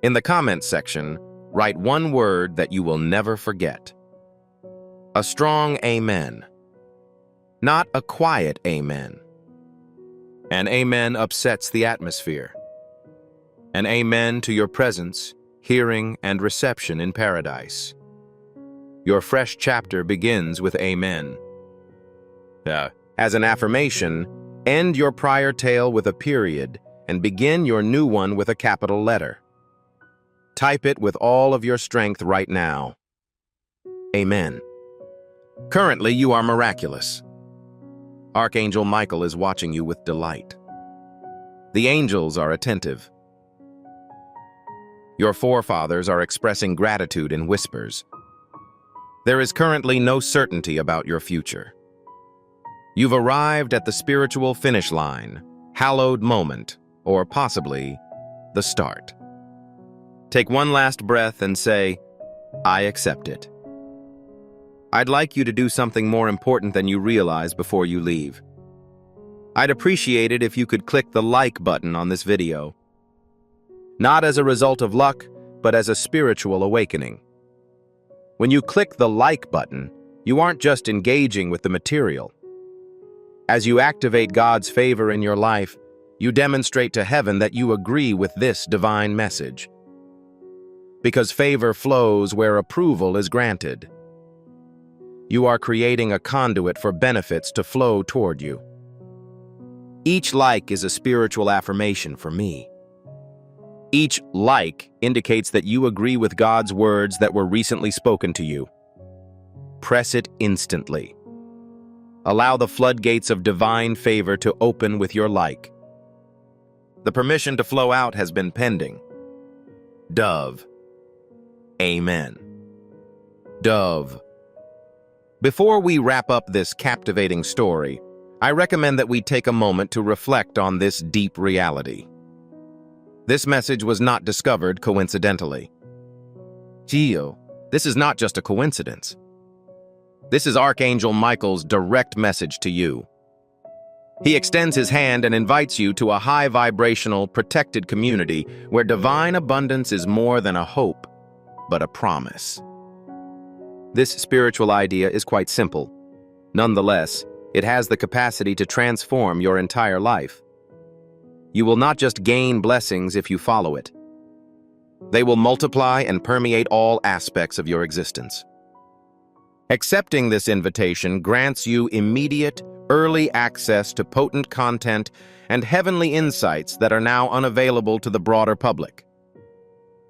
In the comments section, write one word that you will never forget. A strong amen. Not a quiet amen. An amen upsets the atmosphere. An amen to your presence, hearing, and reception in paradise. Your fresh chapter begins with amen. As an affirmation, end your prior tale with a period and begin your new one with a capital letter. Type it with all of your strength right now. Amen. Currently, you are miraculous. Archangel Michael is watching you with delight. The angels are attentive. Your forefathers are expressing gratitude in whispers. There is currently no certainty about your future. You've arrived at the spiritual finish line, hallowed moment, or possibly the start. Take one last breath and say, I accept it. I'd like you to do something more important than you realize before you leave. I'd appreciate it if you could click the like button on this video. Not as a result of luck, but as a spiritual awakening. When you click the like button, you aren't just engaging with the material. As you activate God's favor in your life, you demonstrate to heaven that you agree with this divine message. Because favor flows where approval is granted. You are creating a conduit for benefits to flow toward you. Each like is a spiritual affirmation for me. Each like indicates that you agree with God's words that were recently spoken to you. Press it instantly. Allow the floodgates of divine favor to open with your like. The permission to flow out has been pending. Dove. Amen. Dove. Before we wrap up this captivating story, I recommend that we take a moment to reflect on this deep reality. This message was not discovered coincidentally. Gio, this is not just a coincidence. This is Archangel Michael's direct message to you. He extends his hand and invites you to a high-vibrational, protected community where divine abundance is more than a hope, but a promise. This spiritual idea is quite simple. Nonetheless, it has the capacity to transform your entire life. You will not just gain blessings if you follow it. They will multiply and permeate all aspects of your existence. Accepting this invitation grants you immediate, early access to potent content and heavenly insights that are now unavailable to the broader public.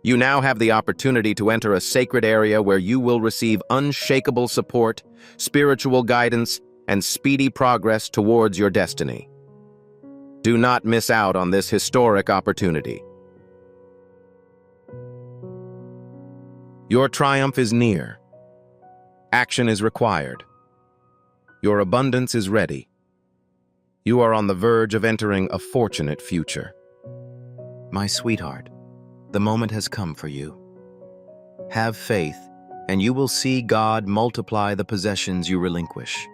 You now have the opportunity to enter a sacred area where you will receive unshakable support, spiritual guidance, and speedy progress towards your destiny. Do not miss out on this historic opportunity. Your triumph is near. Action is required. Your abundance is ready. You are on the verge of entering a fortunate future. My sweetheart, the moment has come for you. Have faith, and you will see God multiply the possessions you relinquish.